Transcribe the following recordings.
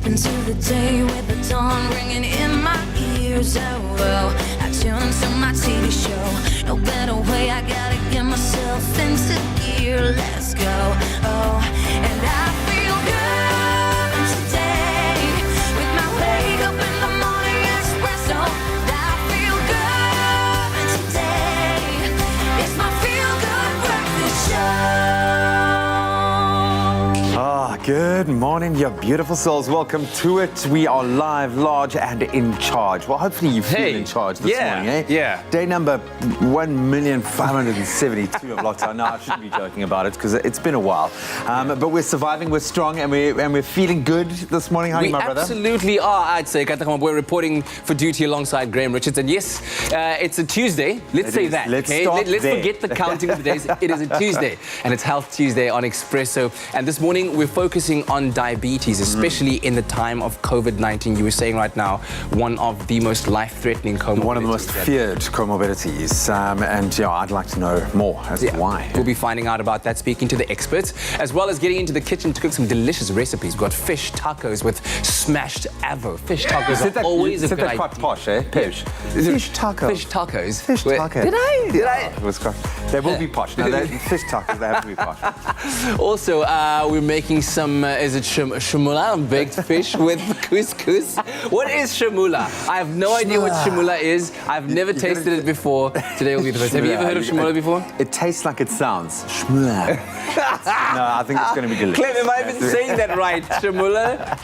into the day with the dawn ringing in my ears. Oh, well, I tune into my TV show. No better way, I gotta get myself into gear. Let's go. Oh, and I feel good today with my wake up in the morning espresso. I feel good today. It's my feel good breakfast show. Good morning, you beautiful souls. Welcome to it. We are live, large, and in charge. Well, hopefully you feel in charge this morning, eh? Yeah. Day number 1,572 of lockdown. No, I shouldn't be joking about it because it's been a while. But we're surviving, we're strong, and we're feeling good this morning. How are you, my brother? We absolutely are, I'd say. We're reporting for duty alongside Graham Richards. And yes, it's a Tuesday. Let's say that. Let's okay? start Let's there. forget the counting of the days. It is a Tuesday, and it's Health Tuesday on Expresso. And this morning, we're focusing on diabetes, especially in the time of COVID-19. You were saying right now, one of the most life-threatening comorbidities. One of the most feared comorbidities. And yeah, I'd like to know more as to why. We'll be finding out about that, speaking to the experts, as well as getting into the kitchen to cook some delicious recipes. We've got fish tacos with smashed avo. Fish tacos are always a good idea. Quite posh, eh? Fish tacos. Fish tacos. Fish tacos. Did I? It was quite... They will be posh. No, fish tacos, they have to be posh. Also, we're making some, is it shamula, baked fish with couscous? What is shamula? I have no idea what shamula is. I've never tasted it before. Today will be the first. Have you ever heard of shamula before? It tastes like it sounds. Shmula. No, I think it's going to be delicious. Clem, am I even saying that right? Shamula.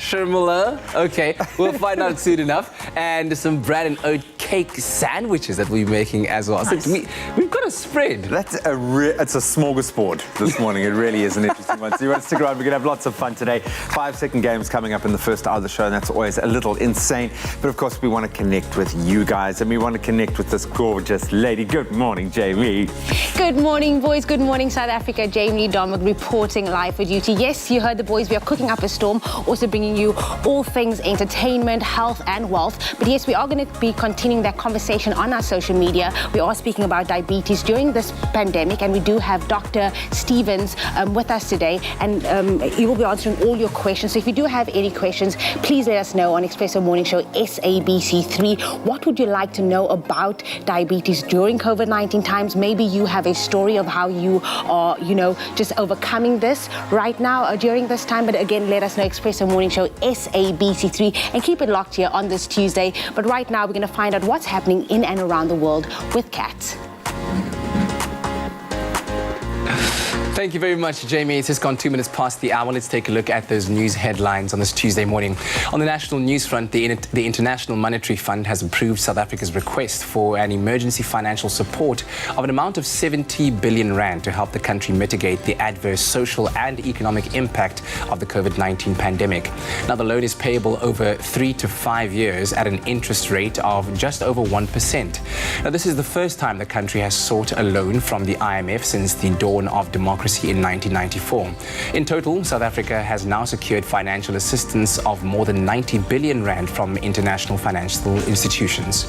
Okay, we'll find out soon enough. And some bread and oat cake sandwiches that we'll be making as well. Nice. So we've got a spread. It's a smorgasbord this morning. It really is an interesting one. So you want to stick around. We're going to have lots of fun today. 5-second games coming up in the first hour of the show, and that's always a little insane. But of course, we want to connect with you guys, and we want to connect with this gorgeous lady. Good morning, Jamie. Good morning, boys. Good morning, South Africa. Jamie Dominic reporting live for duty. Yes, you heard the boys. We are cooking up a storm, also bringing you all things entertainment, health, and wealth. But yes, we are going to be continuing that conversation on our social media. We are speaking about diabetes during this pandemic, and we do have Dr. Stevens with us today, and he will be answering all your questions. So if you do have any questions, please let us know on Expresso Morning Show SABC3. What would you like to know about diabetes during COVID-19 times? Maybe you have a story of how you are, just overcoming this right now during this time. But again, let us know, Expresso Morning Show SABC3, and keep it locked here on this Tuesday. But right now, we're going to find out what's happening in and around the world with cats. Thank you very much, Jamie. It's just gone 2 minutes past the hour. Let's take a look at those news headlines on this Tuesday morning. On the national news front, the International Monetary Fund has approved South Africa's request for an emergency financial support of an amount of 70 billion rand to help the country mitigate the adverse social and economic impact of the COVID-19 pandemic. Now, the loan is payable over 3 to 5 years at an interest rate of just over 1%. Now, this is the first time the country has sought a loan from the IMF since the dawn of democracy in 1994. In total, South Africa has now secured financial assistance of more than 90 billion rand from international financial institutions.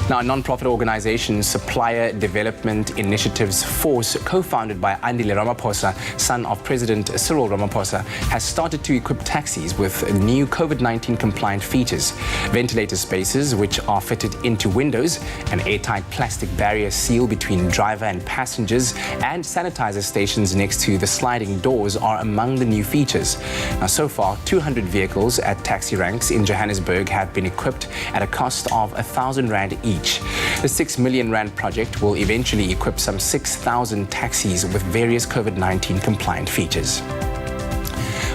Now, a non-profit organization, Supplier Development Initiatives Force, co-founded by Andile Ramaphosa, son of President Cyril Ramaphosa, has started to equip taxis with new COVID-19 compliant features. Ventilator spaces, which are fitted into windows, an airtight plastic barrier seal between driver and passengers, and sanitizer stations next to the sliding doors are among the new features. Now, so far, 200 vehicles at taxi ranks in Johannesburg have been equipped at a cost of 1,000 rand each. The 6 million rand project will eventually equip some 6,000 taxis with various COVID-19 compliant features.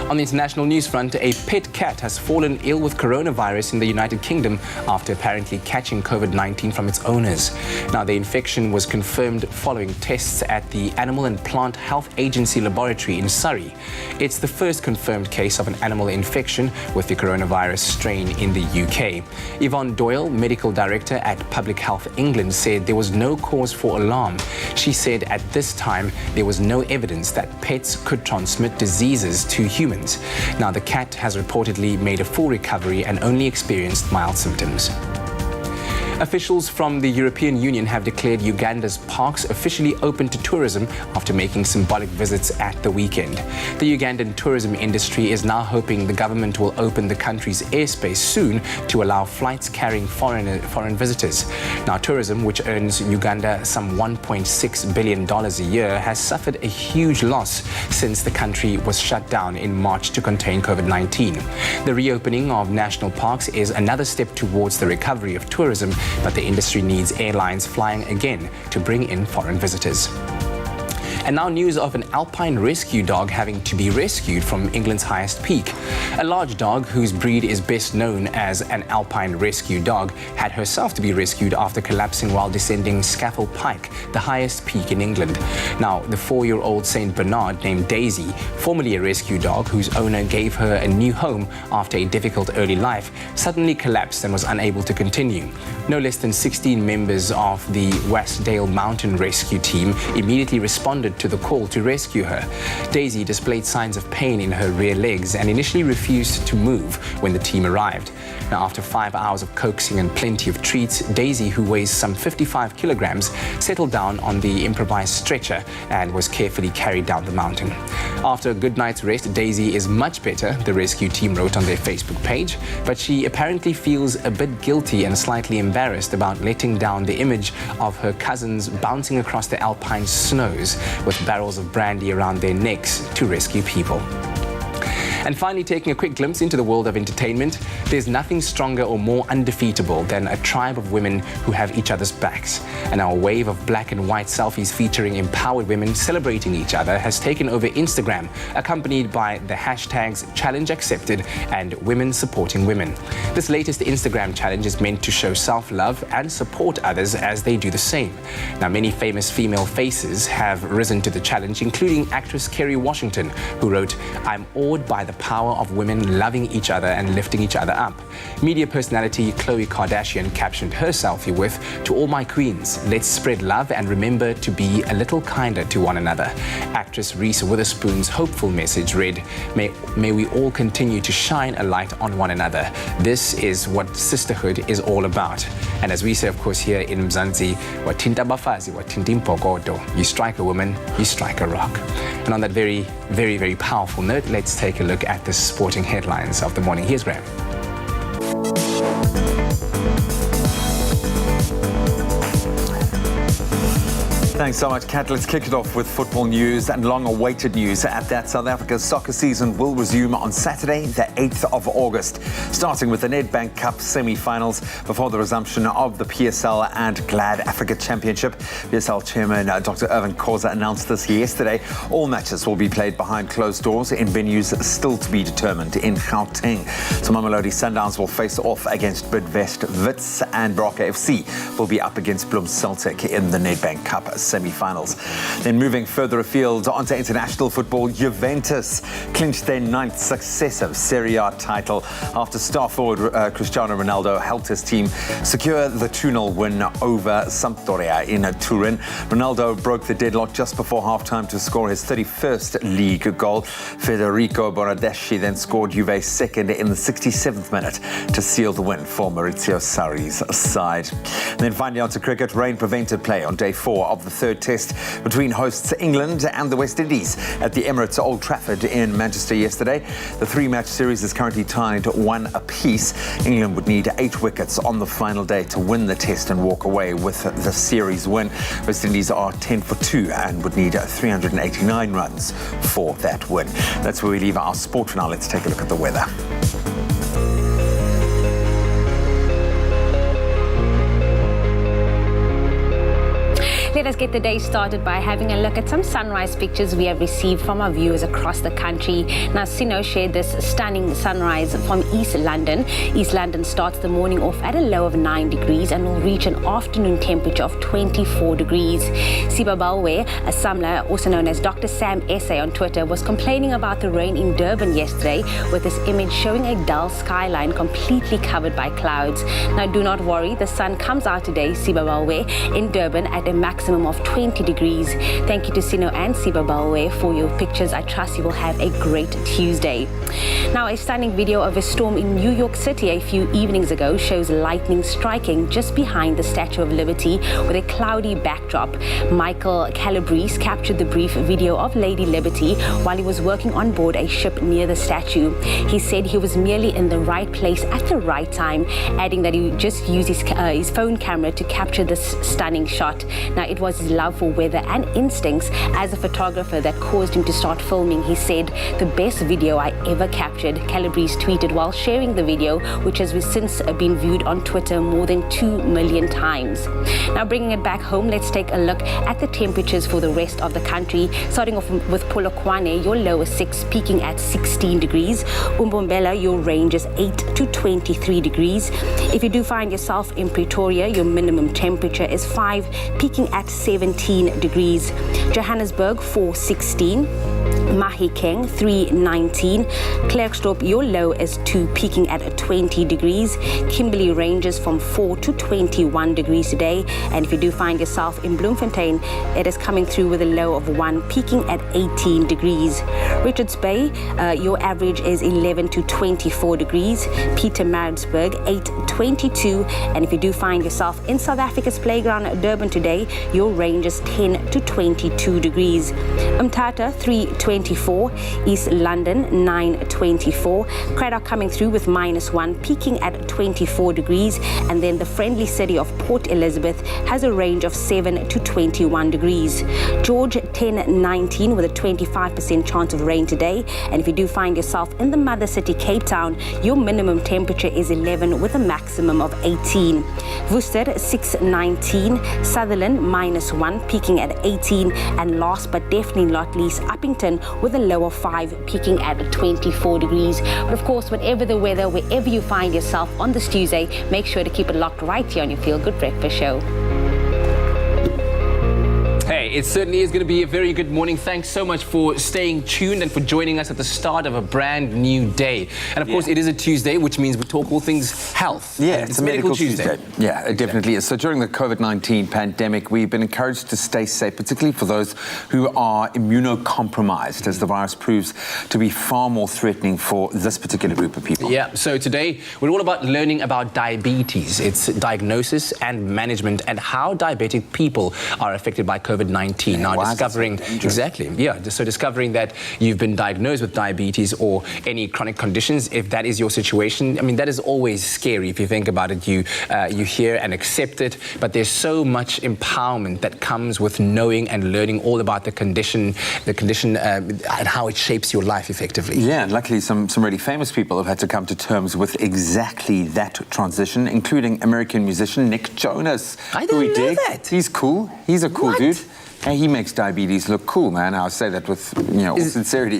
On the international news front, a pet cat has fallen ill with coronavirus in the United Kingdom after apparently catching COVID-19 from its owners. Now, the infection was confirmed following tests at the Animal and Plant Health Agency laboratory in Surrey. It's the first confirmed case of an animal infection with the coronavirus strain in the UK. Yvonne Doyle, medical director at Public Health England, said there was no cause for alarm. She said at this time there was no evidence that pets could transmit diseases to humans. Now, the cat has reportedly made a full recovery and only experienced mild symptoms. Officials from the European Union have declared Uganda's parks officially open to tourism after making symbolic visits at the weekend. The Ugandan tourism industry is now hoping the government will open the country's airspace soon to allow flights carrying foreign visitors. Now, tourism, which earns Uganda some $1.6 billion a year, has suffered a huge loss since the country was shut down in March to contain COVID-19. The reopening of national parks is another step towards the recovery of tourism, but the industry needs airlines flying again to bring in foreign visitors. And now news of an alpine rescue dog having to be rescued from England's highest peak. A large dog, whose breed is best known as an alpine rescue dog, had herself to be rescued after collapsing while descending Scafell Pike, the highest peak in England. Now, the 4-year-old Saint Bernard named Daisy, formerly a rescue dog whose owner gave her a new home after a difficult early life, suddenly collapsed and was unable to continue. No less than 16 members of the Westdale Mountain Rescue Team immediately responded to the call to rescue her. Daisy displayed signs of pain in her rear legs and initially refused to move when the team arrived. Now, after 5 hours of coaxing and plenty of treats, Daisy, who weighs some 55 kilograms, settled down on the improvised stretcher and was carefully carried down the mountain. After a good night's rest, Daisy is much better, the rescue team wrote on their Facebook page, but she apparently feels a bit guilty and slightly embarrassed about letting down the image of her cousins bouncing across the alpine snows with barrels of brandy around their necks to rescue people. And finally, taking a quick glimpse into the world of entertainment, there's nothing stronger or more undefeatable than a tribe of women who have each other's backs. And our wave of black and white selfies featuring empowered women celebrating each other has taken over Instagram, accompanied by the hashtags Challenge Accepted and Women Supporting Women. This latest Instagram challenge is meant to show self-love and support others as they do the same. Now, many famous female faces have risen to the challenge, including actress Kerry Washington, who wrote, "I'm awed by the power of women loving each other and lifting each other up." Media personality Khloe Kardashian captioned her selfie with, "To all my queens, let's spread love and remember to be a little kinder to one another." Actress Reese Witherspoon's hopeful message read, May we all continue to shine a light on one another. This is what sisterhood is all about." And as we say, of course, here in Mzansi, "Wathinta bafazi, wathinta impokodo." You strike a woman, you strike a rock. And on that very, very, very powerful note, let's take a look at the sporting headlines of the morning. Here's Graham. Thanks so much, Kat. Let's kick it off with football news and long-awaited news. At that, South Africa's soccer season will resume on Saturday, the 8th of August, starting with the Nedbank Cup semi-finals before the resumption of the PSL and Glad Africa Championship. PSL Chairman Dr. Irvin Khoza announced this yesterday. All matches will be played behind closed doors in venues still to be determined in Gauteng. So Mamelodi Sundowns will face off against Bidvest Wits, and Baraka FC will be up against Bloem Celtic in the Nedbank Cup semi-finals. Then moving further afield onto international football, Juventus clinched their 9th successive Serie A title after star forward Cristiano Ronaldo helped his team secure the 2-0 win over Sampdoria in Turin. Ronaldo broke the deadlock just before halftime to score his 31st league goal. Federico Bernardeschi then scored Juve's second in the 67th minute to seal the win for Maurizio Sarri's side. And then finally onto cricket, rain prevented play on day 4 of the third test between hosts England and the West Indies at the Emirates Old Trafford in Manchester yesterday. The 3-match series is currently tied 1 apiece. England would need 8 wickets on the final day to win the test and walk away with the series win. West Indies are 10 for 2 and would need 389 runs for that win. That's where we leave our sport for now. Let's take a look at the weather. Let us get the day started by having a look at some sunrise pictures we have received from our viewers across the country. Now, Sino shared this stunning sunrise from East London. East London starts the morning off at a low of 9 degrees and will reach an afternoon temperature of 24 degrees. Siba Balwe, a Samla, also known as Dr. Sam Essay on Twitter, was complaining about the rain in Durban yesterday, with this image showing a dull skyline completely covered by clouds. Now, do not worry, the sun comes out today, Siba Balwe, in Durban at a maximum maximum of 20 degrees. Thank you to Sino and Siba Balwe for your pictures. I trust you will have a great Tuesday. Now, a stunning video of a storm in New York City a few evenings ago shows lightning striking just behind the Statue of Liberty with a cloudy backdrop. Michael Calabrese captured the brief video of Lady Liberty while he was working on board a ship near the statue. He said he was merely in the right place at the right time, adding that he just used his phone camera to capture this stunning shot. Now, it was his love for weather and instincts as a photographer that caused him to start filming. He said, "The best video I ever captured," Calabrese tweeted while sharing the video, which has since been viewed on Twitter more than 2 million times. Now, bringing it back home, let's take a look at the temperatures for the rest of the country. Starting off with Polokwane, your low is 6, peaking at 16 degrees. Umbombela, your range is 8 to 23 degrees. If you do find yourself in Pretoria, your minimum temperature is 5, peaking at 17 degrees. Johannesburg, 416. Mahikeng, 319. Klerksdorp, your low is 2, peaking at 20 degrees. Kimberley ranges from 4 to 21 degrees today. And if you do find yourself in Bloemfontein, it is coming through with a low of 1, peaking at 18 degrees. Richards Bay, your average is 11 to 24 degrees. Pietermaritzburg, 8:22. And if you do find yourself in South Africa's playground, Durban today, your range is 10 to 22 degrees. Umtata, 3:24. East London, 9:24. Cradock coming through with -1, peaking at 24 degrees. And then the friendly city of Port Elizabeth has a range of 7 to 21 degrees. George, 10:19 with a 25% chance of rain today. And if you do find yourself in the mother city, Cape Town, your minimum temperature is 11 with a maximum of 18. Worcester, 6:19. Sutherland, -1, peaking at 18. And last but definitely not least, Uppington with a low of 5, peaking at 24 degrees. But of course, whatever the weather, wherever you find yourself on this Tuesday, make sure to keep it locked right here on your Feel Good Breakfast Show. Hey, it certainly is going to be a very good morning. Thanks so much for staying tuned and for joining us at the start of a brand new day. And of course, it is a Tuesday, which means we talk all things health. Yeah, And it's a medical Tuesday. Yeah, it definitely is. So during the COVID-19 pandemic, we've been encouraged to stay safe, particularly for those who are immunocompromised, as the virus proves to be far more threatening for this particular group of people. Yeah, so today we're all about learning about diabetes, its diagnosis and management, and how diabetic people are affected by COVID-19. Now, discovering discovering that you've been diagnosed with diabetes or any chronic conditions, if that is your situation, I mean, that is always scary. If you think about it, you hear and accept it, but there's so much empowerment that comes with knowing and learning all about the condition and how it shapes your life effectively. Yeah, and luckily some really famous people have had to come to terms with exactly that transition, including American musician Nick Jonas. I didn't know that. He's cool. He's a cool dude. And he makes diabetes look cool, man. I say that with all sincerity.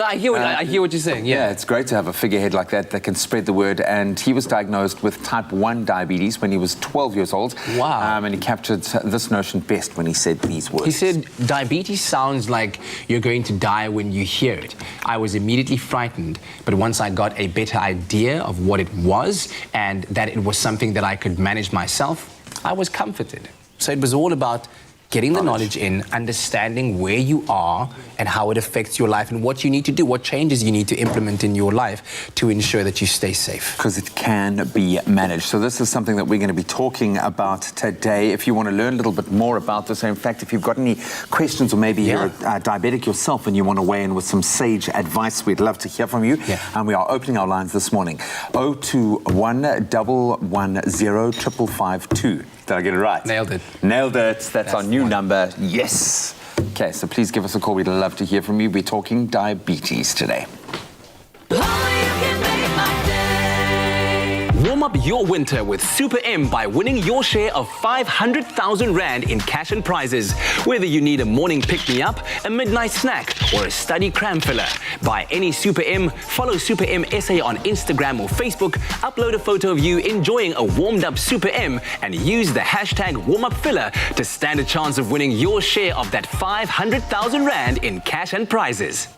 I hear what you're saying. Yeah, it's great to have a figurehead like that can spread the word. And he was diagnosed with type 1 diabetes when he was 12 years old. Wow. And he captured this notion best when he said these words. He said, "Diabetes sounds like you're going to die when you hear it. I was immediately frightened, but once I got a better idea of what it was and that it was something that I could manage myself, I was comforted." So it was all about getting the knowledge in, understanding where you are and how it affects your life and what you need to do, what changes you need to implement in your life to ensure that you stay safe. Because it can be managed. So this is something that we're going to be talking about today. If you want to learn a little bit more about this, in fact, if you've got any questions or maybe you're a diabetic yourself and you want to weigh in with some sage advice, we'd love to hear from you. And we are opening our lines this morning. 021 110 552. Did I get it right? Nailed it. Nailed it. That's our new number. Yes. Okay, so please give us a call. We'd love to hear from you. We're talking diabetes today. Warm up your winter with Super M by winning your share of 500,000 Rand in cash and prizes. Whether you need a morning pick-me-up, a midnight snack, or a study cram filler, buy any Super M, follow Super M SA on Instagram or Facebook, upload a photo of you enjoying a warmed-up Super M, and use the hashtag #WarmUpFiller to stand a chance of winning your share of that 500,000 Rand in cash and prizes.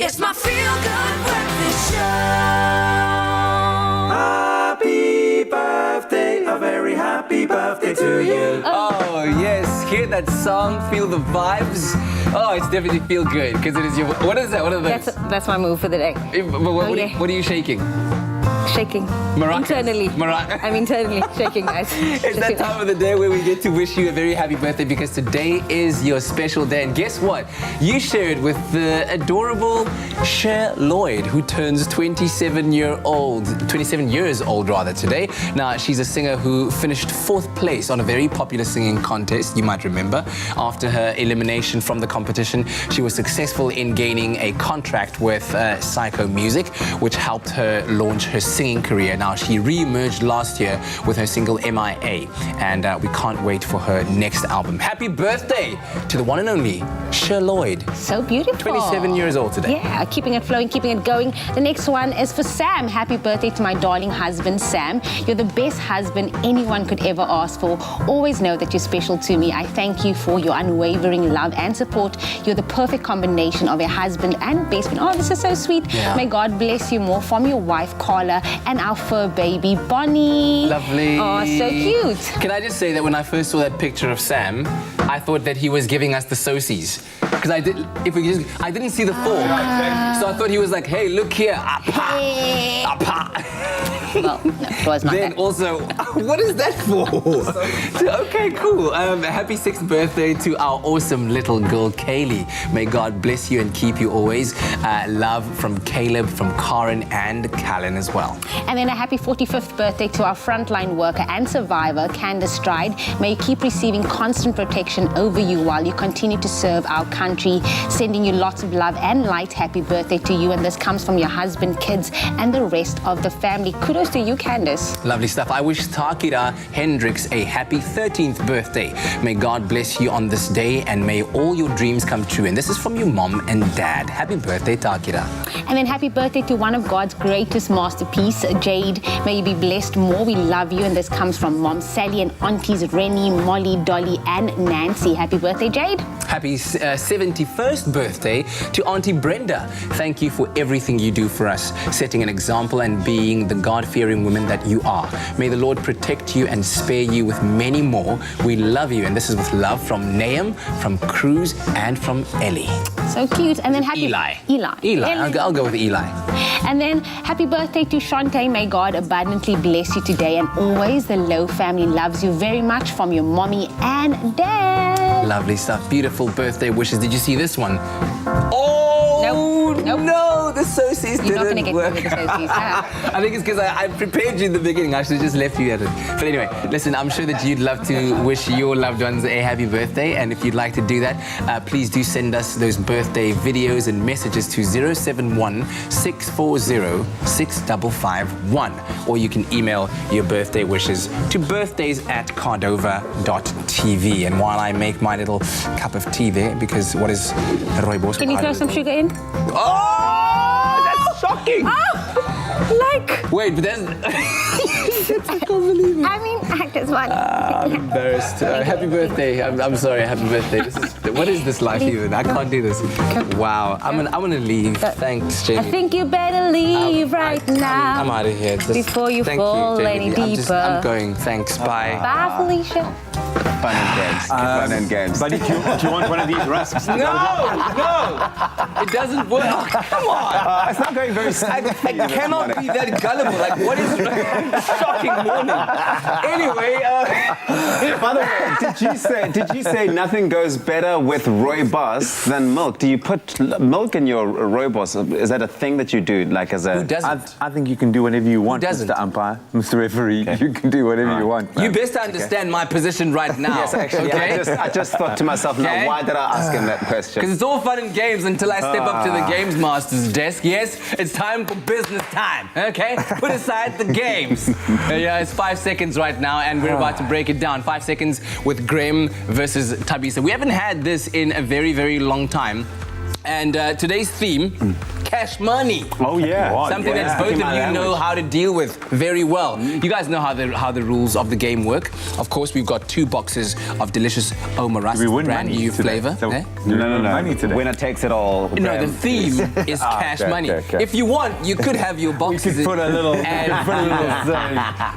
It's my feel-good breakfast show. Happy birthday, a very happy birthday to you. Oh, yes. Hear that song, feel the vibes. Oh, it's definitely feel good because it is your... What is that? What are those? That's my move for the day. What are you shaking? Shaking. Maracas. Internally. I'm internally shaking, guys. It's that time of the day where we get to wish you a very happy birthday because today is your special day. And guess what? You shared with the adorable Cher Lloyd, who turns 27 years old rather today. Now, she's a singer who finished 4th place on a very popular singing contest, you might remember. After her elimination from the competition, she was successful in gaining a contract with Psycho Music, which helped her launch her singing career. Now, she re-emerged last year with her single MIA, and we can't wait for her next album. Happy birthday to the one and only Cher Lloyd. So beautiful. 27 years old today. Yeah, keeping it flowing, keeping it going. The next one is for Sam. Happy birthday to my darling husband, Sam. You're the best husband anyone could ever ask for. Always know that you're special to me. I thank you for your unwavering love and support. You're the perfect combination of a husband and best friend. Oh, this is so sweet. Yeah. May God bless you more. From your wife, Carla, and our fur baby, Bonnie. Lovely. Oh, so cute. Can I just say that when I first saw that picture of Sam, I thought that he was giving us the socies. Because I didn't see the fork. So I thought he was like, hey, look here. Apa. Hey. Apa. Well, no, it was not Then that. also, what is that for? Okay, cool. Happy 6th birthday to our awesome little girl, Kaylee. May God bless you and keep you always. Love from Caleb, from Karen, and Callan as well. And then a happy 45th birthday to our frontline worker and survivor, Candace Stride. May you keep receiving constant protection over you while you continue to serve our country. Sending you lots of love and light. Happy birthday to you. And this comes from your husband, kids, and the rest of the family. Kudos to you, Candace. Lovely stuff. I wish Takira Hendricks a happy 13th birthday. May God bless you on this day and may all your dreams come true. And this is from your mom and dad. Happy birthday, Takira. And then happy birthday to one of God's greatest masterpiece, Jade. May you be blessed more. We love you. And this comes from Mom Sally and aunties Rennie, Molly, Dolly, and Nancy. Happy birthday, Jade. Happy 71st birthday to Auntie Brenda. Thank you for everything you do for us, setting an example and being the God-fearing woman that you are. May the Lord protect you and spare you with many more. We love you. And this is with love from Nahum, from Cruz, and from Ellie. So cute. And then happy... Eli. Ellie. I'll go with Eli. And then happy birthday to Shantae. May God abundantly bless you today and always. The Lowe family loves you very much from your mommy and dad. Lovely stuff. Beautiful birthday wishes. Did you see this one? Oh! Nope. No, the socies You're not going to didn't get work. through with the socies, huh? I think it's because I prepared you in the beginning. I should have just left you at it. But anyway, listen, I'm sure that you'd love to wish your loved ones a happy birthday. And if you'd like to do that, please do send us those birthday videos and messages to 071-640-6551. Or you can email your birthday wishes to birthdays@cardova.tv. And while I make my little cup of tea there, because what is rooibos? Can you throw some sugar in? Oh, that's shocking. Wait, but that's... I can't believe it. I mean, that's funny. I'm embarrassed. Happy birthday. I'm sorry, happy birthday. What is this life even? I can't do this. Wow. I'm gonna leave. Thanks, Jamie. I think you better leave right now. I'm out of here. Before you fall any deeper. I'm going. Thanks. Bye. Bye, Felicia. Fun and games. Fun and games. Buddy, do you want one of these rusks? No. It doesn't work. Oh, come on. It's not going very I cannot be that gullible. Like, what is shocking morning? Anyway, By the way, did you say nothing goes better with rooibos than milk? Do you put milk in your rooibos? Is that a thing that you do, like as a? who doesn't? I think you can do whatever you want, doesn't? Mr. Umpire, Mr. Referee. Okay. You can do whatever you want. You best understand my position right now. Yes, actually. Okay? I just thought to myself, Okay. now why did I ask him that question? Because it's all fun and games until I step up to the games master's desk. Yes, it's time for business time, okay? Put aside the games. Yeah, it's 5 seconds right now, and we're about to break it down. 5 seconds with Graham versus Tabisa. We haven't had this in a very, very long time. And today's theme, cash money. Oh, yeah. Something that both of you know how to deal with very well. You guys know how the rules of the game work. Of course, we've got 2 boxes of delicious Omarus, We win brand money new today. flavor. So, eh? No. Money today. Winner takes it all. No, the Graham. theme is cash money. okay. If you want, you could have your We boxes. could put a little, and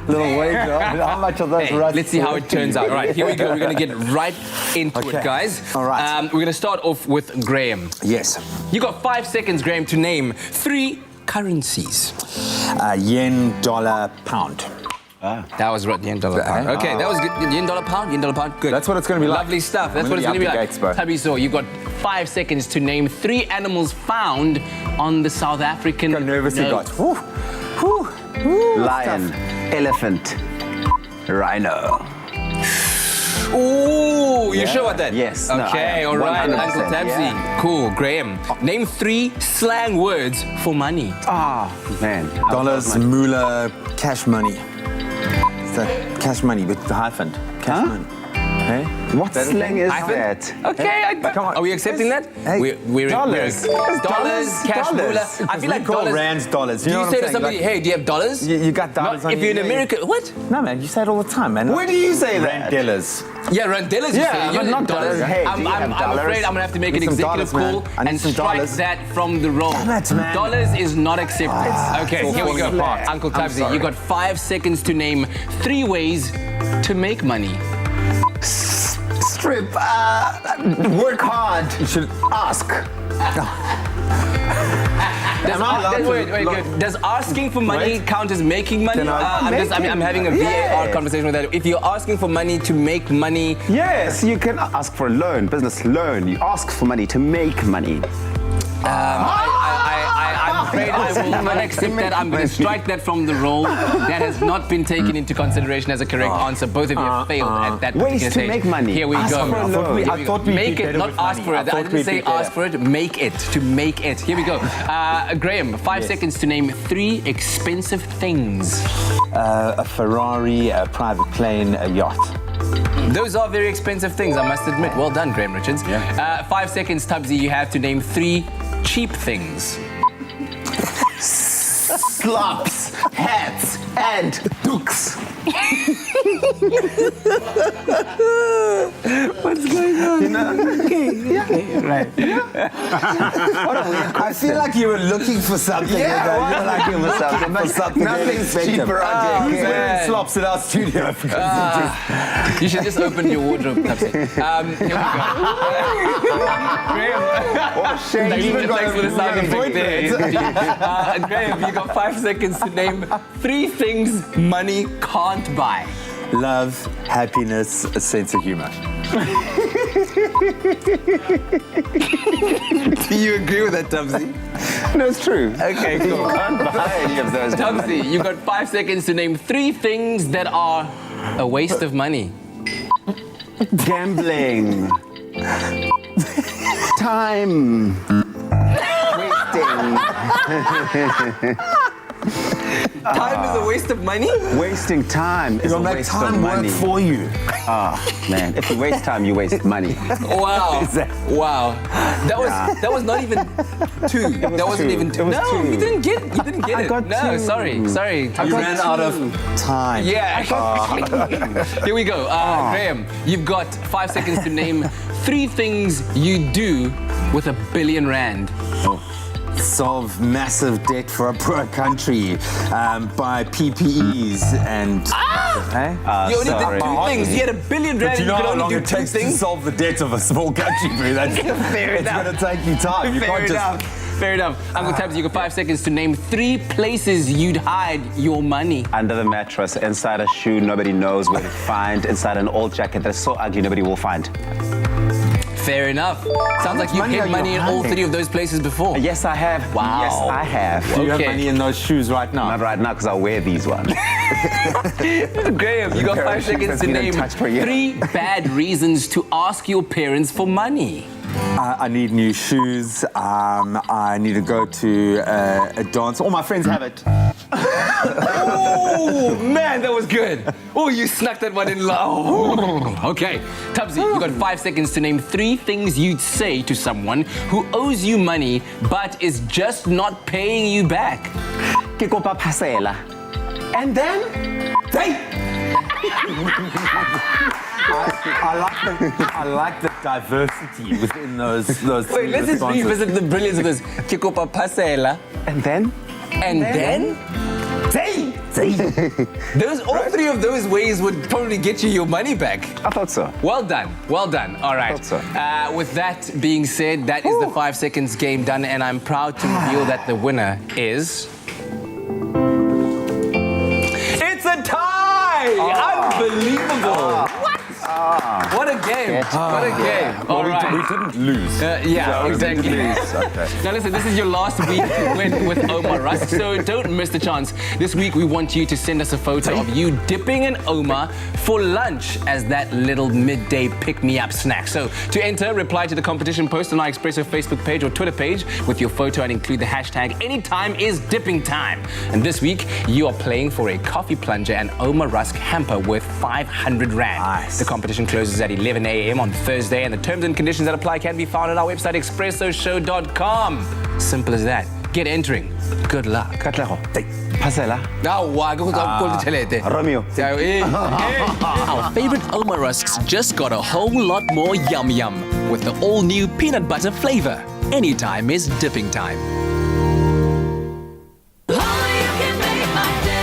little wager on how much of those Hey, rush. let's see how it turns out. All right, here we go. We're going to get right into it, guys. All right. We're going to start off with Graham. Yes. You got 5 seconds, Graham, to name 3 currencies. Yen, dollar, pound. That was right, yen, dollar, pound. Okay, that was good. Yen, dollar, pound, good. That's what it's going to be like. Lovely stuff. That's I'm what it's gonna going to be be like. up the gates, bro. Tabiso, you've got 5 seconds to name 3 animals found on the South African. How nervous you note. got. Whew. Whew. Whew. Lion, elephant, rhino. Ooh, you sure about that? Yes. No, I Okay, am. all right, 100%, Uncle Tabsy. yeah. Cool, Graham. Name 3 slang words for money. Man. Dollars, moolah, cash money. It's that cash money with the hyphen. Cash money. Hey? What slang is Hyphen? that? Okay, Come on. are we accepting that? Hey, we're dollars. dollars, cash Dollars. moolah. I Because feel we like call dollars. rands dollars. Do You know you what say I'm to saying? somebody, Like, hey, do you have dollars? you got dollars Not on if you're in your- America. What? No, man, you say it all the time, man. Where do you say that? Randellas. Yeah, randellas. You Yeah, say. but You not know dollars. Hey, do I'm you have afraid dollars? I'm gonna have to make an Need some executive dollars, call man. I need and some strike dollars. that from the roll. Damn it, man. Dollars is not accepted. Okay, it's here we go. falling apart. Uncle I'm Tabsy, sorry. you got 5 seconds to name 3 ways to make money. Strip. Work hard. You should Ask. Wait. Does asking for money Wait. count as making money? Can I- I'm having a VAR conversation with that. If you're asking for money to make money, Yes, you can ask for a loan, business loan. You ask for money to make money. I'm afraid I will not accept that. I'm going to strike that from the roll. That has not been taken into consideration as a correct answer. Both of you have failed at that Ways particular to stage. make money. Here we Ask go. for a loan. Here I we thought go. we'd Make be it, better not with ask money. for I it. I thought didn't we'd say be better. ask for it. Make it. To make it. Here we go. Graham, 5 seconds to name 3 expensive things. a Ferrari, a private plane, a yacht. Those are very expensive things, I must admit. Well done, Graham Richards. 5 seconds, Tubbsy. You have to name 3 cheap things. Slops, hats, and dukes. What's going on? You know? Okay, right. I feel like you were looking for something. Yeah, you were like looking for something, but something nothing's really cheap around here. Who's man. wearing slops in our studio? You should just open your wardrobe, Tubbsy. Here we go. Graham. Thanks for the sound effect there. Graham, you got 5 seconds to name 3 things money can't buy. Love, happiness, a sense of humor. Do you agree with that, Tubbsy? No, it's true. Okay, cool. Can't buy any of those. Tubbsy, you got 5 seconds to name 3 things that are a waste of money. Gambling. Time. Time is a waste of money? Wasting time is a It'll make waste time of work money. for you. Man, if you waste time, you waste money. Wow. Wow. That was not even 2. That wasn't 2. even 2. It was No, 2. you didn't get I it. got No, 2. sorry. You ran out of time. Yeah. Here we go. Graham, you've got 5 seconds to name 3 things you do with R1 billion. Solve massive debt for a poor country, buy PPEs and... Hey? You only sorry. did 2 things. You had R1 billion But and you you know could how only long do it 2 takes to things. solve the debt of a small country, bro. It's going to take you time. You Fair can't enough. Fair enough. Uncle Tabs, you got 5 seconds to name 3 places you'd hide your money. Under the mattress, inside a shoe nobody knows where to find, inside an old jacket that's so ugly nobody will find. Fair enough. Sounds like you've money are hid you money in all hiding? 3 of those places before. Yes, I have. Wow. Yes, I have. Do you have Okay. money in those shoes right now? Not right now because I wear these ones. Graham, you got Pair of 5 shoes seconds that's to been name untouched for a year. 3 bad reasons to ask your parents for money. I need new shoes. I need to go to a dance. All my friends have it. Oh, man, that was good. Oh, you snuck that one in low. Okay, Tubbsy, you got 5 seconds to name 3 things you'd say to someone who owes you money but is just not paying you back. Ke kopa phasela. And then? I like the diversity within those Wait, let's just responses. revisit the brilliance of this. Ke kopa phasela. And then? And then? Those, all 3 of those ways would probably get you your money back. I thought so. Well done, well done. All right. Thought so. With that being said, that is the 5 seconds game done, and I'm proud to reveal that the winner is... It's a tie! Unbelievable! What a game! What a game! All right. We didn't lose. Yeah, exactly. Okay. Now listen, this is your last week to win with Omar Rusk, so don't miss the chance. This week we want you to send us a photo of you dipping in Omar for lunch as that little midday pick-me-up snack. So to enter, reply to the competition post on our Expresso Facebook page or Twitter page with your photo and include the hashtag #anytimeiSdippingtime. And this week you are playing for a coffee plunger and Omar Rusk hamper worth 500 Rand. Nice. The competition closes at 11 a.m. on Thursday, and the terms and conditions that apply can be found on our website, expressoshow.com. Simple as that. Get entering. Good luck. Katlego. Phasela. Romeo. Our favorite Omar Rusks just got a whole lot more yum yum with the all-new peanut butter flavor. Anytime is dipping time. Only you can make my day.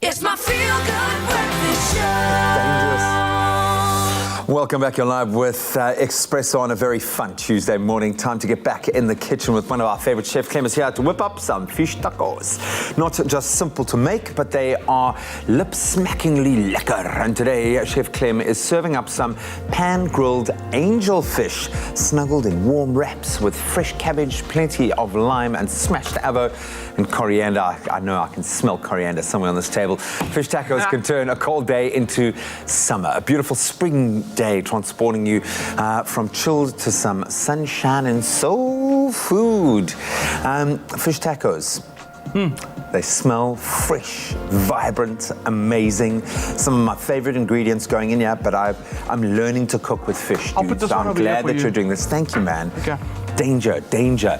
It's my feel-good breakfast show. Welcome back. You're live with Expresso on a very fun Tuesday morning. Time to get back in the kitchen with one of our favorite chef. Clem is here to whip up some fish tacos. Not just simple to make, but they are lip-smackingly lekker. And today, Chef Clem is serving up some pan-grilled angelfish, snuggled in warm wraps with fresh cabbage, plenty of lime and smashed avo and coriander. I know I can smell coriander somewhere on this table. Fish tacos can turn a cold day into summer. A beautiful spring day, transporting you from chilled to some sunshine and soul food. Fish tacos. They smell fresh, vibrant, amazing. Some of my favorite ingredients going in here, but I'm learning to cook with fish, dude. I'll put this so one I'm over here glad for that you. you're doing this. Thank you, man. Okay. danger, danger.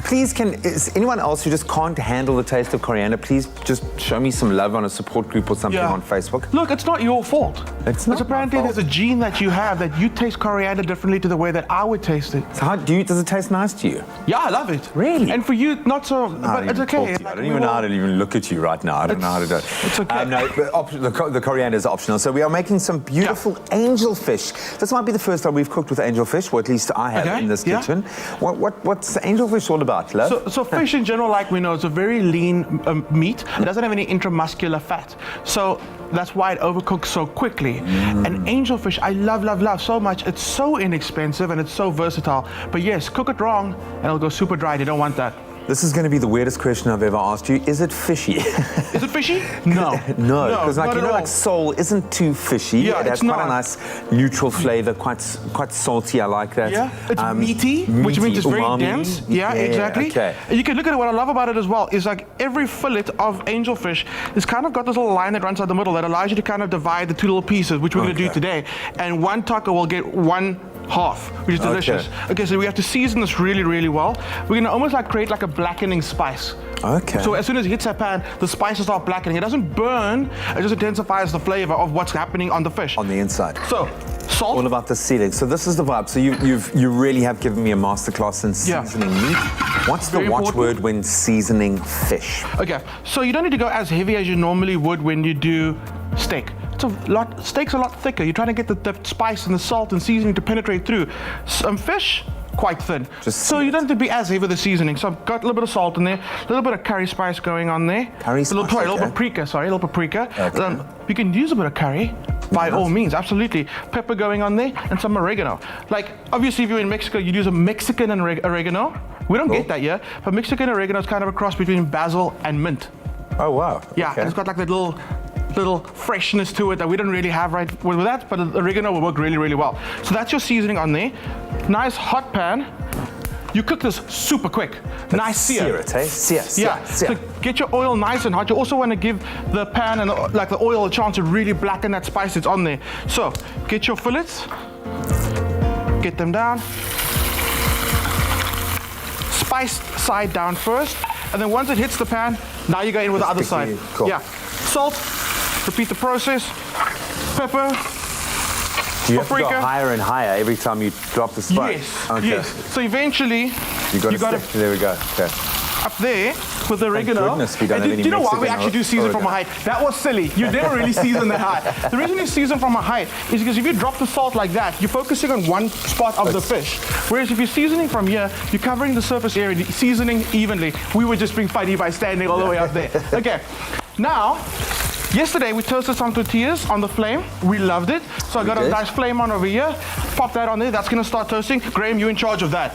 Please, is anyone else who just can't handle the taste of coriander, please just show me some love on a support group or something on Facebook. Look, it's not your fault. It's not apparently my fault. there's a gene that you have that you taste coriander differently to the way that I would taste it. So does it taste nice to you? Yeah, I love it. Really? And for you, not so, but it's okay. I don't even know how to even look at you right now. I don't know how to do it. It's okay. No, but the coriander is optional. So we are making some beautiful angelfish. This might be the first time we've cooked with angelfish, or at least I have in this kitchen. What's angelfish all about, love? So fish in general, like we know, it's a very lean meat. It doesn't have any intramuscular fat. So that's why it overcooks so quickly. And angelfish, I love so much. It's so inexpensive and it's so versatile. But yes, cook it wrong and it'll go super dry. You don't want that. This is going to be the weirdest question I've ever asked you. Is it fishy? Is it fishy? No. No, because not at all. like sole isn't too fishy. Yeah, it has it's quite not. a nice neutral flavor, quite salty. I like that. Yeah, it's meaty, which means it's very umami. dense. Yeah, exactly. Okay. And you can look at it. What I love about it as well is like every fillet of angelfish has kind of got this little line that runs out the middle that allows you to kind of divide the two little pieces, which we're going to do today. And one taco will get one half, which is delicious. Okay, so we have to season this really well. We're gonna almost like create like a blackening spice. Okay. So as soon as it hits that pan, the spices start blackening. It doesn't burn, it just intensifies the flavor of what's happening on the fish. On the inside. So, salt. All about the seasoning. So this is the vibe. So you really have given me a masterclass in seasoning meat. What's the watchword when seasoning fish? Okay, so you don't need to go as heavy as you normally would when you do steak. Steak's a lot thicker. You're trying to get the spice and the salt and seasoning to penetrate through. Some fish, quite thin. So you don't have to be as heavy with the seasoning. So I've got a little bit of salt in there, a little bit of curry spice going on there. Curry spice, a little paprika, sorry, a little paprika. Okay. You can use a bit of curry, by all means, absolutely. Pepper going on there, and some oregano. Like, obviously if you're in Mexico, you'd use a Mexican and oregano. We don't get that here, but Mexican oregano is kind of a cross between basil and mint. Oh, wow. Yeah, Okay. and it's got like that little freshness to it that we don't really have right with that, but the oregano will work really well. So that's your seasoning on there. Nice hot pan. You cook this super quick. Nice sear. Sear it, eh? Sear. So get your oil nice and hot. You also want to give the pan and the oil a chance to really blacken that spice that's on there. So get your fillets, get them down. Spice side down first, and then once it hits the pan, now you go in with the other side. Cool. Yeah. Salt. Repeat the process. Pepper. You have to paprika. go higher and higher every time you drop the spice. Yes. Okay. Yes. So eventually, You got to. There we go. Okay. up there with the oregano. goodness we don't And have any do you know why we Mexican actually do season from a height? That was silly. You never really season that high. The reason you season from a height is because if you drop the salt like that, you're focusing on one spot of the fish. Whereas if you're seasoning from here, you're covering the surface area, seasoning evenly. We were just being funny by standing all the way up there. Okay. Now, yesterday we toasted some tortillas on the flame. We loved it. So I got a nice flame on over here. Pop that on there. That's going to start toasting. Graham, you're in charge of that.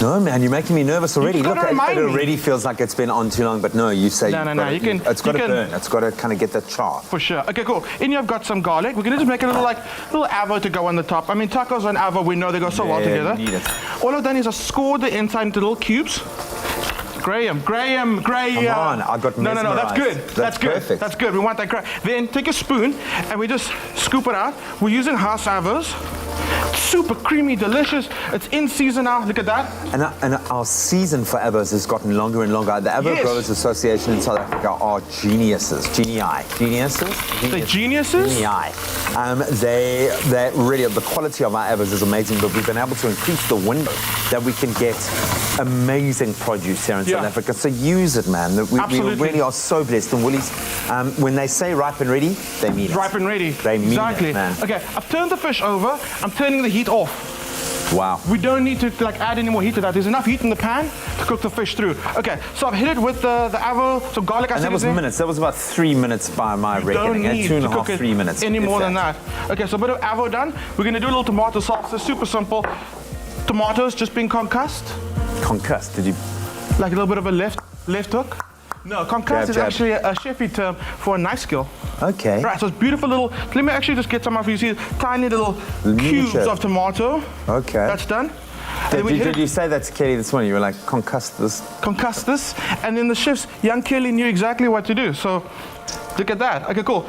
No, man, you're making me nervous already. You've Look, gotta it remind me. already feels like it's been on too long, but no, you say No, you can- it's got to you can- burn. It's got to kind of get that char. For sure. Okay, cool. In here I've got some garlic. We're going to just make a little avo to go on the top. I mean, tacos and avo, we know they go so well together. Need it. All I've done is I scored the inside into little cubes. Graham. Come on, I got No, that's good. mesmerized. That's good. Perfect. That's good. We want that. Then take a spoon and we just scoop it out. We're using Haas avos. Super creamy, delicious. It's in season now. Look at that. And our season for avos has gotten longer and longer. The Avo Yes. Growers Association in South Africa are geniuses. Geniuses? The geniuses? They really, the quality of our avos is amazing, but we've been able to increase the window that we can get amazing produce here in South Africa. So use it, man. We really are so blessed. And Woolies, when they say ripe and ready, they mean it. Ripe and ready. They mean exactly. it, man. Okay, I've turned the fish over. I'm turning the heat off. Wow. We don't need to add any more heat to that. There's enough heat in the pan to cook the fish through. Okay, so I've hit it with the avo, some garlic. And that was minutes. That was about 3 minutes by my reckoning. Don't need 2.5, to cook 3 minutes. any if more than that. Okay, so a bit of avo done. We're going to do a little tomato sauce. It's super simple. Tomatoes just being concussed. Concussed, did you? Like a little bit of a left hook. No, concussed is actually a chefy term for a knife skill. Okay. Right, so it's beautiful little, let me actually just get some of you see tiny little cubes of tomato. Okay. That's done. Did you say that to Kelly this morning? You were like, concuss this. Concuss this. And then the chefs, young Kelly knew exactly what to do. So look at that. Okay, cool.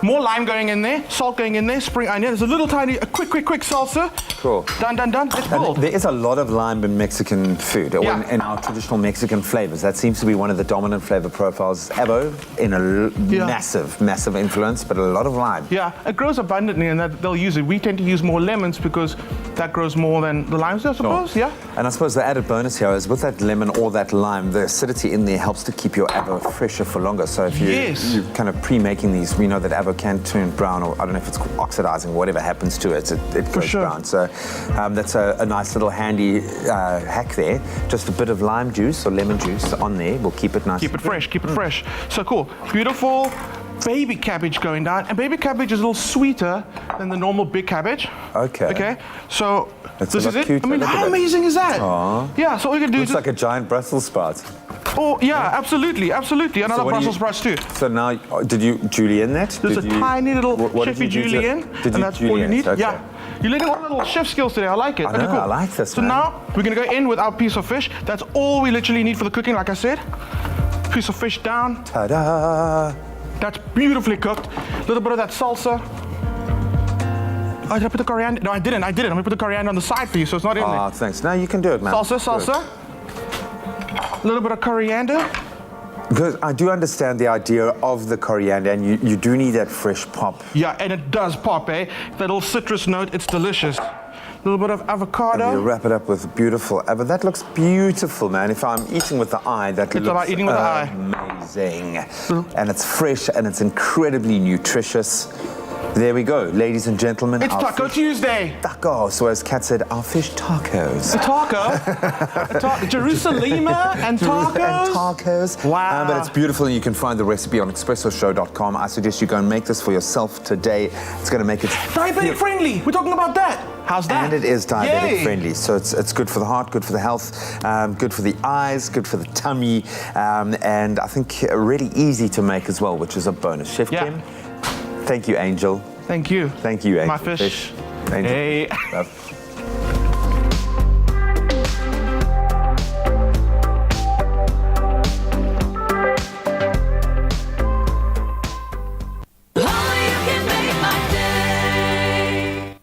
More lime going in there, salt going in there, spring onion. There's a little tiny, a quick salsa. Cool. Done. It's cool. There is a lot of lime in Mexican food, or Yeah. in our traditional Mexican flavors. That seems to be one of the dominant flavor profiles. Avo, in a massive influence, but a lot of lime. Yeah, it grows abundantly and that they'll use it. We tend to use more lemons because that grows more than the limes do, I suppose, yeah? And I suppose the added bonus here is with that lemon or that lime, the acidity in there helps to keep your avo fresher for longer. So if you're kind of pre-making these, we know that avo can turn brown, or I don't know if it's oxidizing, whatever happens to it, it goes brown. So that's a nice little handy hack there. Just a bit of lime juice or lemon juice on there will keep it nice. Keep it fresh. So cool. Beautiful baby cabbage going down. And baby cabbage is a little sweeter than the normal big cabbage. Okay. So That's this a is lot it. cuter. I mean, Look at how that. amazing is that? Aww. Yeah, so all you can do Looks is like a giant Brussels sprout. Oh, yeah, absolutely. Another what do Brussels you- sprouts too. So now, did you julienne that? There's Did a tiny little what did chefy you do to- julienne, Did and you that's all you julienne need. it? Okay. Yeah. You're learning all the little chef skills today. I like it. I know, cool. I like this, So man. now we're gonna go in with our piece of fish. That's all we literally need for the cooking, like I said. Piece of fish down. Ta-da! That's beautifully cooked. A little bit of that salsa. Oh, did I put the coriander? No, I didn't. I'm gonna put the coriander on the side for you, so it's not in Ah, there. thanks. Now you can do it, man. Salsa. A little bit of coriander. Because I do understand the idea of the coriander, and you do need that fresh pop. Yeah, and it does pop, eh? That little citrus note, it's delicious. A little bit of And you avocado. wrap it up with beautiful, but that looks beautiful, man. If I'm eating with the eye, that looks about eating with the eye. amazing. And it's fresh and it's incredibly nutritious. There we go, ladies and gentlemen. It's our Taco fish Tuesday. tacos. So as Kat said, our fish tacos. A taco. Jerusalema and tacos. And tacos. Wow. But it's beautiful, and you can find the recipe on expressoshow.com. I suggest you go and make this for yourself today. It's going to make it Diabetic friendly. We're talking about that. How's that? And it is diabetic Yay. friendly, so it's good for the heart, good for the health, good for the eyes, good for the tummy, and I think really easy to make as well, which is a bonus. Chef Yeah. Kim, thank you, Angel. Thank you. Thank you, Angel. My fish. Angel. Hey. Love. Oh, you can make my day.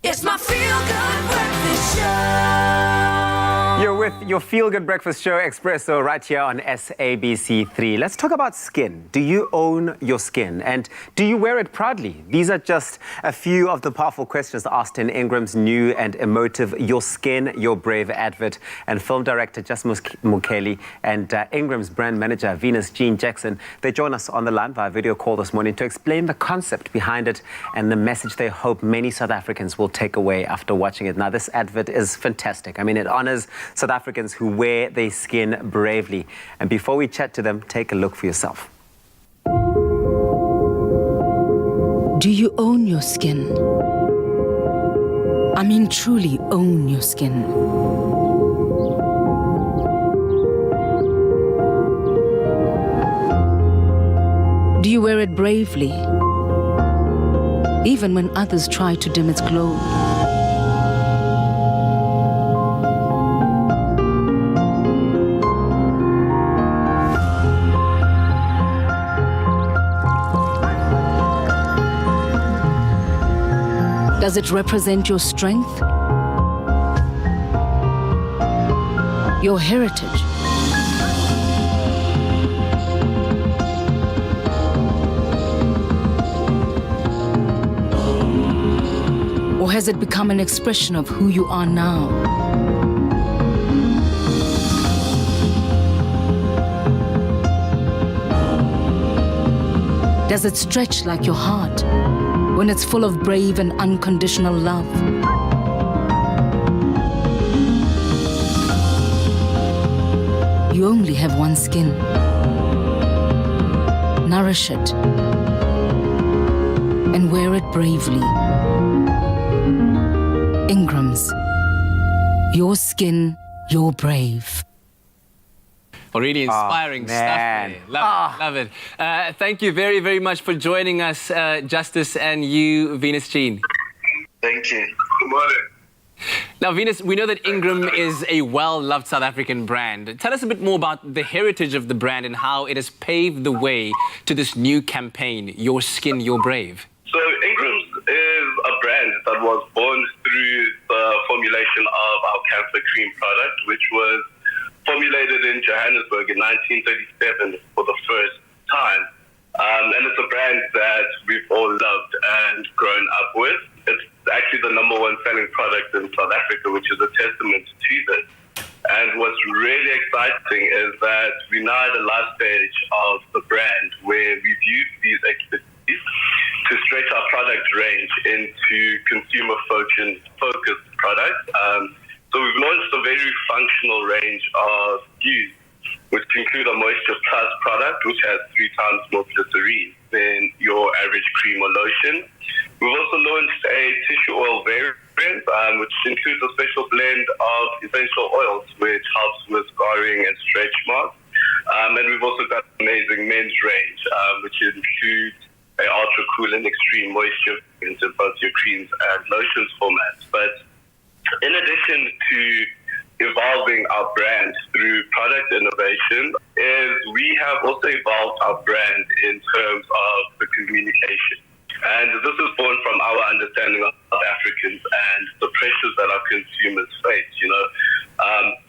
It's my feel-good breakfast show. You're with your feel-good breakfast show, Expresso, right here on SABC3. Let's talk about skin. Do you own your skin? And do you wear it proudly? These are just a few of the powerful questions asked in Ingram's new and emotive Your Skin, Your Brave advert. And film director Jasmus Mukeli and Ingram's brand manager Venus Jean Jackson, they join us on the line via video call this morning to explain the concept behind it and the message they hope many South Africans will take away after watching it. Now, this advert is fantastic. I mean, it honors South Africans who wear their skin bravely. And before we chat to them, take a look for yourself. Do you own your skin? I mean, truly own your skin. you wear it bravely, even when others try to dim its glow? Does it represent your strength? Your heritage? Or has it become an expression of who you are now? Does it stretch like your heart when it's full of brave and unconditional love? You only have one skin. Nourish it and wear it bravely. Ingram's. Your skin, your brave. Really inspiring stuff man. there. Love it. Thank you very, very much for joining us, Justice, and you, Venus Jean. Thank you. Good morning. Now, Venus, we know that Ingram is a well-loved South African brand. Tell us a bit more about the heritage of the brand and how it has paved the way to this new campaign, Your Skin, Your Brave. So Ingram's is a brand that was born through the formulation of our cancer cream product, which was formulated in Johannesburg in 1937 for the first time. And it's a brand that we've all loved and grown up with. It's actually the #1 selling product in South Africa, which is a testament to this. And what's really exciting is that we're now at the last stage of the brand where we've used these expertise to stretch our product range into consumer-focused products. So we've launched a very functional range of SKUs, which include a Moisture Plus product, which has 3 times more glycerine than your average cream or lotion. We've also launched a tissue oil variant, which includes a special blend of essential oils, which helps with scarring and stretch marks. And we've also got an amazing men's range, which includes an ultra cool and extreme moisture into both your creams and lotions formats. But in addition to evolving our brand through product innovation, is we have also evolved our brand in terms of the communication. And this is born from our understanding of South Africans and the pressures that our consumers face.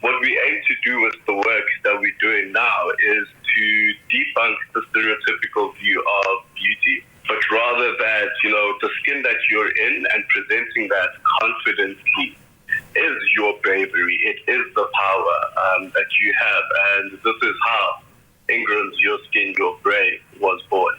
What we aim to do with the work that we're doing now is to debunk the stereotypical view of beauty, but rather that, the skin that you're in and presenting that confidently is your bravery. It is the power that you have. And this is how Ingram's Your Skin, Your Brave was born.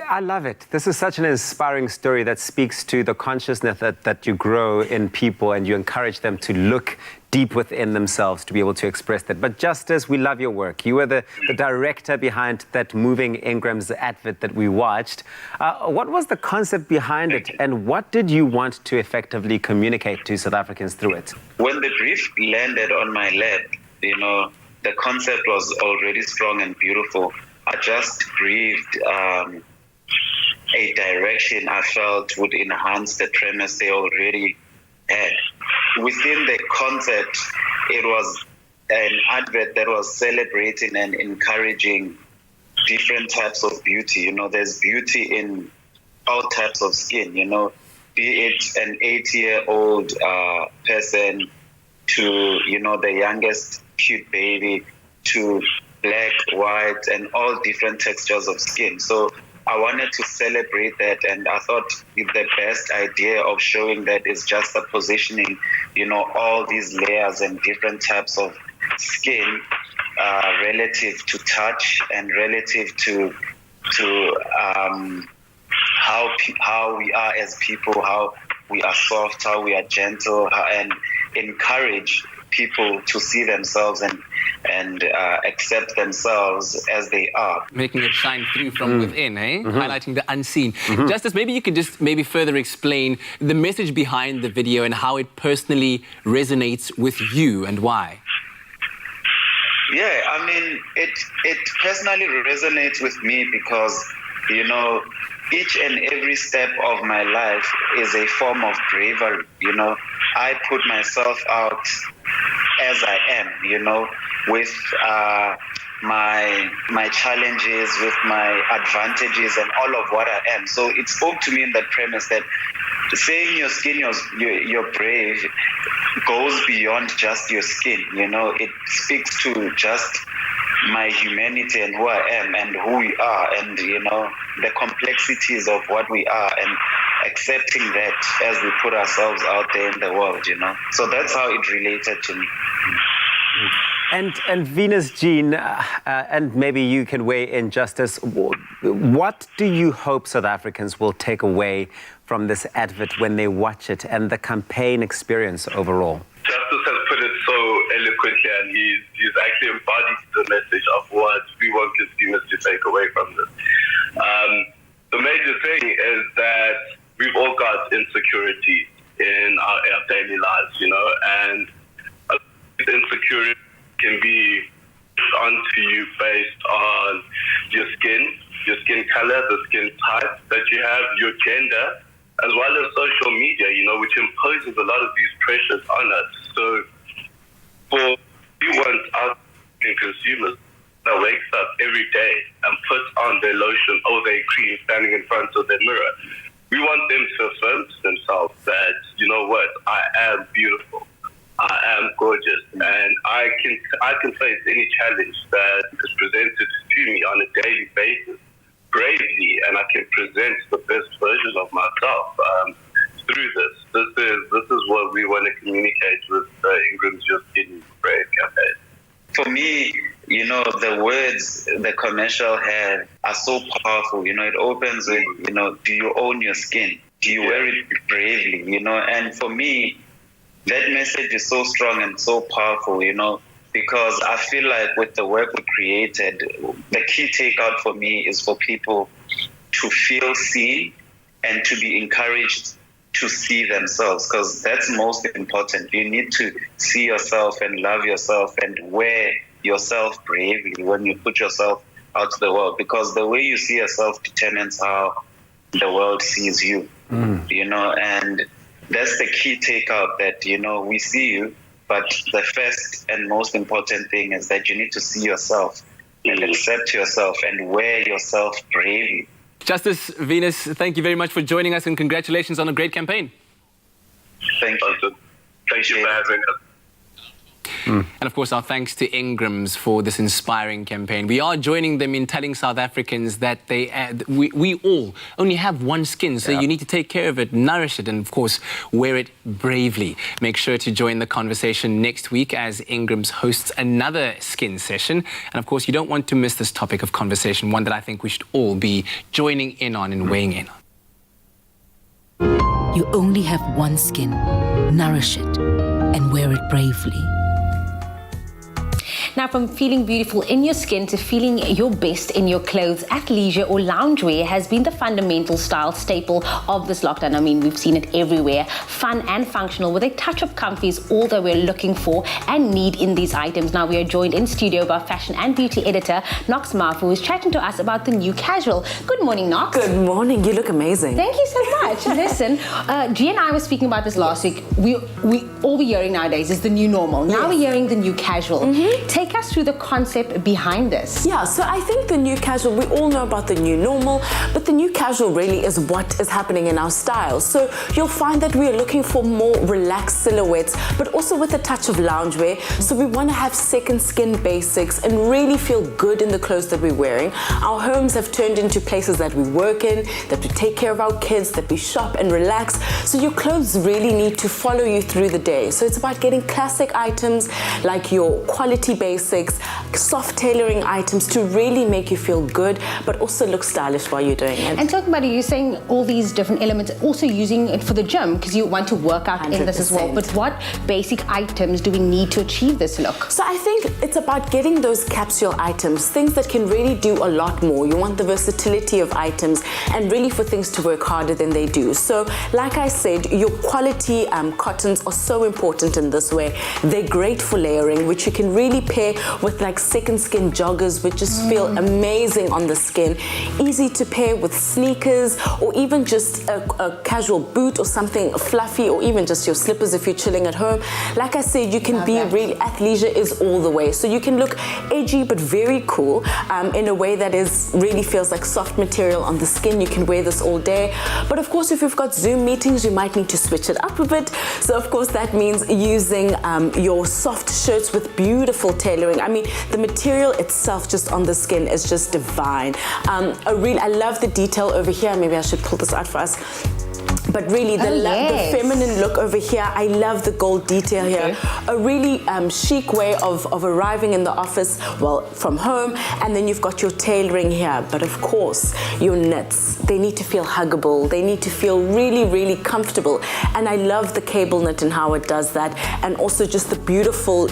I love it. This is such an inspiring story that speaks to the consciousness that you grow in people and you encourage them to look deep within themselves to be able to express that. But Justice, we love your work. You were the director behind that moving Ingram's advert that we watched. What was the concept behind it and what did you want to effectively communicate to South Africans through it? When the brief landed on my lap, the concept was already strong and beautiful. I just breathed a direction I felt would enhance the premise they already had. Within the concept, it was an advert that was celebrating and encouraging different types of beauty. There's beauty in all types of skin, be it an 8-year-old person to, the youngest cute baby, to black, white, and all different textures of skin. So I wanted to celebrate that, and I thought the best idea of showing that is just the positioning, all these layers and different types of skin relative to touch and relative to how we are as people, how we are soft, how we are gentle, and encourage people to see themselves and accept themselves as they are. Making it shine through from within, eh? Highlighting the unseen. Justice, maybe you could just further explain the message behind the video and how it personally resonates with you and why. Yeah, I mean, it personally resonates with me because, you know, each and every step of my life is a form of bravery. You know, I put myself out as I am, you know, with my challenges, with my advantages and all of what I am. So it spoke to me in that premise that saying your skin, you're brave goes beyond just your skin. You know, it speaks to just my humanity and who I am and who we are, and, you know, the complexities of what we are, and accepting that as we put ourselves out there in the world, you know. So that's how it related to me. And Venus Jean, and maybe you can weigh in, Justice, what do you hope South Africans will take away from this advert when they watch it and the campaign experience overall? Justice has put it so eloquently, and he's actually embodied the message of what we want consumers to take away from this. The major thing is that we've all got insecurity in our daily lives, you know, and insecurity can be onto you based on your skin color, the skin type that you have, your gender, as well as social media, you know, which imposes a lot of these pressures on us. So we want our consumers that wakes up every day and puts on their lotion or their cream standing in front of their mirror. We want them to affirm to themselves that, you know what, I am beautiful, I am gorgeous, and I can face any challenge that is presented to me on a daily basis bravely, and I can present the best version of myself through this. This is what we want to communicate with Ingram's Your Skin Brave campaign. For me, you know, the words the commercial had are so powerful. You know, it opens with, you know, do you own your skin? Do you wear it bravely? You know, and for me, that message is so strong and so powerful, you know, because I feel like with the work we created, the key takeout for me is for people to feel seen and to be encouraged to see themselves, because that's most important. You need to see yourself and love yourself and wear yourself bravely when you put yourself out to the world, because the way you see yourself determines how the world sees you, you know, and that's the key takeout, that, you know, we see you, but the first and most important thing is that you need to see yourself and accept yourself and wear yourself bravely. Justice Venus, thank you very much for joining us, and congratulations on a great campaign. Thank you. Thank you for having us. And of course, our thanks to Ingram's for this inspiring campaign. We are joining them in telling South Africans that we all only have one skin, so you need to take care of it, nourish it, and of course, wear it bravely. Make sure to join the conversation next week as Ingram's hosts another skin session. And of course, you don't want to miss this topic of conversation, one that I think we should all be joining in on and weighing in on. You only have one skin. Nourish it and wear it bravely. Now, from feeling beautiful in your skin to feeling your best in your clothes, athleisure or loungewear has been the fundamental style staple of this lockdown. I mean, we've seen it everywhere. Fun and functional with a touch of comfy is all that we're looking for and need in these items. Now, we are joined in studio by fashion and beauty editor Knox Marf, who is chatting to us about the new casual. Good morning, Knox. Good morning. You look amazing. Thank you so much. Listen, G and I were speaking about this last week. We all we're hearing nowadays is the new normal. Now we're hearing the new casual. Take us through the concept behind this. Yeah, so I think the new casual, we all know about the new normal, but the new casual really is what is happening in our style. So you'll find that we are looking for more relaxed silhouettes, but also with a touch of loungewear. So we want to have second skin basics and really feel good in the clothes that we're wearing. Our homes have turned into places that we work in, that we take care of our kids, that we shop and relax. So your clothes really need to follow you through the day. So it's about getting classic items like your quality basics, soft tailoring items to really make you feel good, but also look stylish while you're doing it. And talking about it, you're saying all these different elements, also using it for the gym, because you want to work out 100%. In this as well. But what basic items do we need to achieve this look? So I think it's about getting those capsule items, things that can really do a lot more. You want the versatility of items and really for things to work harder than they do. So like I said, your quality cottons are so important in this way. They're great for layering, which you can really pair with like second skin joggers, which just feel amazing on the skin. Easy to pair with sneakers, or even just a casual boot or something fluffy, or even just your slippers if you're chilling at home. Like I said, you can be really, athleisure is all the way. So you can look edgy but very cool in a way that really feels like soft material on the skin. You can wear this all day. But of course, if you've got Zoom meetings, you might need to switch it up a bit. So of course, that means using your soft shirts with beautiful tailoring. I mean, the material itself just on the skin is just divine. I love the detail over here. Maybe I should pull this out for us. But really, the feminine look over here, I love the gold detail here. A really chic way of arriving in the office, well, from home, and then you've got your tailoring here. But of course, your knits, they need to feel huggable. They need to feel really, really comfortable. And I love the cable knit and how it does that. And also just the beautiful,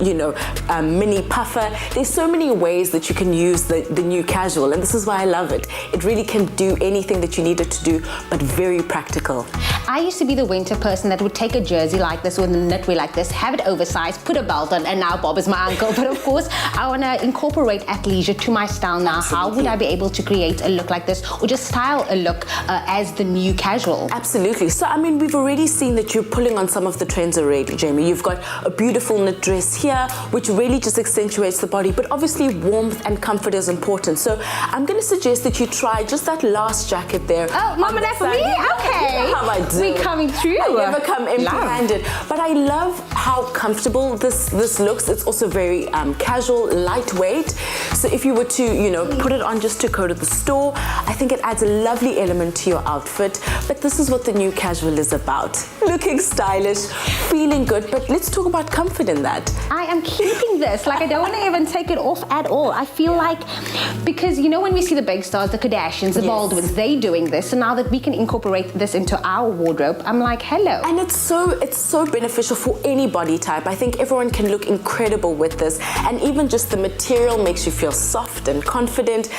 mini puffer. There's so many ways that you can use the new casual, and this is why I love it. It really can do anything that you need it to do, but very practical. I used to be the winter person that would take a jersey like this or the knitwear like this, have it oversized, put a belt on, and now Bob is my uncle. But of course, I want to incorporate athleisure to my style now. Absolutely. How would I be able to create a look like this, or just style a look as the new casual? Absolutely. So, I mean, we've already seen that you're pulling on some of the trends already, Jamie. You've got a beautiful knit dress here, which really just accentuates the body, but obviously warmth and comfort is important. So I'm going to suggest that you try just that last jacket there. Oh, Mama, that's for me? Okay. You know how I do. We coming through. I never come empty-handed. But I love how comfortable this looks. It's also very casual, lightweight. So if you were to, put it on just to go to the store, I think it adds a lovely element to your outfit. But this is what the new casual is about. Looking stylish, feeling good, but let's talk about comfort in that. I am keeping this. Like, I don't want to even take it off at all. I feel like, because when we see the big stars, the Kardashians, the Baldwins, they doing this, so now that we can incorporate this into our wardrobe, I'm like, hello. And it's so beneficial for any body type. I think everyone can look incredible with this, and even just the material makes you feel soft and confident.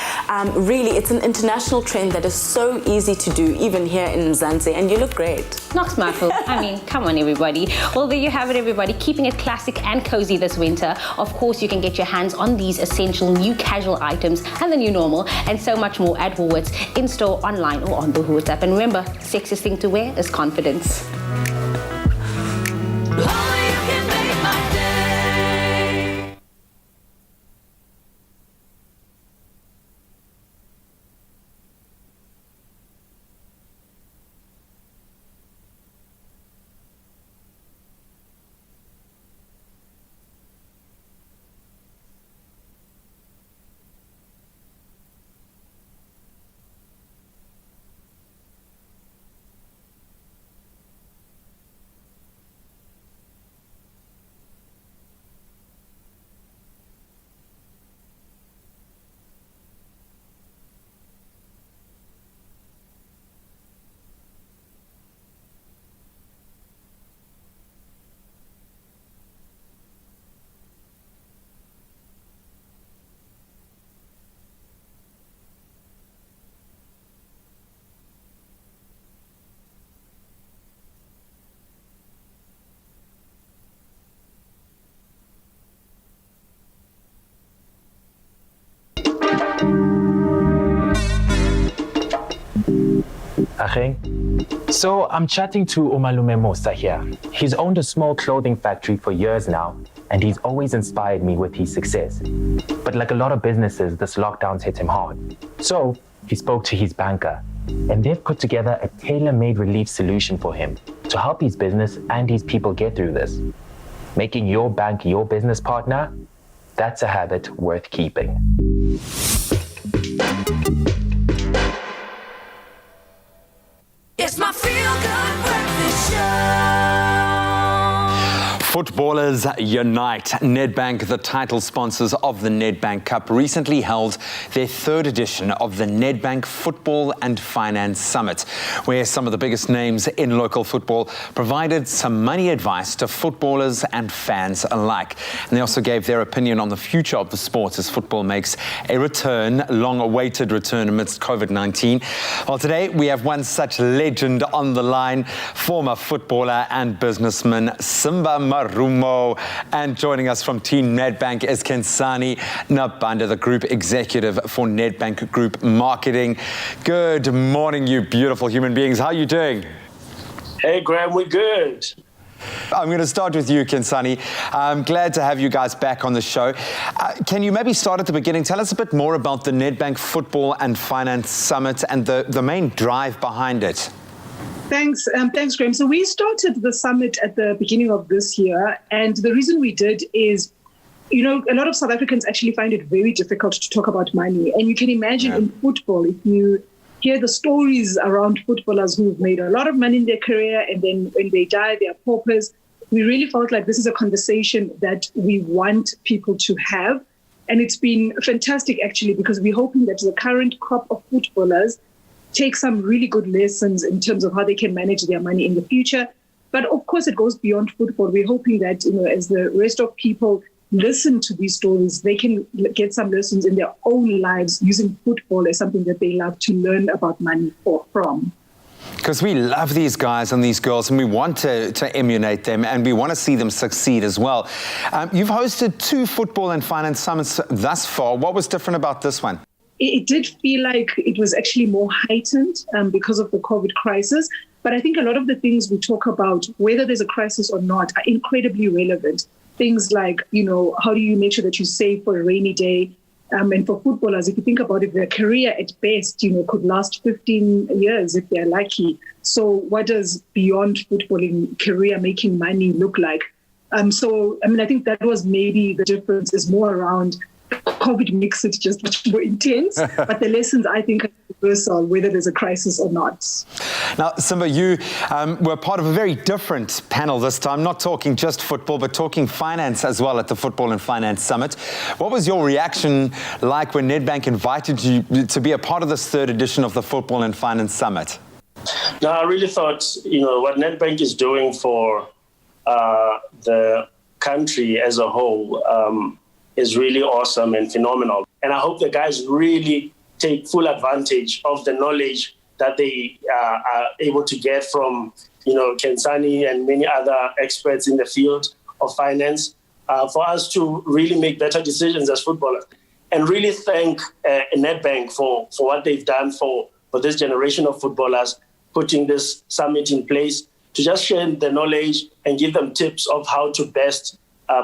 Really, it's an international trend that is so easy to do, even here in Mzansi, and you look great. Knocks my foot. I mean, come on, everybody. Well, there you have it, everybody. Keeping it classic and cozy this winter. Of course, you can get your hands on these essential new casual items and the new normal, and so much more at Woolworths, in-store, online, or on the Woolworths app. And remember, sexiest thing to wear is confidence. So I'm chatting to Umalume Musa here. He's owned a small clothing factory for years now, and he's always inspired me with his success. But like a lot of businesses, this lockdown's hit him hard. So he spoke to his banker, and they've put together a tailor-made relief solution for him to help his business and his people get through this. Making your bank your business partner, that's a habit worth keeping. It's my feel-good breakfast show. Footballers unite. Nedbank, the title sponsors of the Nedbank Cup, recently held their third edition of the Nedbank Football and Finance Summit, where some of the biggest names in local football provided some money advice to footballers and fans alike. And they also gave their opinion on the future of the sport as football makes a return, long-awaited return amidst COVID-19. Well, today we have one such legend on the line, former footballer and businessman Simba Marumo, and joining us from Team Nedbank is Kensani Nabanda, the Group Executive for Nedbank Group Marketing. Good morning, you beautiful human beings. How are you doing? Hey, Graham, we're good. I'm going to start with you, Kensani. I'm glad to have you guys back on the show. Can you maybe start at the beginning? Tell us a bit more about the Nedbank Football and Finance Summit and the main drive behind it. Thanks, Graham. So we started the summit at the beginning of this year, and the reason we did is, you know, a lot of South Africans actually find it very difficult to talk about money. And you can imagine in football, if you hear the stories around footballers who've made a lot of money in their career, and then when they die, they are paupers. We really felt like this is a conversation that we want people to have. And it's been fantastic, actually, because we're hoping that the current crop of footballers take some really good lessons in terms of how they can manage their money in the future. But of course, it goes beyond football. We're hoping that, you know, as the rest of people listen to these stories, they can get some lessons in their own lives using football as something that they love to learn about money from. Because we love these guys and these girls, and we want to emulate them, and we want to see them succeed as well. You've hosted 2 football and finance summits thus far. What was different about this one? It did feel like it was actually more heightened because of the COVID crisis. But I think a lot of the things we talk about, whether there's a crisis or not, are incredibly relevant. Things like, you know, how do you make sure that you save for a rainy day? And for footballers, if you think about it, their career at best, you know, could last 15 years if they're lucky. So what does beyond footballing career making money look like? I think that was maybe the difference, is more around COVID makes it just much more intense, but the lessons, I think, are universal, whether there's a crisis or not. Now, Simba, you were part of a very different panel this time, not talking just football, but talking finance as well at the Football and Finance Summit. What was your reaction like when Nedbank invited you to be a part of this third edition of the Football and Finance Summit? No, I really thought, you know, what Nedbank is doing for the country as a whole is really awesome and phenomenal. And I hope the guys really take full advantage of the knowledge that they are able to get from, you know, Kensani and many other experts in the field of finance for us to really make better decisions as footballers. And really thank Nedbank for what they've done for this generation of footballers, putting this summit in place to just share the knowledge and give them tips of how to best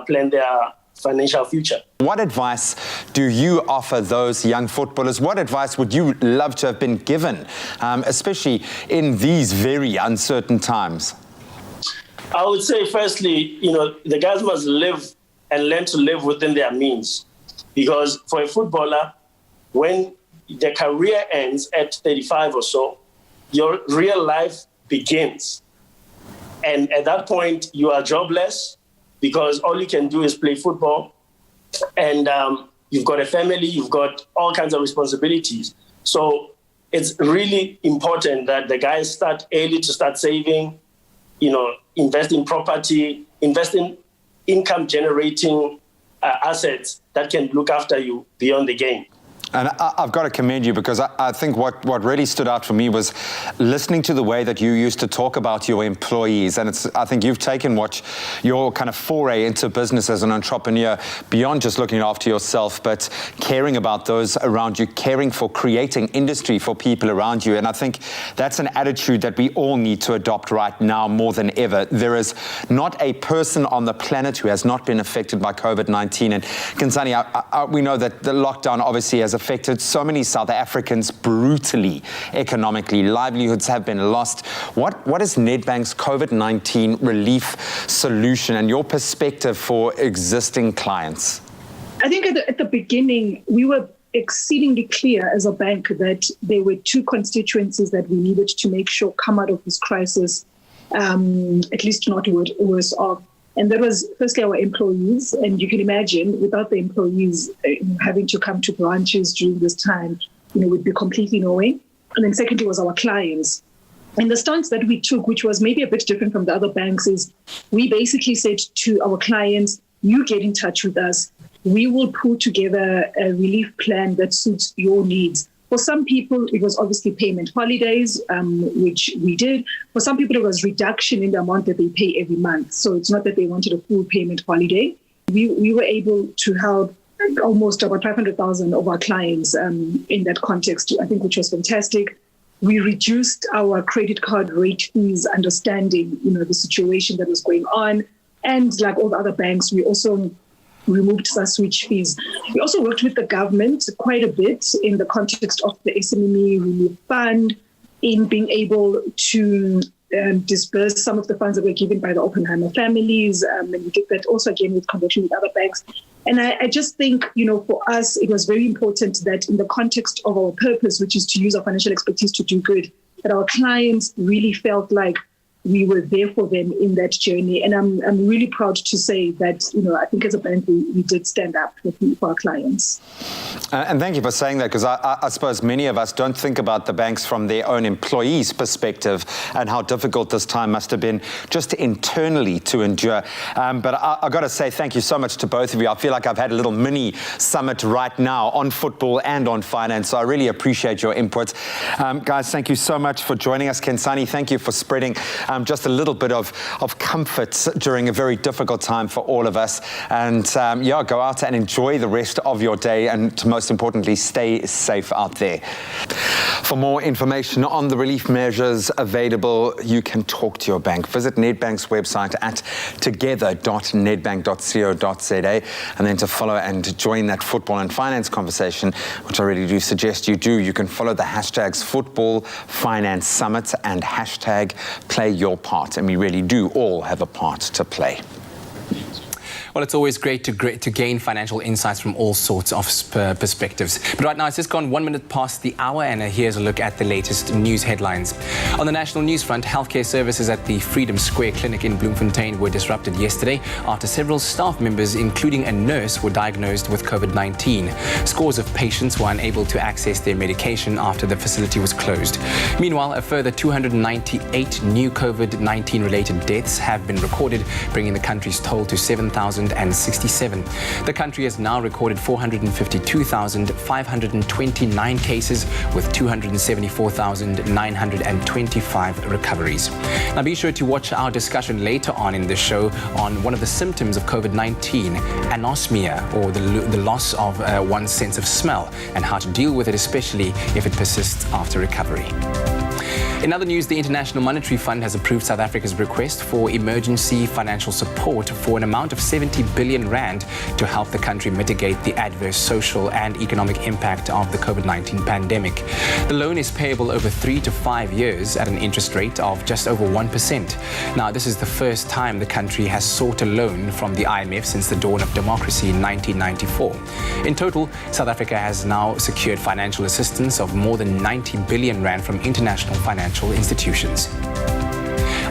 plan their financial future. What advice do you offer those young footballers? What advice would you love to have been given, especially in these very uncertain times? I would say, firstly, you know, the guys must live and learn to live within their means. Because for a footballer, when their career ends at 35 or so, your real life begins. And at that point, you are jobless, because all you can do is play football, and you've got a family, you've got all kinds of responsibilities. So it's really important that the guys start early to start saving, you know, invest in property, invest in income-generating assets that can look after you beyond the game. And I've got to commend you, because I think what really stood out for me was listening to the way that you used to talk about your employees. And I think you've taken what your kind of foray into business as an entrepreneur beyond just looking after yourself, but caring about those around you, caring for creating industry for people around you. And I think that's an attitude that we all need to adopt right now more than ever. There is not a person on the planet who has not been affected by COVID-19. And Kensani, we know that the lockdown obviously has affected so many South Africans brutally economically. Livelihoods have been lost. What is Nedbank's COVID-19 relief solution and your perspective for existing clients? I think at the beginning, we were exceedingly clear as a bank that there were 2 constituencies that we needed to make sure come out of this crisis, at least not worse off. And that was firstly our employees. And you can imagine without the employees having to come to branches during this time, would be completely knowing. And then secondly was our clients. And the stance that we took, which was maybe a bit different from the other banks, is we basically said to our clients, you get in touch with us. We will put together a relief plan that suits your needs. For some people, it was obviously payment holidays, which we did. For some people, it was reduction in the amount that they pay every month. So it's not that they wanted a full payment holiday. We were able to help almost about 500,000 of our clients in that context, I think, which was fantastic. We reduced our credit card rate fees, understanding, the situation that was going on. And like all the other banks, we also removed the switch fees. We also worked with the government quite a bit in the context of the SME Relief Fund in being able to disperse some of the funds that were given by the Oppenheimer families. And we did that also again with conjunction with other banks. And I just think, for us, it was very important that in the context of our purpose, which is to use our financial expertise to do good, that our clients really felt like we were there for them in that journey. And I'm really proud to say that, I think as a bank, we did stand up for our clients. And thank you for saying that, because I suppose many of us don't think about the banks from their own employees' perspective and how difficult this time must have been just internally to endure. But I've got to say thank you so much to both of you. I feel like I've had a little mini summit right now on football and on finance, so I really appreciate your input. Guys, thank you so much for joining us. Kensani, thank you for spreading just a little bit of comfort during a very difficult time for all of us. And go out and enjoy the rest of your day, and most importantly, stay safe out there. For more information on the relief measures available, you can talk to your bank. Visit Nedbank's website at together.nedbank.co.za, and then to follow and join that football and finance conversation, which I really do suggest you do, you can follow the hashtags Football Finance Summit and hashtag Play Your Part, and we really do all have a part to play. Well, it's always great to gain financial insights from all sorts of perspectives. But right now, it's just gone 1 minute past the hour, and here's a look at the latest news headlines. On the national news front, healthcare services at the Freedom Square Clinic in Bloemfontein were disrupted yesterday after several staff members, including a nurse, were diagnosed with COVID-19. Scores of patients were unable to access their medication after the facility was closed. Meanwhile, a further 298 new COVID-19 related deaths have been recorded, bringing the country's toll to 7,067. The country has now recorded 452,529 cases with 274,925 recoveries. Now be sure to watch our discussion later on in the show on one of the symptoms of COVID-19, anosmia, or the loss of one's sense of smell, and how to deal with it, especially if it persists after recovery. In other news, the International Monetary Fund has approved South Africa's request for emergency financial support for an amount of 70 billion rand to help the country mitigate the adverse social and economic impact of the COVID-19 pandemic. The loan is payable over 3 to 5 years at an interest rate of just over 1%. Now, this is the first time the country has sought a loan from the IMF since the dawn of democracy in 1994. In total, South Africa has now secured financial assistance of more than 90 billion rand from international financial institutions.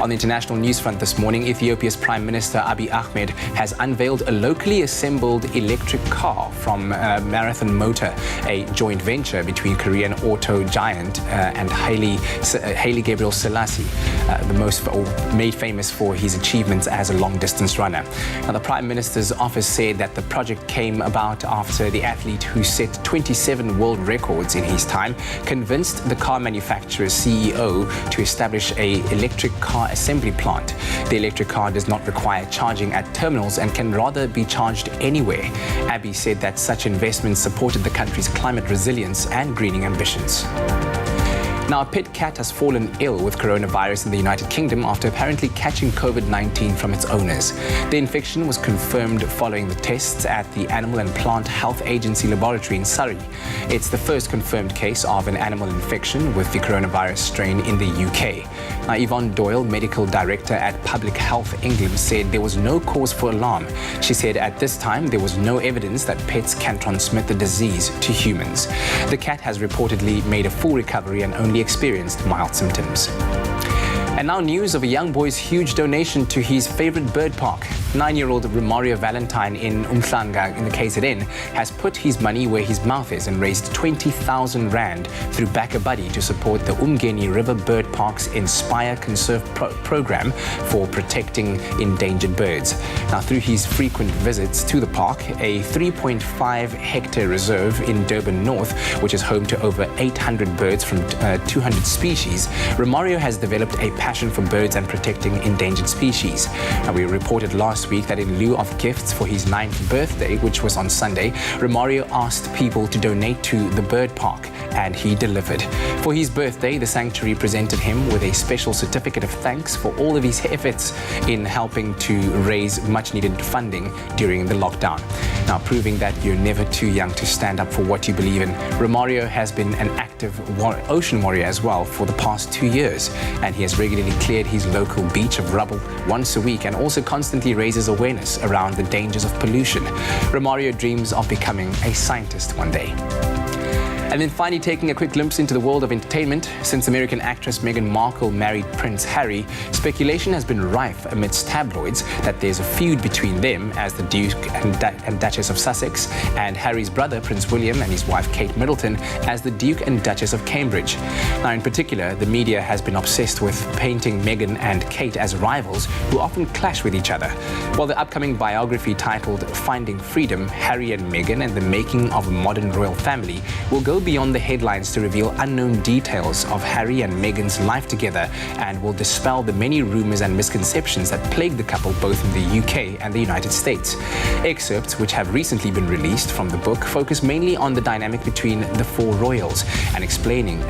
On the international news front this morning, Ethiopia's Prime Minister Abiy Ahmed has unveiled a locally assembled electric car from Marathon Motor, a joint venture between Korean auto giant and Haile Gabriel Selassie, the most made famous for his achievements as a long-distance runner. Now, the Prime Minister's office said that the project came about after the athlete, who set 27 world records in his time, convinced the car manufacturer's CEO to establish an electric car assembly plant. The electric car does not require charging at terminals and can rather be charged anywhere. Abiy said that such investments supported the country's climate resilience and greening ambitions. Now, a pet cat has fallen ill with coronavirus in the United Kingdom after apparently catching COVID-19 from its owners. The infection was confirmed following the tests at the Animal and Plant Health Agency laboratory in Surrey. It's the first confirmed case of an animal infection with the coronavirus strain in the UK. Now, Yvonne Doyle, Medical Director at Public Health England, said there was no cause for alarm. She said at this time there was no evidence that pets can transmit the disease to humans. The cat has reportedly made a full recovery and only experienced mild symptoms. And now news of a young boy's huge donation to his favorite bird park. 9-year-old Romario Valentine in Umhlanga in the KZN has put his money where his mouth is and raised 20,000 rand through Back a Buddy to support the Umgeni River Bird Park's Inspire Conserve program for protecting endangered birds. Now, through his frequent visits to the park, a 3.5-hectare reserve in Durban North, which is home to over 800 birds from 200 species, Romario has developed a passion for birds and protecting endangered species. Now, we reported last week that in lieu of gifts for his 9th birthday, which was on Sunday, Romario asked people to donate to the bird park, and he delivered. For his birthday, the sanctuary presented him with a special certificate of thanks for all of his efforts in helping to raise much-needed funding during the lockdown. Now, proving that you're never too young to stand up for what you believe in, Romario has been an active ocean warrior as well for the past 2 years, and he has regularly cleared his local beach of rubble once a week and also constantly raises awareness around the dangers of pollution. Romario dreams of becoming a scientist one day. And then finally, taking a quick glimpse into the world of entertainment. Since American actress Meghan Markle married Prince Harry, speculation has been rife amidst tabloids that there's a feud between them as the Duke and Duchess of Sussex, and Harry's brother Prince William and his wife Kate Middleton as the Duke and Duchess of Cambridge. Now, in particular, the media has been obsessed with painting Meghan and Kate as rivals who often clash with each other. While the upcoming biography titled Finding Freedom, Harry and Meghan and the Making of a Modern Royal Family will go beyond the headlines to reveal unknown details of Harry and Meghan's life together and will dispel the many rumors and misconceptions that plague the couple both in the UK and the United States. Excerpts which have recently been released from the book focus mainly on the dynamic between the four royals and explain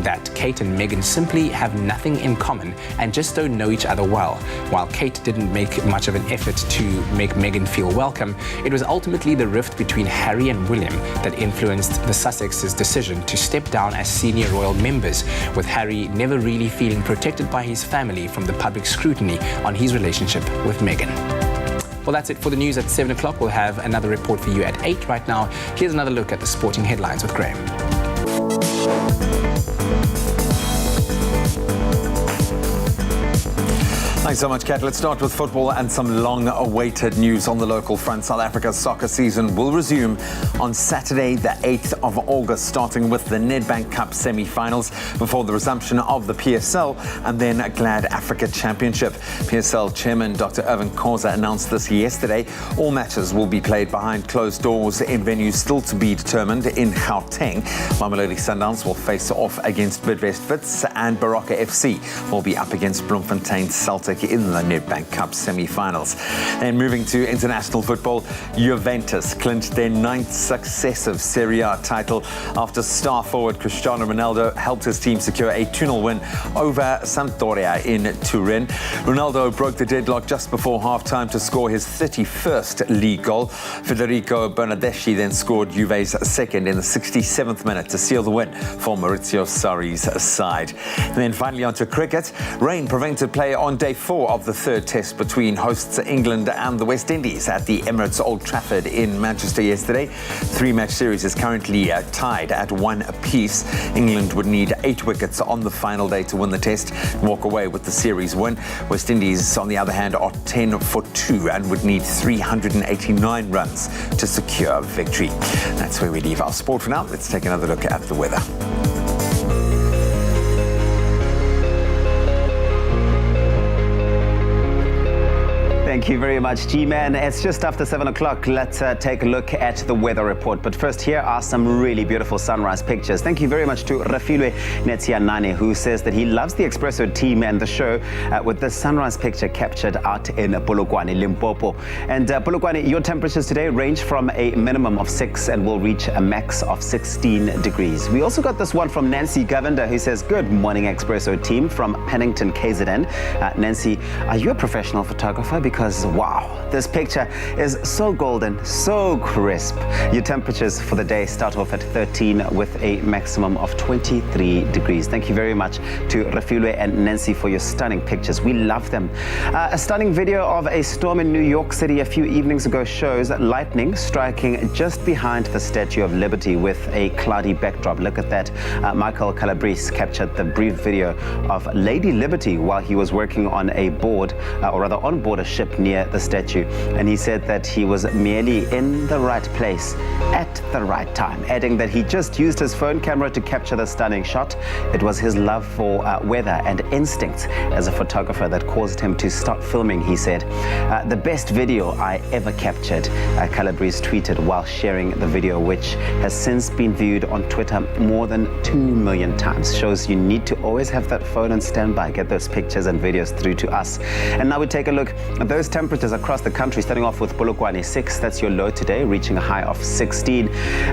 that Kate and Meghan simply have nothing in common and just don't know each other well. While Kate didn't make much of an effort to make Meghan feel welcome, it was ultimately the rift between Harry and William that influenced the Sussex's decision to step down as senior royal members, with Harry never really feeling protected by his family from the public scrutiny on his relationship with Meghan. Well, that's it for the news at 7 o'clock. We'll have another report for you at 8. Right now, here's another look at the sporting headlines with Graham. Thanks so much, Kat. Let's start with football and some long-awaited news on the local front. South Africa's soccer season will resume on Saturday, the 8th of August, starting with the Nedbank Cup semi-finals before the resumption of the PSL and then Glad Africa Championship. PSL chairman Dr. Irvin Khoza announced this yesterday. All matches will be played behind closed doors in venues still to be determined in Gauteng. Mamelodi Sundowns will face off against Bidvest Wits and Baraka FC will be up against Bloemfontein Celtic in the Nedbank Cup semi-finals. And moving to international football, Juventus clinched their 9th successive Serie A title after star forward Cristiano Ronaldo helped his team secure a 2-0 win over Sampdoria in Turin. Ronaldo broke the deadlock just before half-time to score his 31st league goal. Federico Bernardeschi then scored Juve's second in the 67th minute to seal the win for Maurizio Sarri's side. And then finally onto cricket. Rain prevented play on day 4 of the third test between hosts England and the West Indies at the Emirates Old Trafford in Manchester yesterday. 3-match series is currently tied at 1 apiece. England would need 8 wickets on the final day to win the test and walk away with the series win. West Indies, on the other hand, are 10 for 2 and would need 389 runs to secure victory. That's where we leave our sport for now. Let's take another look at the weather. Thank you very much, G-Man. It's just after 7 o'clock. Let's take a look at the weather report. But first, here are some really beautiful sunrise pictures. Thank you very much to Refilwe Netsianane, who says that he loves the Expresso team and the show with this sunrise picture captured out in Polokwane, Limpopo. And Polokwane, your temperatures today range from a minimum of 6 and will reach a max of 16 degrees. We also got this one from Nancy Govender, who says, good morning, Expresso team from Pennington, KZN. Nancy, are you a professional photographer? Because wow, this picture is so golden, so crisp. Your temperatures for the day start off at 13 with a maximum of 23 degrees. Thank you very much to Refilwe and Nancy for your stunning pictures. We love them. A stunning video of a storm in New York City a few evenings ago shows lightning striking just behind the Statue of Liberty with a cloudy backdrop. Look at that. Michael Calabrese captured the brief video of Lady Liberty while he was working on a board, or rather on board a ship near the statue. And he said that he was merely in the right place at the right time, adding that he just used his phone camera to capture the stunning shot. It was his love for weather and instincts as a photographer that caused him to stop filming, he said. The best video I ever captured, Calabrese tweeted while sharing the video, which has since been viewed on Twitter more than 2 million times. Shows you need to always have that phone on standby. Get those pictures and videos through to us. And now we take a look at those temperatures across the country, starting off with Polokwane 6. That's your low today, reaching a high of 16.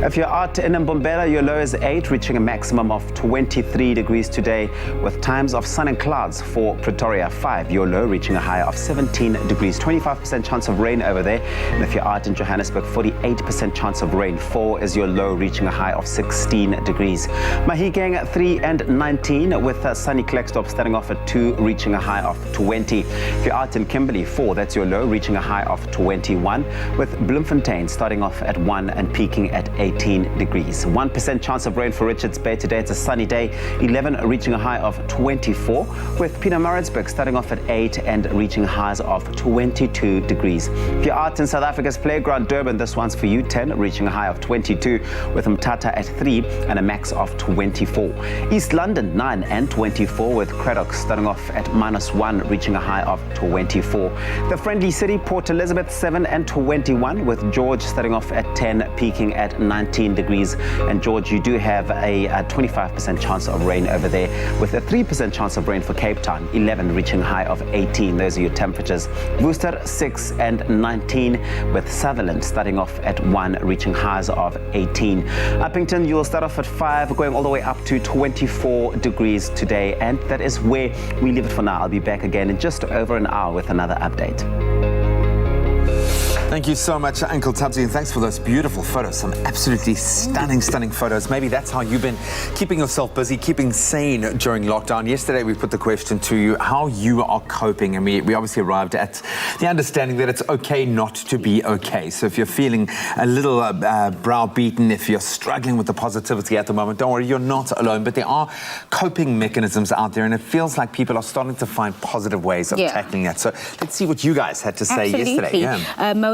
If you're out in Mbombela, your low is 8, reaching a maximum of 23 degrees today, with times of sun and clouds for Pretoria 5. Your low reaching a high of 17 degrees. 25% chance of rain over there. And if you're out in Johannesburg, 48% chance of rain. 4 is your low, reaching a high of 16 degrees. Mahikeng 3 and 19, with sunny Klerksdorp starting off at 2, reaching a high of 20. If you're out in Kimberley, 4, that's your low, reaching a high of 21, with Bloemfontein starting off at 1 and peaking at 18 degrees. 1% chance of rain for Richards Bay today. It's a sunny day. 11 reaching a high of 24, with Pietermaritzburg starting off at 8 and reaching highs of 22 degrees. If you're out in South Africa's playground, Durban, this one's for you. 10 reaching a high of 22, with Mthatha at 3 and a max of 24. East London 9 and 24, with Craddock starting off at -1, reaching a high of 24. The Friendly City, Port Elizabeth 7 and 21, with George starting off at 10, peaking at 19 degrees. And George, you do have a 25% chance of rain over there, with a 3% chance of rain for Cape Town. 11 reaching a high of 18. Those are your temperatures. Worcester 6 and 19, with Sutherland starting off at 1, reaching highs of 18. Uppington, you'll start off at 5, going all the way up to 24 degrees today. And that is where we leave it for now. I'll be back again in just over an hour with another update. Thank you so much, Uncle Tabsy, and thanks for those beautiful photos. Some absolutely stunning photos. Maybe that's how you've been keeping yourself busy, keeping sane during lockdown. Yesterday, we put the question to you, how you are coping, and we obviously arrived at the understanding that it's okay not to be okay. So if you're feeling a little browbeaten, if you're struggling with the positivity at the moment, don't worry, you're not alone. But there are coping mechanisms out there, and it feels like people are starting to find positive ways of tackling that. So let's see what you guys had to say yesterday.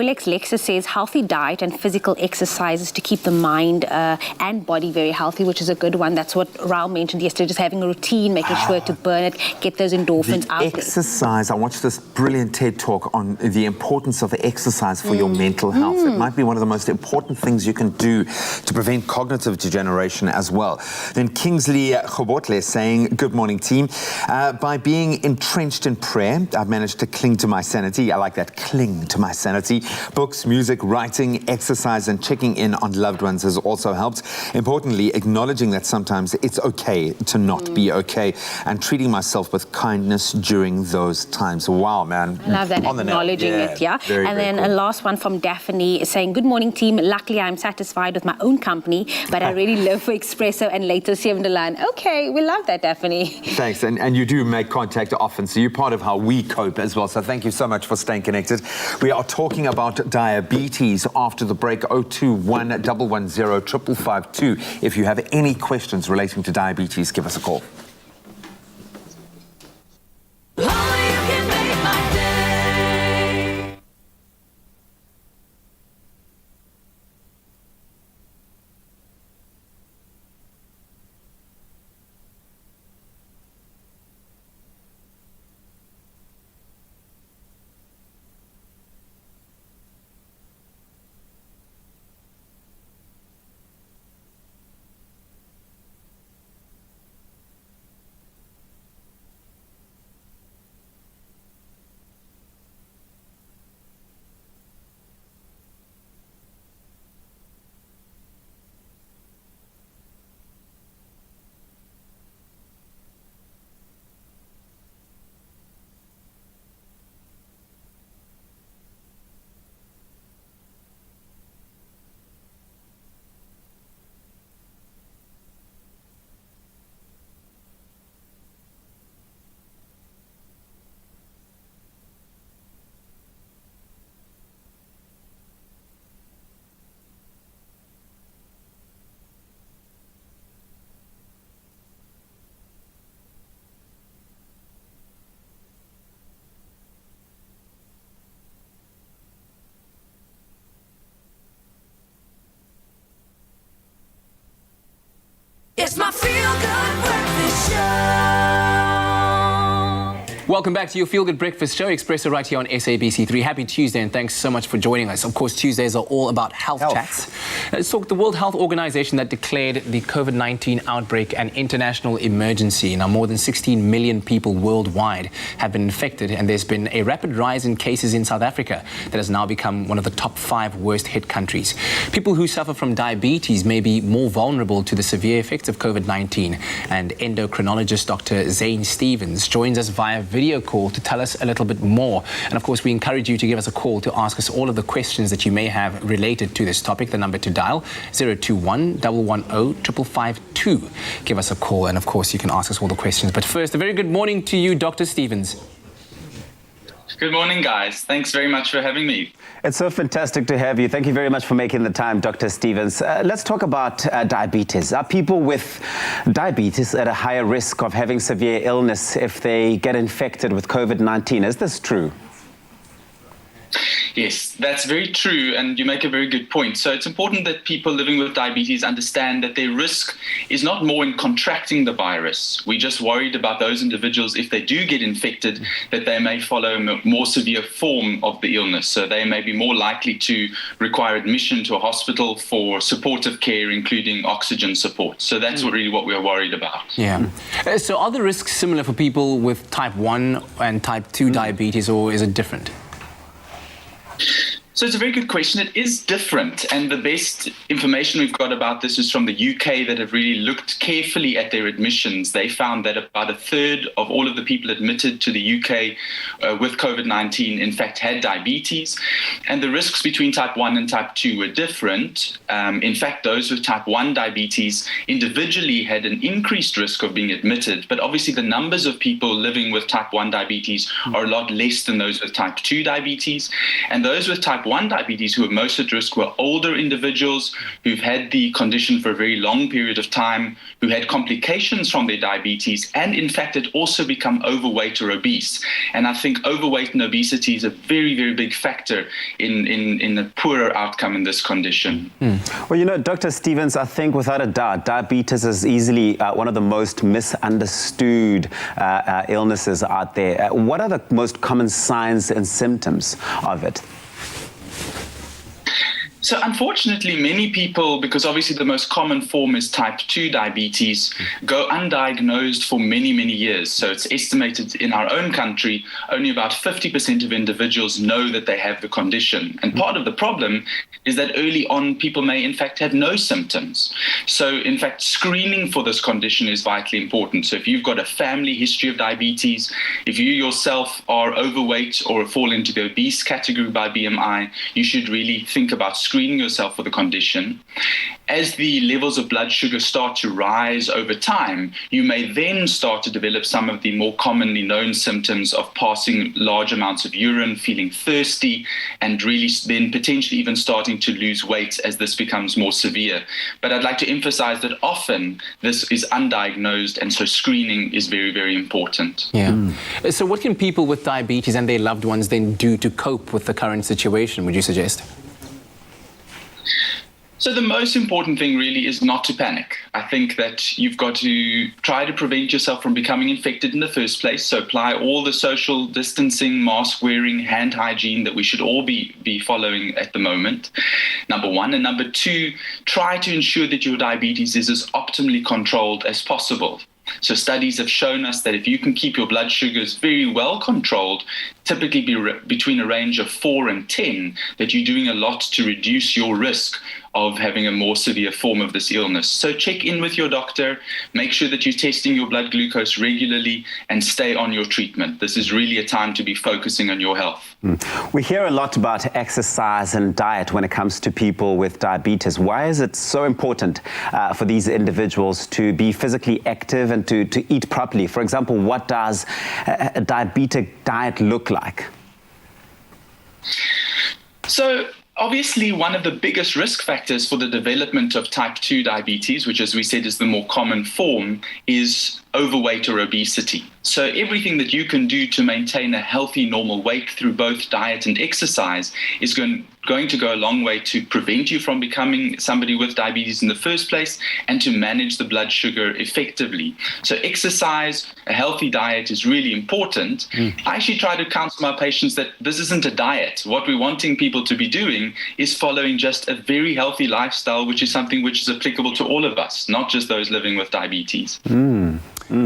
Molex Lexa says healthy diet and physical exercises to keep the mind and body very healthy, which is a good one. That's what Raul mentioned yesterday, just having a routine, making sure to burn it, get those endorphins out there. Exercise. I watched this brilliant TED talk on the importance of exercise for your mental health. It might be one of the most important things you can do to prevent cognitive degeneration as well. Then Kingsley Khobotle saying, good morning team. By being entrenched in prayer, I've managed to cling to my sanity. I like that, cling to my sanity. Books, music, writing, exercise, and checking in on loved ones has also helped. Importantly, acknowledging that sometimes it's okay to not be okay, and treating myself with kindness during those times. Wow, man. I love that, acknowledging it, Very, and then cool. a last one from Daphne saying, good morning team. Luckily, I'm satisfied with my own company, but I really live for Expresso and later Seven de Line. Okay, we love that, Daphne. Thanks, and you do make contact often, so you're part of how we cope as well. So thank you so much for staying connected. We are talking about diabetes after the break. 021 110 5552. If you have any questions relating to diabetes, give us a call. Welcome back to your Feel Good Breakfast show, Expresso, right here on SABC3. Happy Tuesday, and thanks so much for joining us. Of course, Tuesdays are all about health chats. Let's talk the World Health Organization that declared the COVID-19 outbreak an international emergency. Now, more than 16 million people worldwide have been infected, and there's been a rapid rise in cases in South Africa that has now become one of the top 5 worst hit countries. People who suffer from diabetes may be more vulnerable to the severe effects of COVID-19, and endocrinologist Dr. Zane Stevens joins us via video call to tell us a little bit more. And of course, we encourage you to give us a call to ask us all of the questions that you may have related to this topic. The number to dial, 021-110-552. Give us a call, and of course, you can ask us all the questions. But first, a very good morning to you, Dr. Stevens. Good morning, guys. Thanks very much for having me. It's so fantastic to have you. Thank you very much for making the time, Dr. Stevens. Let's talk about diabetes. Are people with diabetes at a higher risk of having severe illness if they get infected with COVID-19? Is this true? Yes, that's very true, and you make a very good point. So it's important that people living with diabetes understand that their risk is not more in contracting the virus. We're just worried about those individuals, if they do get infected, that they may follow a more severe form of the illness. So they may be more likely to require admission to a hospital for supportive care, including oxygen support. So that's really what we're worried about. Yeah. So are the risks similar for people with type 1 and type 2 diabetes, or is it different? So it's a very good question. It is different, and the best information we've got about this is from the UK, that have really looked carefully at their admissions. They found that about a third of all of the people admitted to the UK with COVID-19 in fact had diabetes, and the risks between type 1 and type 2 were different. In fact, those with type 1 diabetes individually had an increased risk of being admitted, but obviously the numbers of people living with type 1 diabetes are a lot less than those with type 2 diabetes. And those with type 1 diabetes who were most at risk were older individuals who've had the condition for a very long period of time, who had complications from their diabetes, and in fact had also become overweight or obese. And I think overweight and obesity is a very, very big factor in a poorer outcome in this condition. Well, you know, Dr. Stevens, I think without a doubt, diabetes is easily one of the most misunderstood illnesses out there. What are the most common signs and symptoms of it? So unfortunately, many people, because obviously the most common form is type 2 diabetes, go undiagnosed for many, many years. So it's estimated in our own country, only about 50% of individuals know that they have the condition. And part of the problem is that early on, people may in fact have no symptoms. So in fact, screening for this condition is vitally important. So if you've got a family history of diabetes, if you yourself are overweight or fall into the obese category by BMI, you should really think about screening yourself for the condition. As the levels of blood sugar start to rise over time, you may then start to develop some of the more commonly known symptoms of passing large amounts of urine, feeling thirsty, and really then potentially even starting to lose weight as this becomes more severe. But I'd like to emphasize that often this is undiagnosed, and so screening is very, very important. Yeah. So what can people with diabetes and their loved ones then do to cope with the current situation, would you suggest? So the most important thing really is not to panic. I think that you've got to try to prevent yourself from becoming infected in the first place. So apply all the social distancing, mask wearing, hand hygiene that we should all be following at the moment, number one. And number two, try to ensure that your diabetes is as optimally controlled as possible. So studies have shown us that if you can keep your blood sugars very well controlled, typically between a range of 4 and 10, that you're doing a lot to reduce your risk of having a more severe form of this illness. So check in with your doctor, make sure that you're testing your blood glucose regularly, and stay on your treatment. This is really a time to be focusing on your health. We hear a lot about exercise and diet when it comes to people with diabetes. Why is it so important for these individuals to be physically active and to eat properly? For example, what does a diabetic diet look like? So obviously, one of the biggest risk factors for the development of type 2 diabetes, which, as we said, is the more common form, is overweight or obesity. So everything that you can do to maintain a healthy, normal weight through both diet and exercise is going to go a long way to prevent you from becoming somebody with diabetes in the first place and to manage the blood sugar effectively. So exercise, a healthy diet is really important. I actually try to counsel my patients that this isn't a diet. What we're wanting people to be doing is following just a very healthy lifestyle, which is something which is applicable to all of us, not just those living with diabetes.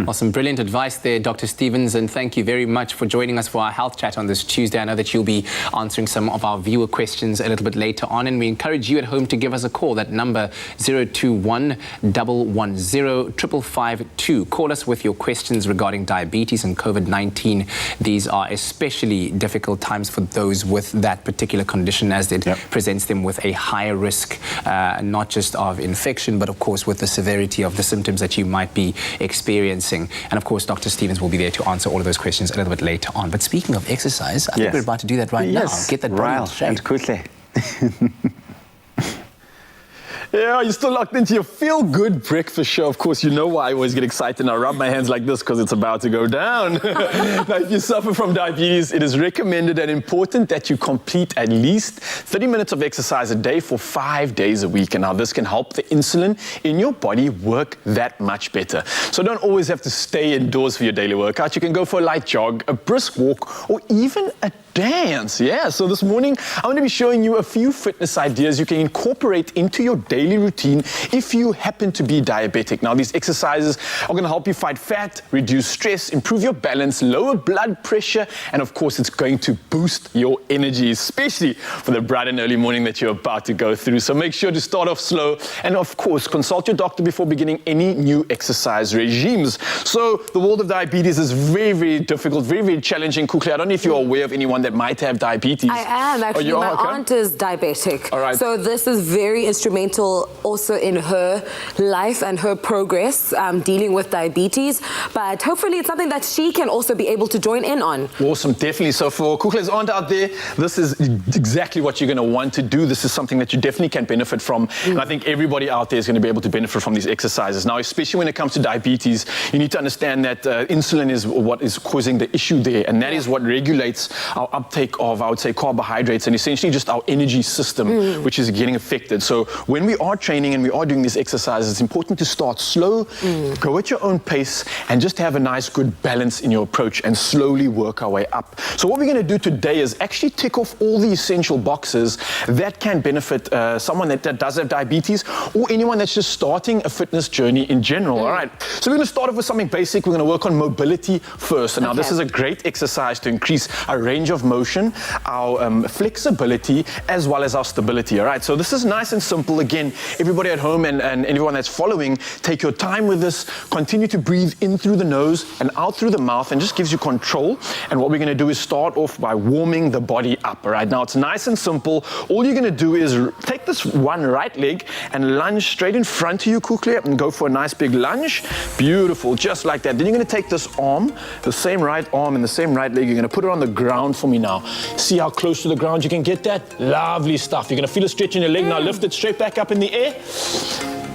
Awesome, brilliant advice there, Dr. Stevens, and thank you very much for joining us for our health chat on this Tuesday. I know that you'll be answering some of our viewer questions a little bit later on, and we encourage you at home to give us a call. That number 021 110 5552. Call us with your questions regarding diabetes and COVID-19. These are especially difficult times for those with that particular condition, as it presents them with a higher risk, not just of infection, but of course with the severity of the symptoms that you might be experiencing. And of course, Dr. Stevens will be there to answer all of those questions a little bit later on. But speaking of exercise, I think we're about to do that right now. Get that body in shape. And quickly. Yeah, you're still locked into your feel-good breakfast show. Of course, you know why I always get excited and I rub my hands like this because it's about to go down. Now, if you suffer from diabetes, it is recommended and important that you complete at least 30 minutes of exercise a day for 5 days a week. And now this can help the insulin in your body work that much better. So don't always have to stay indoors for your daily workout. You can go for a light jog, a brisk walk, or even a dance. Yeah, so this morning I'm going to be showing you a few fitness ideas you can incorporate into your daily routine if you happen to be diabetic. Now, these exercises are going to help you fight fat, reduce stress, improve your balance, lower blood pressure, and of course it's going to boost your energy, especially for the bright and early morning that you're about to go through. So make sure to start off slow and of course consult your doctor before beginning any new exercise regimes. So the world of diabetes is very, very difficult, very, very challenging. Kukli, I don't know if you're aware of anyone that might have diabetes. I am, actually. My aunt is diabetic. All right. So this is very instrumental also in her life and her progress dealing with diabetes. But hopefully it's something that she can also be able to join in on. Awesome, definitely. So for Kukle's aunt out there, this is exactly what you're going to want to do. This is something that you definitely can benefit from. And I think everybody out there is going to be able to benefit from these exercises. Now, especially when it comes to diabetes, you need to understand that insulin is what is causing the issue there. And that is what regulates our uptake of, I would say, carbohydrates and essentially just our energy system, which is getting affected. So when we are training and we are doing these exercises, it's important to start slow, go at your own pace, and just have a nice, good balance in your approach and slowly work our way up. So what we're going to do today is actually tick off all the essential boxes that can benefit someone that does have diabetes or anyone that's just starting a fitness journey in general. All right. So we're going to start off with something basic. We're going to work on mobility first. And now this is a great exercise to increase our range of motion, our flexibility, as well as our stability. All right. So this is nice and simple. Again, everybody at home and everyone that's following, take your time with this. Continue to breathe in through the nose and out through the mouth, and just gives you control. And what we're going to do is start off by warming the body up. All right. Now it's nice and simple. All you're going to do is take this one right leg and lunge straight in front of you, Kukli, and go for a nice big lunge. Beautiful, just like that. Then you're going to take this arm, the same right arm and the same right leg. You're going to put it on the ground for me now. See how close to the ground you can get that? Lovely stuff. You're going to feel a stretch in your leg. Now lift it straight back up in the air.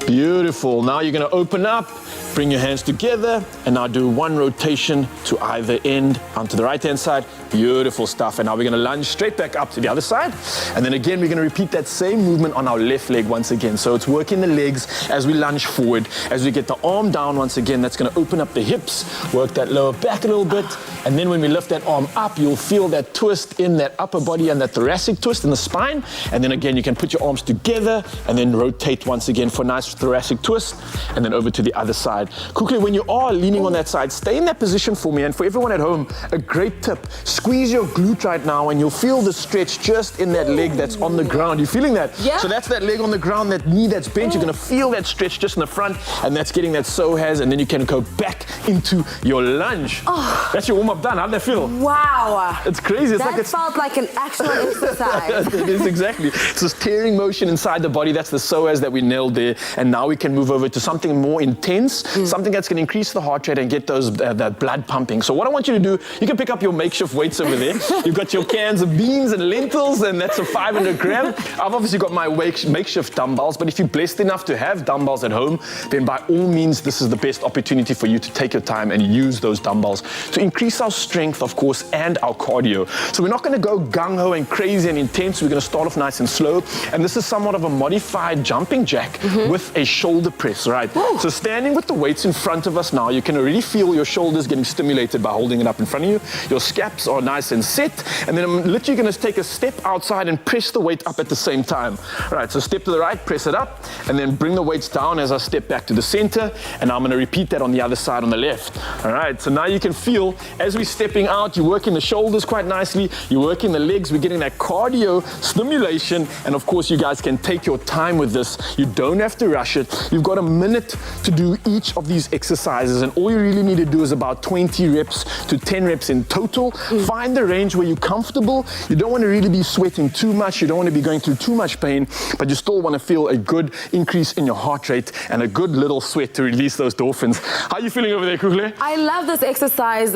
Beautiful. Now you're going to open up, bring your hands together, and now do one rotation to either end onto the right-hand side. Beautiful stuff. And now we're going to lunge straight back up to the other side. And then again, we're going to repeat that same movement on our left leg once again. So it's working the legs as we lunge forward. As we get the arm down once again, that's going to open up the hips, work that lower back a little bit. And then when we lift that arm up, you'll feel that twist in that upper body and that thoracic twist in the spine. And then again, you can put your arms together and then rotate once again for a nice thoracic twist. And then over to the other side. Quickly, when you are leaning on that side, stay in that position for me. And for everyone at home, a great tip. Squeeze your glute right now and you'll feel the stretch just in that leg that's on the ground. You're feeling that? Yeah. So that's that leg on the ground, that knee that's bent. You're going to feel that stretch just in the front, and that's getting that psoas, and then you can go back into your lunge. Oh. That's your warm-up done. How'd that feel? Wow. It's crazy. It's that felt like an actual exercise. It is, exactly. It's this tearing motion inside the body. That's the psoas that we nailed there. And now we can move over to something more intense. something that's going to increase the heart rate and get those that blood pumping. So what I want you to do, you can pick up your makeshift weights over there. You've got your cans of beans and lentils, and that's a 500 gram. I've obviously got my makeshift dumbbells, but if you're blessed enough to have dumbbells at home, then by all means, this is the best opportunity for you to take your time and use those dumbbells to increase our strength, of course, and our cardio. So we're not going to go gung-ho and crazy and intense. We're going to start off nice and slow. And this is somewhat of a modified jumping jack with a shoulder press, right? So standing with the weights in front of us now, you can already feel your shoulders getting stimulated by holding it up in front of you. Your scaps are nice and set. And then I'm literally going to take a step outside and press the weight up at the same time. Right, so step to the right, press it up, and then bring the weights down as I step back to the center. And I'm going to repeat that on the other side on the left. All right, so now you can feel as we're stepping out, you're working the shoulders quite nicely, you're working the legs, we're getting that cardio stimulation, and of course you guys can take your time with this. You don't have to rush it. You've got a minute to do each of these exercises, and all you really need to do is about 20 reps to 10 reps in total. Find the range where you're comfortable. You don't want to really be sweating too much, you don't want to be going through too much pain, but you still want to feel a good increase in your heart rate and a good little sweat to release those endorphins. How are you feeling over there, Kukle? I love this exercise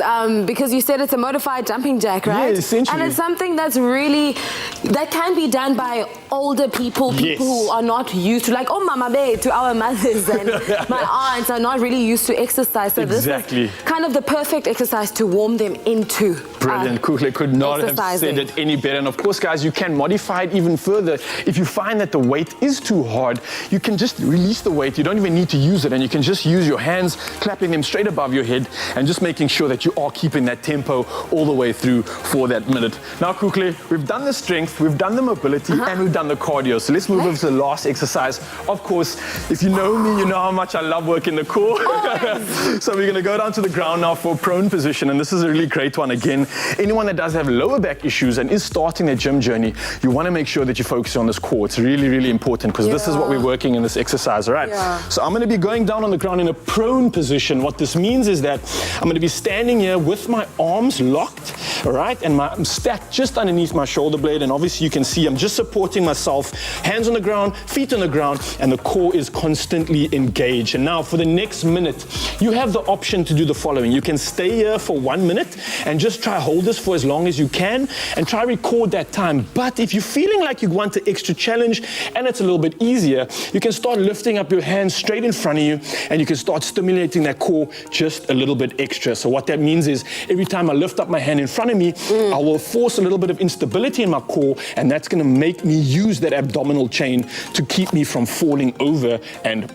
because you said it's a modified jumping jack, right? Yeah, essentially. And it's something that's really, that can be done by older people, people who are not used to, like, oh, mama bae, to our mothers and my aunts are not really used to exercise. So this is kind of the perfect exercise to warm them into. Brilliant. Kukle could not have said it any better. And of course, guys, you can modify it even further. If you find that the weight is too hard, you can just release the weight. You don't even need to use it. And you can just use your hands, clapping them straight above your head and just making sure that you are keeping that tempo all the way through for that minute. Now, Kukle, we've done the strength, we've done the mobility, and we've done the cardio. So let's move over to the last exercise. Of course, if you know me, you know how much I love working the core. So we're going to go down to the ground now for a prone position. And this is a really great one. Again, anyone that does have lower back issues and is starting their gym journey, you want to make sure that you focus on this core. It's really, really important because this is what we're working in this exercise, all right? So I'm going to be going down on the ground in a prone position. What this means is that I'm going to be standing here with my arms locked, all right? And I'm stacked just underneath my shoulder blade. And obviously you can see I'm just supporting myself, hands on the ground, feet on the ground, and the core is constantly engaged. And now for the next minute, you have the option to do the following. You can stay here for 1 minute and just try hold this for as long as you can and try record that time. But if you're feeling like you want an extra challenge and it's a little bit easier, you can start lifting up your hands straight in front of you and you can start stimulating that core just a little bit extra. So what that means is every time I lift up my hand in front of me, I will force a little bit of instability in my core, and that's going to make me use that abdominal chain to keep me from falling over and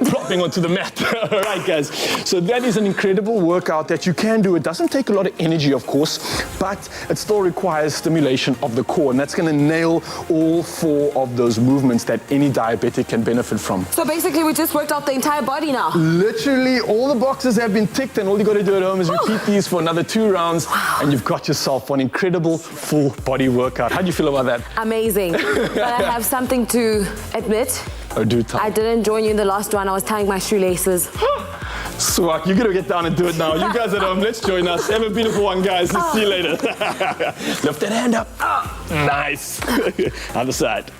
dropping onto the mat. All right, guys. So that is an incredible workout that you can do. It doesn't take a lot of energy, of course, but it still requires stimulation of the core, and that's going to nail all 4 of those movements that any diabetic can benefit from. So basically, we just worked out the entire body now. Literally, all the boxes have been ticked, and all you got to do at home is repeat these for another 2 rounds, and you've got yourself one incredible full body workout. How do you feel about that? Amazing. But I have something to admit. Oh, do tell. I didn't join you in the last one. I was tying my shoelaces. Swag, you're gonna get down and do it now. You guys at home, let's join us. Have a beautiful one, guys. Let's see you later. Lift that hand up. Nice. Other side.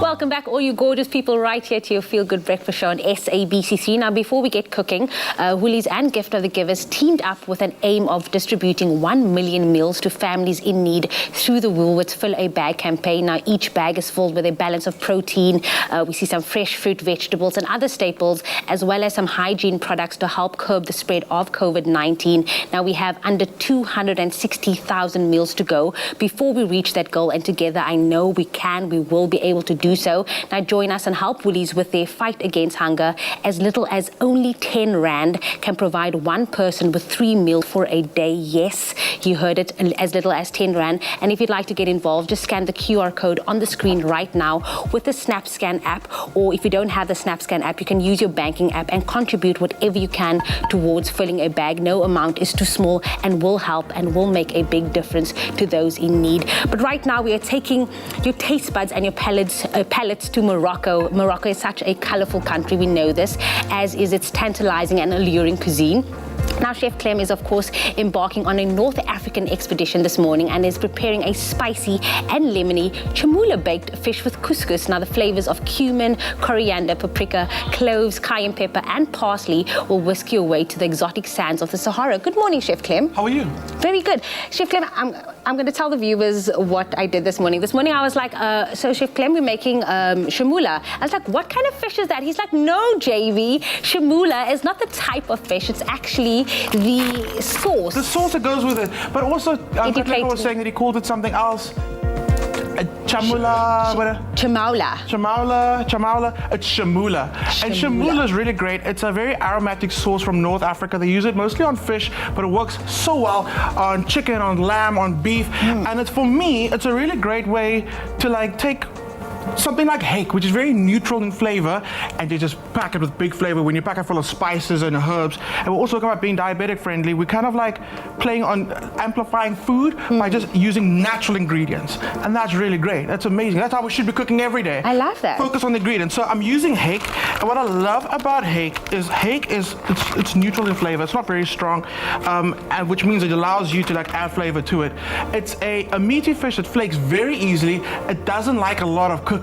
Welcome back, all you gorgeous people, right here to your Feel Good Breakfast Show on SABC3. Now, before we get cooking, Woolies and Gift of the Givers teamed up with an aim of distributing 1 million meals to families in need through the Woolworths Fill a Bag campaign. Now, each bag is filled with a balance of protein. We see some fresh fruit, vegetables, and other staples, as well as some hygiene products to help curb the spread of COVID-19. Now, we have under 260,000 meals to go before we reach that goal, and together I know we will be able to do so. Now join us and help Woolies with their fight against hunger. As little as only 10 Rand can provide one person with 3 meals for a day. Yes, you heard it, as little as 10 Rand. And if you'd like to get involved, just scan the QR code on the screen right now with the SnapScan app, or if you don't have the SnapScan app, you can use your banking app and contribute whatever you can towards filling a bag. No amount is too small and will help and will make a big difference to those in need. But right now we are taking your taste buds and your palates to Morocco. Morocco is such a colorful country, we know this, as is its tantalizing and alluring cuisine. Now, Chef Clem is, of course, embarking on a North African expedition this morning and is preparing a spicy and lemony chamula-baked fish with couscous. Now, the flavors of cumin, coriander, paprika, cloves, cayenne pepper, and parsley will whisk you away to the exotic sands of the Sahara. Good morning, Chef Clem. How are you? Very good. Chef Clem, I'm going to tell the viewers what I did this morning. This morning I was like, so Chef Clem, we're making chamula. I was like, what kind of fish is that? He's like, no, JV, chamula is not the type of fish. It's actually the sauce. The sauce that goes with it. But also, Patrick was saying that he called it something else. Chamaula. It's chamula. And chamula is really great. It's a very aromatic sauce from North Africa. They use it mostly on fish, but it works so well on chicken, on lamb, on beef. And for me, it's a really great way to take something like hake, which is very neutral in flavor, and you just pack it with big flavor when you pack it full of spices and herbs. And we're also talking about being diabetic friendly. We're kind of like playing on amplifying food by just using natural ingredients. And that's really great. That's amazing. That's how we should be cooking every day. I love that. Focus on the ingredients. So I'm using hake, and what I love about hake is it's neutral in flavor. It's not very strong, and which means it allows you to add flavor to it. It's a meaty fish that flakes very easily. It doesn't like a lot of cooking.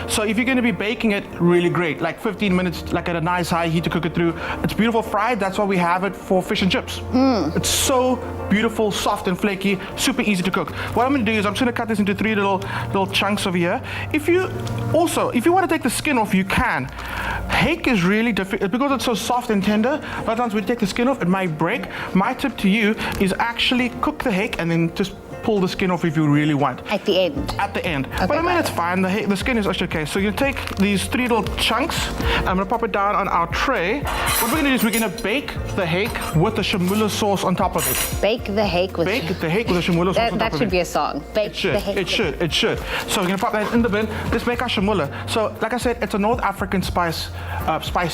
So if you're going to be baking it, really great, 15 minutes, at a nice high heat to cook it through. It's beautiful fried. That's why we have it for fish and chips. It's so beautiful, soft and flaky, super easy to cook. What I'm going to do is I'm just going to cut this into 3 little chunks over here. If you want to take the skin off, you can. Hake is really difficult because it's so soft and tender. A lot of times when you take the skin off, it might break. My tip to you is actually cook the hake and then just pull the skin off if you really want. At the end? At the end. Okay, but I mean, it's fine. The skin is actually okay. So you take these 3 little chunks. I'm going to pop it down on our tray. What we're going to do is we're going to bake the hake with the chamula sauce on top of it. Bake the hake with the chamula sauce on top of it. That should be a song. Bake the hake. It should. So we're going to pop that in the bin. Let's make our chamula. So, like I said, it's a North African spiced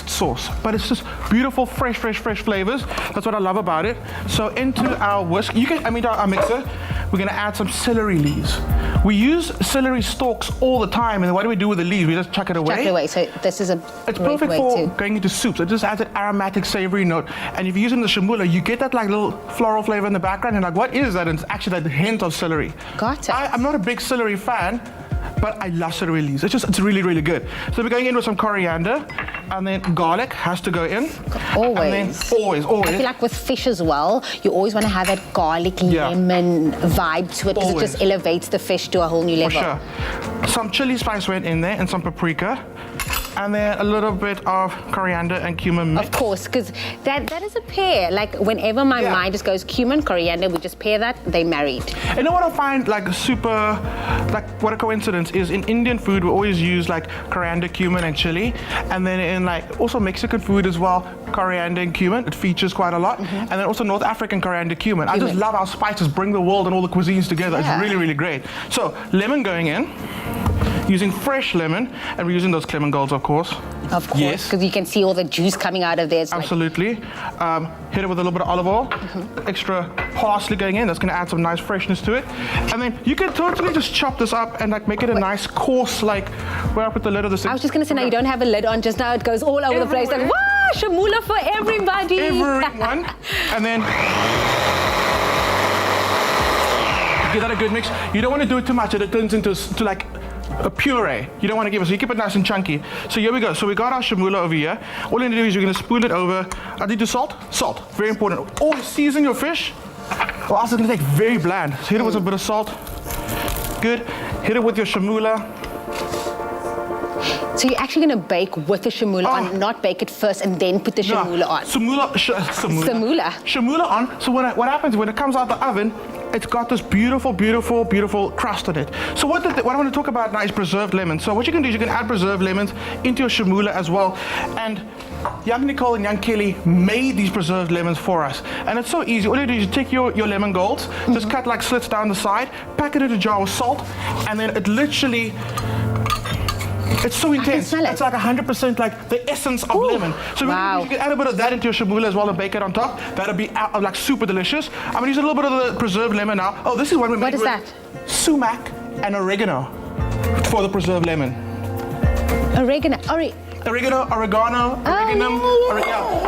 sauce. But it's just beautiful, fresh flavors. That's what I love about it. So into our whisk, our mixer, we're going to add some celery leaves. We use celery stalks all the time, and what do we do with the leaves? We just chuck it away. Chuck it away. So this is It's perfect for going into soups. It just adds an aromatic, savory note. And if you're using the chamula, you get that little floral flavor in the background, and what is that? And it's actually that hint of celery. Got it. I'm not a big celery fan, but I love celery leaves. It's really, really good. So we're going in with some coriander, and then garlic has to go in. Always. Always. I feel like with fish as well, you always want to have that garlic lemon vibe to it because it just elevates the fish to a whole new level. For sure. Some chili spice went in there and some paprika. And then a little bit of coriander and cumin mix. Of course, because that is a pair. Whenever my mind just goes cumin, coriander, we just pair that, they married. You know what I find what a coincidence is, in Indian food we always use coriander, cumin and chili, and then in also Mexican food as well, coriander and cumin, it features quite a lot, and then also North African coriander, cumin. I just love how spices bring the world and all the cuisines together. It's really, really great. So lemon going in, using fresh lemon, and we're using those Clement Golds, of course. Of course, because you can see all the juice coming out of there. Absolutely. Hit it with a little bit of olive oil, extra parsley going in. That's going to add some nice freshness to it. And then you can totally just chop this up and make it a nice coarse, where I put the lid of the sink. I was just going to say, now you don't have a lid on, just now it goes all over the place. Wow, chamula for everybody. Everyone. And then Give that a good mix. You don't want to do it too much, it turns into like a puree. You don't want to give it, so you keep it nice and chunky. So here we go. So we got our shamula over here. All you're going to do is you're going to spoon it over. I need to salt. Salt, very important. Always season your fish, or else it's going to take very bland. So hit it with a bit of salt. Good. Hit it with your shamula. So you're actually going to bake with the shamula on, not bake it first and then put the shamula on. Shamula on. So what happens when it comes out the oven, it's got this beautiful, beautiful, beautiful crust on it. So what I want to talk about now is preserved lemons. So what you can do is you can add preserved lemons into your shamula as well. And young Nicole and young Kelly made these preserved lemons for us. And it's so easy. All you do is you take your lemon golds, just cut like slits down the side, pack it in a jar with salt, and then it literally... It's so intense. It's like 100% like the essence of lemon. So you can add a bit of that into your shamula as well and bake it on top. That'll be like super delicious. I'm gonna use a little bit of the preserved lemon now. Oh, this is what we made. What is that? Sumac and oregano for the preserved lemon. Oregano. Oregano.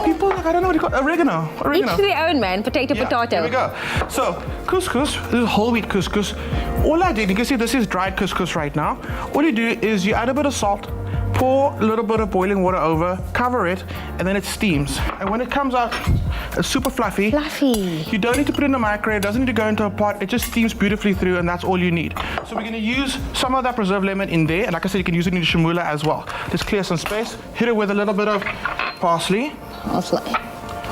People like, I don't know what you call it. Oregano. Each to their own, man. Potato. Here we go. So couscous. This is whole wheat couscous. All I did, you can see this is dried couscous right now. All you do is you add a bit of salt, pour a little bit of boiling water over, cover it, and then it steams. And when it comes out, it's super fluffy. You don't need to put it in the microwave. It doesn't need to go into a pot. It just steams beautifully through, and that's all you need. So we're going to use some of that preserved lemon in there, and like I said, you can use it in your shamula as well. Just clear some space. Hit it with a little bit of parsley. A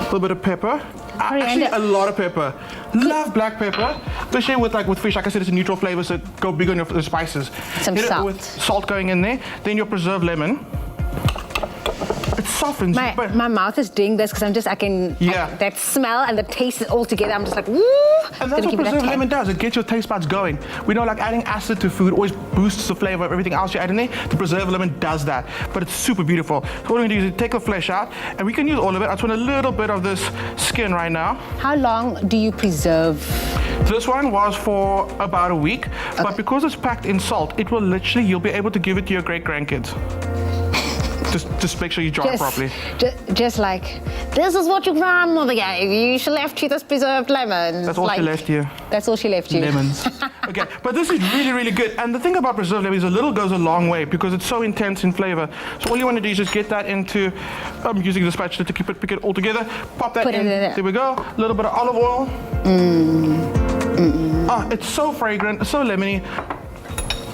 little bit of pepper. Actually, a lot of pepper. Love black pepper, especially with fish. Like I said, it's a neutral flavor, so go big on your spices. Some Hit salt. it with salt going in there. Then your preserved lemon. It softens. My mouth is doing this because I can, that smell and the taste all together, I'm just like, woo! And that's what preserved lemon does. It gets your taste buds going. We know like adding acid to food always boosts the flavor of everything else you add in there. The preserved lemon does that, but it's super beautiful. So what we're going to do is take the flesh out, and we can use all of it. I just want a little bit of this skin right now. How long do you preserve? This one was for about a week, but because it's packed in salt, it will literally, you'll be able to give it to your great-grandkids. Just make sure you jar it properly. Just like, this is what your grandmother gave you. She left you this preserved lemon. That's all she left you. That's all she left you. Lemons. Okay, but this is really, really good. And the thing about preserved lemon is a little goes a long way because it's so intense in flavor. So all you want to do is just get that into, I'm using the spatula to pick it all together. Pop that in. There we go. A little bit of olive oil. It's so fragrant, so lemony.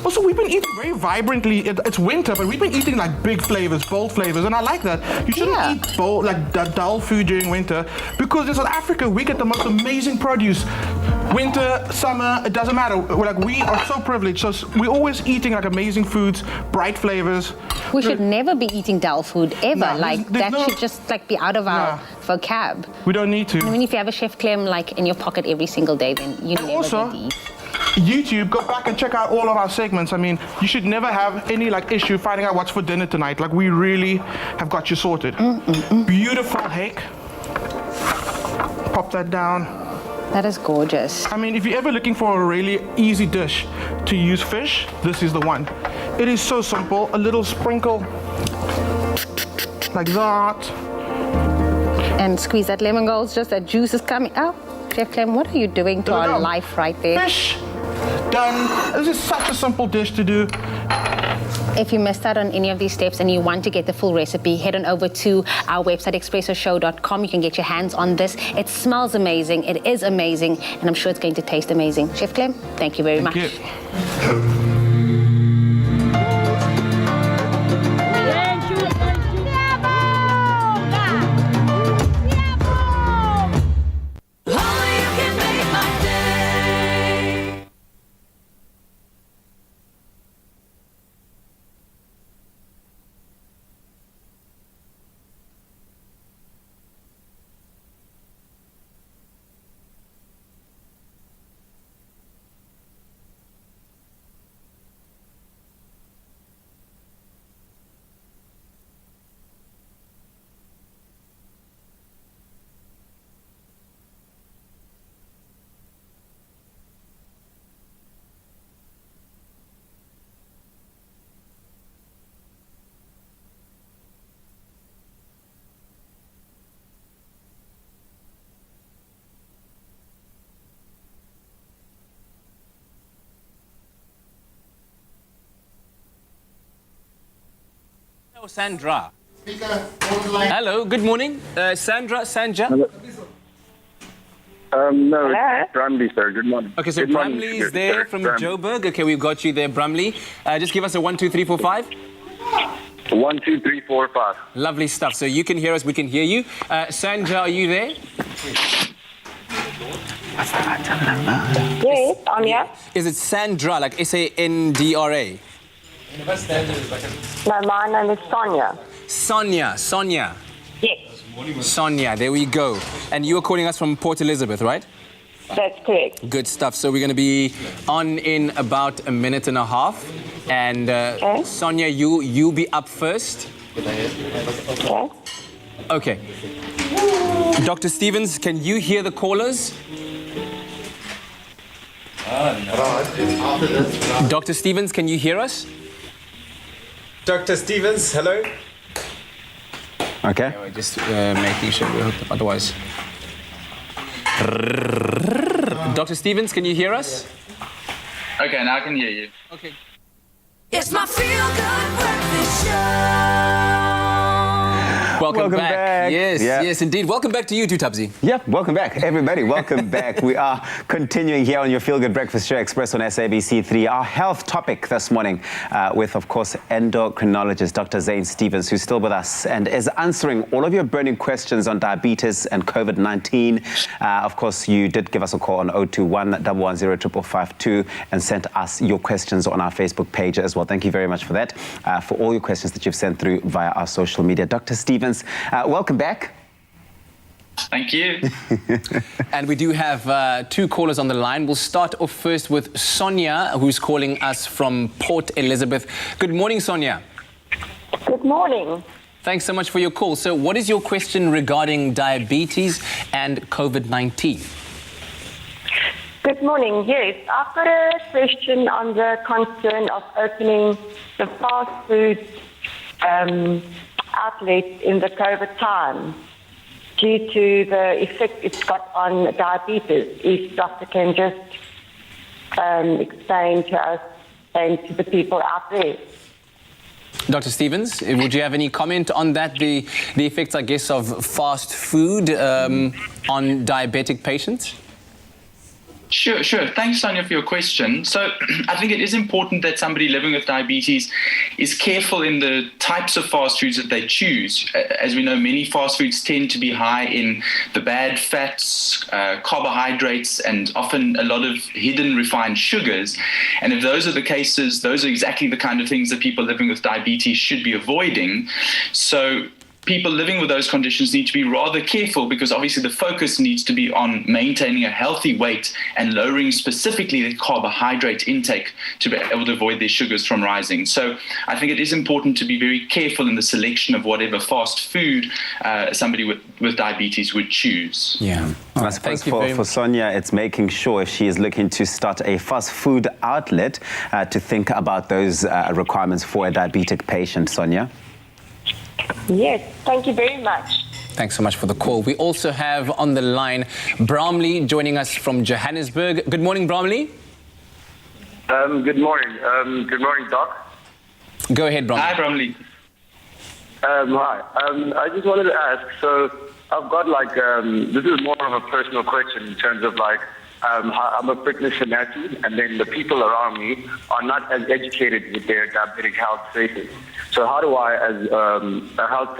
Also, we've been eating very vibrantly. It's winter, but we've been eating like big flavors, bold flavors, and I like that. You shouldn't eat bold, like dull food during winter, because in South Africa, we get the most amazing produce. Winter, summer, it doesn't matter. We are so privileged, so we're always eating like amazing foods, bright flavors. We should never be eating dull food ever. No, that should just be out of our vocab. We don't need to. I mean, if you have a chef Clem in your pocket every single day, then you never also, get to eat. YouTube, go back and check out all of our segments. I mean, you should never have any issue finding out what's for dinner tonight. We really have got you sorted. Beautiful hake. Pop that down. That is gorgeous. I mean, if you're ever looking for a really easy dish to use fish, this is the one. It is so simple. A little sprinkle like that. And squeeze that lemon gold, just that juice is coming out. Chef Clem, what are you doing to our life right there? Fish done. This is such a simple dish to do. If you missed out on any of these steps and you want to get the full recipe, head on over to our website, expressoshow.com. You can get your hands on this. It smells amazing. It is amazing. And I'm sure it's going to taste amazing. Chef Clem, thank you very much. Thank you. or Sandra? Hello, good morning. Sandra? No, it's Bramley, sir. Good morning. Okay, so Bramley is there from Joburg. Okay, we've got you there, Bramley. Just give us a 1, 2, 3, 4, 5. 1, 2, 3, 4, 5. Lovely stuff. So you can hear us, we can hear you. Sandra, are you there? Yes, I'm here. Is it Sandra, like Sandra? No, my name is Sonia. Sonia. Yes, Sonia, there we go. And you are calling us from Port Elizabeth, right? that's correct. Good stuff. So we're going to be on in about a minute and a half. And Sonia, you'll be up first. Okay. Okay. Dr. Stevens, can you hear the callers? Dr. Stevens, can you hear us? Dr. Stevens, hello. Okay. We're just making sure we're hooked up. Otherwise. Dr. Stevens, can you hear us? Okay, now I can hear you. Okay. It's my feel-good breakfast show. Welcome back. Yes, Yeah. yes, indeed. Welcome back to you too, Tabzi. Yep, welcome back, everybody. Welcome back. We are continuing here on your Feel Good Breakfast Show, Express on SABC3. Our health topic this morning with, of course, endocrinologist Dr. Zane Stevens, who's still with us and is answering all of your burning questions on diabetes and COVID-19. Of course, you did give us a call on 021 110 5552 and sent us your questions on our Facebook page as well. Thank you very much for that, for all your questions that you've sent through via our social media. Dr. Stevens, welcome back. Thank you. And we do have 2 callers on the line. We'll start off first with Sonia, who's calling us from Port Elizabeth. Good morning, Sonia. Good morning. Thanks so much for your call. So what is your question regarding diabetes and COVID-19? Good morning. Yes, I've got a question on the concern of opening the fast food outlets in the COVID time due to the effect it's got on diabetes. If Doctor can just explain to us and to the people out there. Dr. Stevens, would you have any comment on that, the effects, I guess, of fast food on diabetic patients? Sure. Thanks, Sonia, for your question. So I think it is important that somebody living with diabetes is careful in the types of fast foods that they choose. As we know, many fast foods tend to be high in the bad fats, carbohydrates, and often a lot of hidden refined sugars. And if those are the cases, those are exactly the kind of things that people living with diabetes should be avoiding. So people living with those conditions need to be rather careful, because obviously the focus needs to be on maintaining a healthy weight and lowering specifically the carbohydrate intake to be able to avoid their sugars from rising. So I think it is important to be very careful in the selection of whatever fast food somebody with diabetes would choose. Yeah. I suppose for Sonia, it's making sure if she is looking to start a fast food outlet to think about those requirements for a diabetic patient, Sonia. Yes, thank you very much. Thanks so much for the call. We also have on the line Bramley joining us from Johannesburg. Good morning, Bramley. Good morning. Good morning, Doc. Go ahead, Bramley. Hi, Bramley. Hi. I just wanted to ask, so I've got this is more of a personal question in terms of I'm a fitness fanatic, and then the people around me are not as educated with their diabetic health status. So how do I, as a health,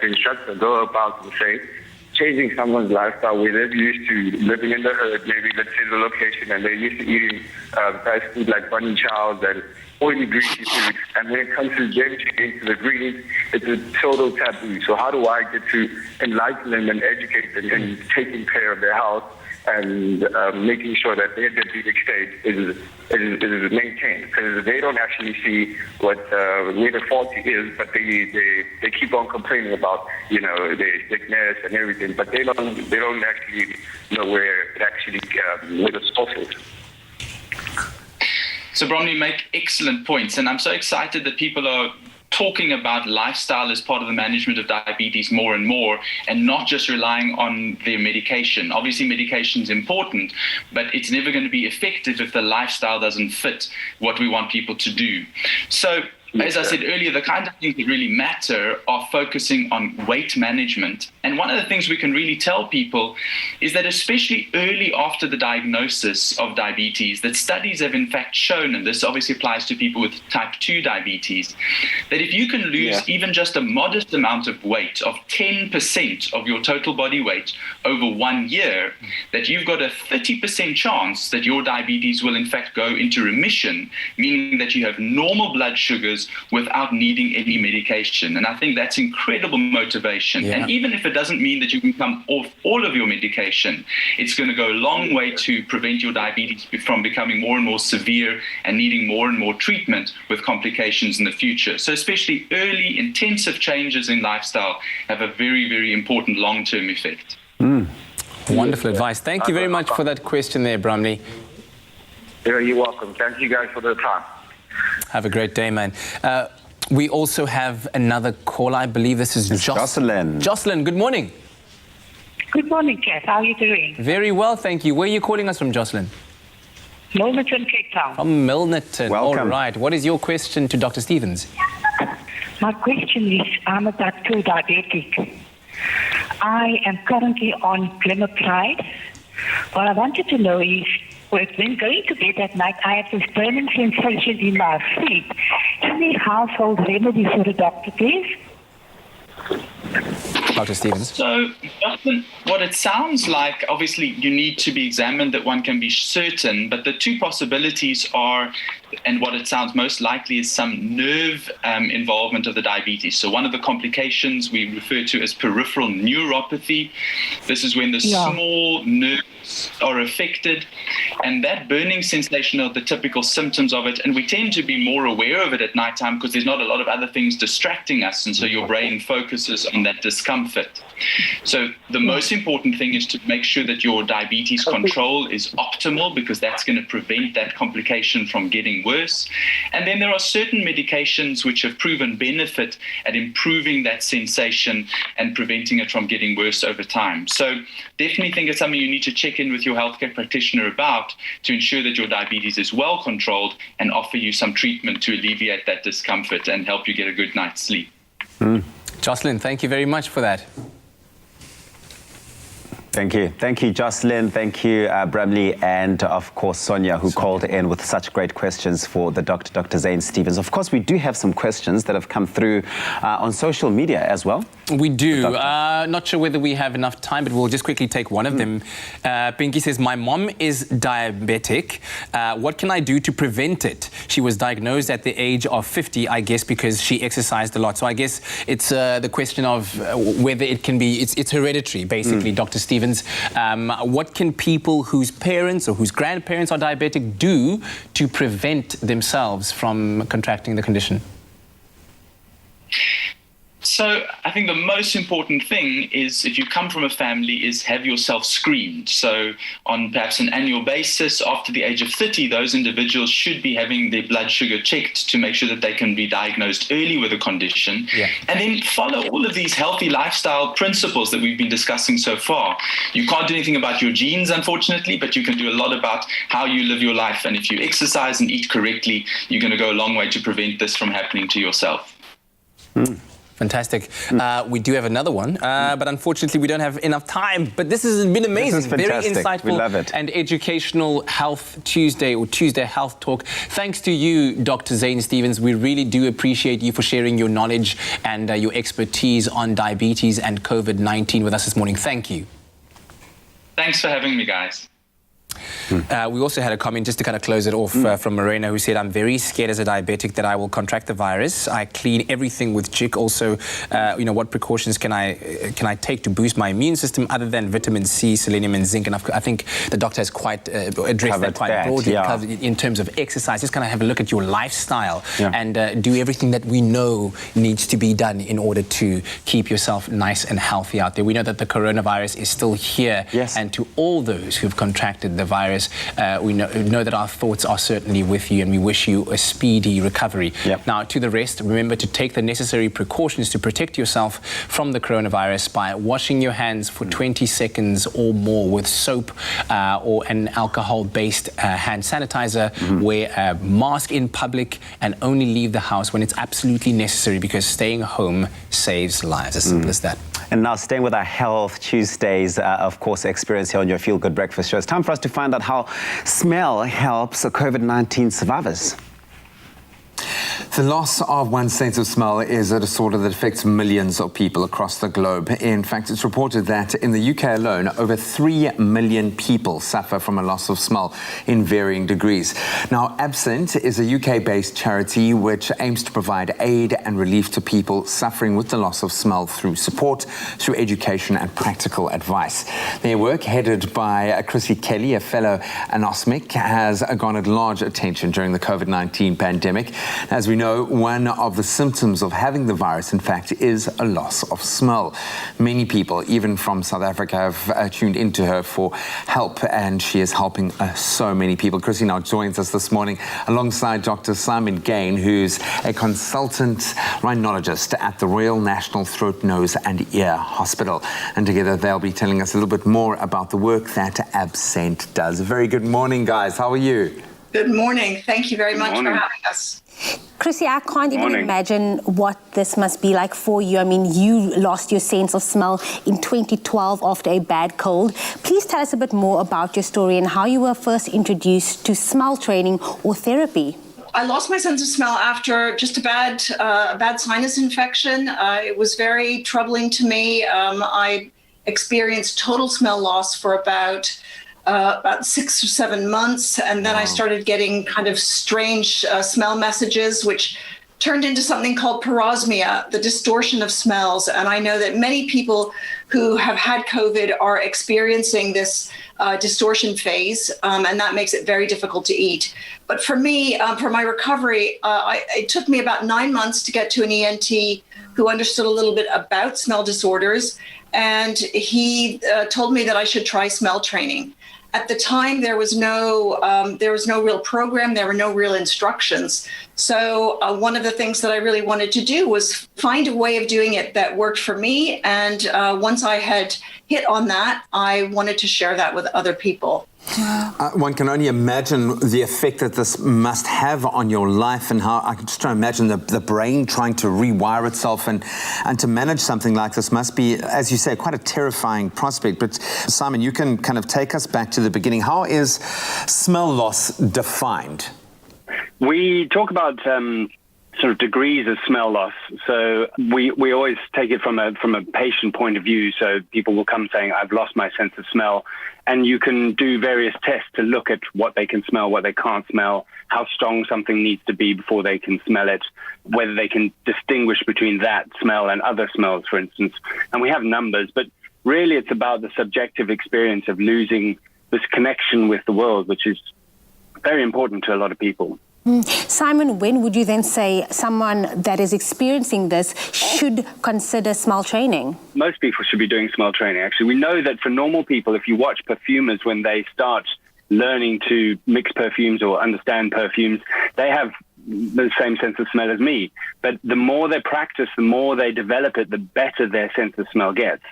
instructor, go about, say, changing someone's lifestyle where they're used to living in the herd, maybe let's say the location, and they're used to eating fast food like bunny chows and oily greasy food, and when it comes to them into the greens, it's a total taboo. So how do I get to enlighten them and educate them in taking care of their health and making sure that their diabetic state is maintained? Because they don't actually see where the fault is, but they keep on complaining about their sickness and everything, but they don't actually know where it actually where the source is. So Bromley, you make excellent points, and I'm so excited that people are talking about lifestyle as part of the management of diabetes more and more, and not just relying on their medication. Obviously, medication is important, but it's never going to be effective if the lifestyle doesn't fit what we want people to do. So as I said earlier, the kind of things that really matter are focusing on weight management. And one of the things we can really tell people is that especially early after the diagnosis of diabetes, that studies have in fact shown, and this obviously applies to people with type 2 diabetes, that if you can lose even just a modest amount of weight, of 10% of your total body weight over 1 year, that you've got a 30% chance that your diabetes will in fact go into remission, meaning that you have normal blood sugars without needing any medication. And I think that's incredible motivation. And even if it doesn't mean that you can come off all of your medication, it's going to go a long way to prevent your diabetes from becoming more and more severe and needing more and more treatment with complications in the future. So especially early intensive changes in lifestyle have a very, very important long-term effect. Wonderful advice. Thank you very much for that question there, Bramley. Yeah, you're welcome. Thank you guys for the time. Have a great day, man. We also have another call. I believe this is Jocelyn. Jocelyn, good morning. Good morning, Jeff. How are you doing? Very well, thank you. Where are you calling us from, Jocelyn? Milnerton, Cape Town. From Milnerton. Welcome. All right. What is your question to Dr. Stevens? My question is, I'm a type 2 diabetic. I am currently on glimepiride. What I wanted to know is, when going to bed at night, I have this burning sensation in my feet. Any household remedy for the doctor, please? Dr. Stevens. So, Justin, what it sounds like, obviously you need to be examined that one can be certain, but the two possibilities are, and what it sounds most likely is some nerve involvement of the diabetes. So one of the complications we refer to as peripheral neuropathy. This is when the small nerves are affected, and that burning sensation are the typical symptoms of it, and we tend to be more aware of it at nighttime because there's not a lot of other things distracting us, and so your brain focuses on that discomfort. So the most important thing is to make sure that your diabetes control is optimal, because that's going to prevent that complication from getting worse. And then there are certain medications which have proven benefit at improving that sensation and preventing it from getting worse over time. So definitely think it's something you need to check in with your healthcare practitioner about to ensure that your diabetes is well controlled and offer you some treatment to alleviate that discomfort and help you get a good night's sleep. Jocelyn, thank you very much for that. Thank you. Thank you, Jocelyn. Thank you, Bramley, and of course, Sonia, who called in with such great questions for the doctor, Dr. Zane Stevens. Of course, we do have some questions that have come through on social media as well. We do. Not sure whether we have enough time, but we'll just quickly take one of them. Pinky says, my mom is diabetic. What can I do to prevent it? She was diagnosed at the age of 50, I guess, because she exercised a lot. So I guess it's the question of whether it can be, it's hereditary, basically, Dr. Stevens. What can people whose parents or whose grandparents are diabetic do to prevent themselves from contracting the condition? So I think the most important thing is, if you come from a family, is have yourself screened. So on perhaps an annual basis after the age of 30, those individuals should be having their blood sugar checked to make sure that they can be diagnosed early with a condition. And then follow all of these healthy lifestyle principles that we've been discussing so far. You can't do anything about your genes, unfortunately, but you can do a lot about how you live your life. And if you exercise and eat correctly, you're going to go a long way to prevent this from happening to yourself. Fantastic. We do have another one, but unfortunately we don't have enough time. But this has been amazing. This is fantastic. Very insightful. We love it. And educational Health Tuesday, or Tuesday Health Talk. Thanks to you, Dr. Zane Stevens. We really do appreciate you for sharing your knowledge and your expertise on diabetes and COVID-19 with us this morning. Thank you. Thanks for having me, guys. We also had a comment, just to kind of close it off, from Morena, who said, I'm very scared as a diabetic that I will contract the virus. I clean everything with Jik. Also, what precautions can I take to boost my immune system other than vitamin C, selenium and zinc? And I think the doctor has quite addressed that quite broadly in terms of exercise. Just kind of have a look at your lifestyle and do everything that we know needs to be done in order to keep yourself nice and healthy out there. We know that the coronavirus is still here, and to all those who've contracted the virus, we know that our thoughts are certainly with you, and we wish you a speedy recovery. Now, to the rest, remember to take the necessary precautions to protect yourself from the coronavirus by washing your hands for 20 seconds or more with soap or an alcohol-based hand sanitizer. Wear a mask in public and only leave the house when it's absolutely necessary, because staying home saves lives. As simple as that. And now, staying with our Health Tuesdays, of course, experience here on your Feel Good Breakfast show. It's time for us to find out how smell helps COVID-19 survivors. The loss of one's sense of smell is a disorder that affects millions of people across the globe. In fact, it's reported that in the UK alone, over 3 million people suffer from a loss of smell in varying degrees. Now, Absent is a UK-based charity which aims to provide aid and relief to people suffering with the loss of smell through support, through education and practical advice. Their work, headed by Chrissy Kelly, a fellow anosmic, has garnered large attention during the COVID-19 pandemic. As we know, one of the symptoms of having the virus, in fact, is a loss of smell. Many people, even from South Africa, have tuned into her for help, and she is helping so many people. Chrissy now joins us this morning alongside Dr. Simon Gain, who's a consultant rhinologist at the Royal National Throat, Nose and Ear Hospital. And together they'll be telling us a little bit more about the work that Absent does. Very good morning, guys. How are you? Good morning. Thank you very much for having us. Chrissy, I can't even imagine what this must be like for you. I mean, you lost your sense of smell in 2012 after a bad cold. Please tell us a bit more about your story and how you were first introduced to smell training or therapy. I lost my sense of smell after just a bad sinus infection. It was very troubling to me. I experienced total smell loss for about 6 or 7 months, and then I started getting kind of strange smell messages, which turned into something called parosmia, the distortion of smells. And I know that many people who have had COVID are experiencing this distortion phase, and that makes it very difficult to eat. But for me, for my recovery, it took me about 9 months to get to an ENT who understood a little bit about smell disorders, and he told me that I should try smell training. At the time, there was no real program. There were no real instructions. So one of the things that I really wanted to do was find a way of doing it that worked for me. And once I had hit on that, I wanted to share that with other people. One can only imagine the effect that this must have on your life, and how I can just try to imagine the brain trying to rewire itself, and to manage something like this must be, as you say, quite a terrifying prospect. But Simon, you can kind of take us back to the beginning. How is smell loss defined? We talk about sort of degrees of smell loss. So we always take it from a patient point of view. So people will come saying, I've lost my sense of smell. And you can do various tests to look at what they can smell, what they can't smell, how strong something needs to be before they can smell it, whether they can distinguish between that smell and other smells, for instance. And we have numbers, but really it's about the subjective experience of losing this connection with the world, which is very important to a lot of people. Simon, when would you then say someone that is experiencing this should consider smell training? Most people should be doing smell training, actually. We know that for normal people, if you watch perfumers when they start learning to mix perfumes or understand perfumes, they have the same sense of smell as me. But the more they practice, the more they develop it, the better their sense of smell gets.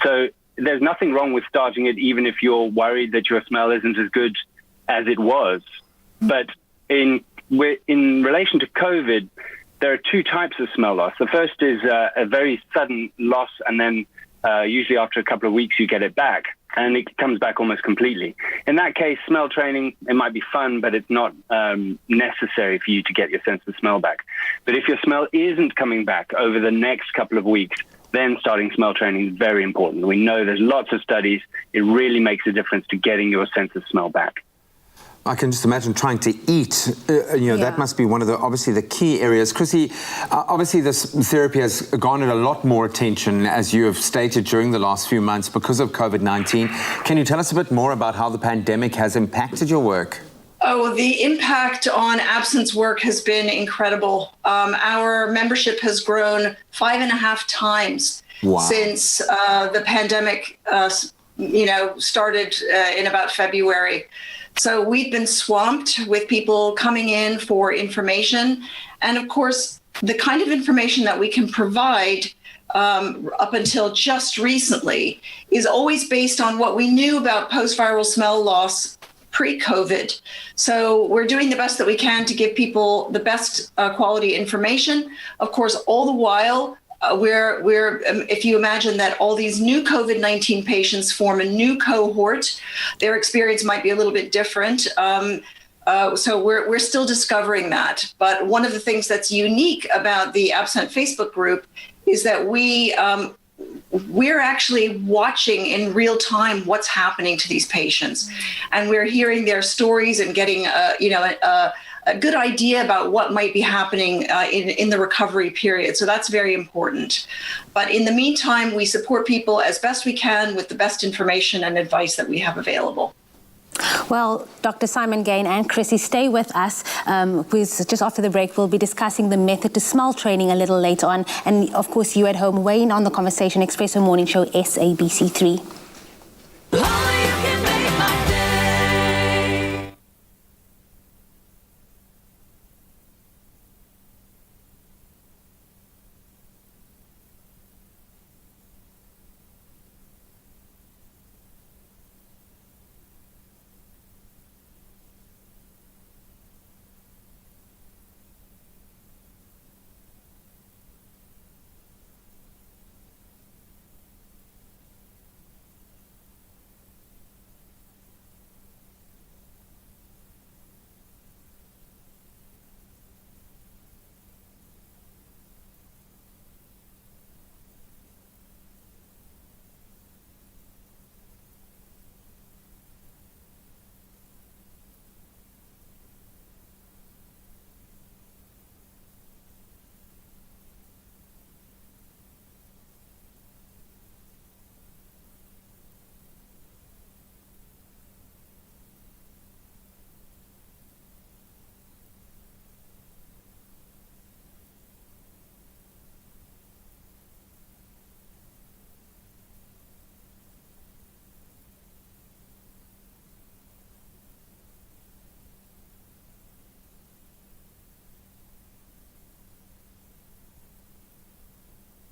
So there's nothing wrong with starting it, even if you're worried that your smell isn't as good as it was. But in relation to COVID, there are two types of smell loss. The first is a very sudden loss, and then usually after a couple of weeks you get it back, and it comes back almost completely. In that case, smell training, it might be fun, but it's not necessary for you to get your sense of smell back. But if your smell isn't coming back over the next couple of weeks, then starting smell training is very important. We know there's lots of studies. It really makes a difference to getting your sense of smell back. I can just imagine trying to eat, that must be one of obviously the key areas. Chrissy, obviously this therapy has garnered a lot more attention, as you have stated, during the last few months because of COVID-19. Can you tell us a bit more about how the pandemic has impacted your work? Oh, the impact on Absent's work has been incredible. Our membership has grown 5.5 times since the pandemic started in about February. So we've been swamped with people coming in for information. And of course, the kind of information that we can provide up until just recently is always based on what we knew about post-viral smell loss pre-COVID. So we're doing the best that we can to give people the best quality information. Of course, all the while, we're if you imagine that all these new COVID-19 patients form a new cohort, their experience might be a little bit different. So we're still discovering that. But one of the things that's unique about the Absent Facebook group is that we're actually watching in real time what's happening to these patients, and we're hearing their stories and getting a good idea about what might be happening in the recovery period. So that's very important. But in the meantime, we support people as best we can with the best information and advice that we have available. Well, Dr. Simon Gain and Chrissy, stay with us. Just after the break, we'll be discussing the method to smell training a little later on. And of course, you at home, weigh in on the conversation. Expresso Morning Show, SABC3.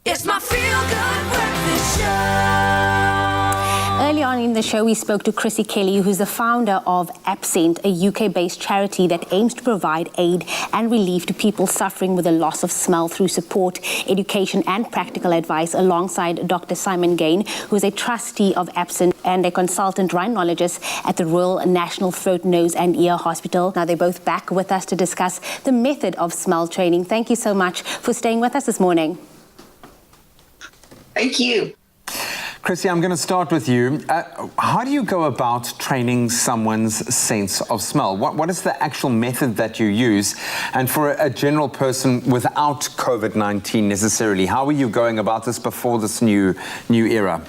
It's my feel-good breakfast show. Early on in the show, we spoke to Chrissy Kelly, who's the founder of Absent, a UK-based charity that aims to provide aid and relief to people suffering with a loss of smell through support, education, and practical advice, alongside Dr. Simon Gain, who's a trustee of Absent and a consultant rhinologist at the Royal National Throat, Nose and Ear Hospital. Now, they're both back with us to discuss the method of smell training. Thank you so much for staying with us this morning. Thank you. Chrissy, I'm going to start with you. How do you go about training someone's sense of smell? What is the actual method that you use? And for a general person without COVID-19 necessarily, how are you going about this before this new era?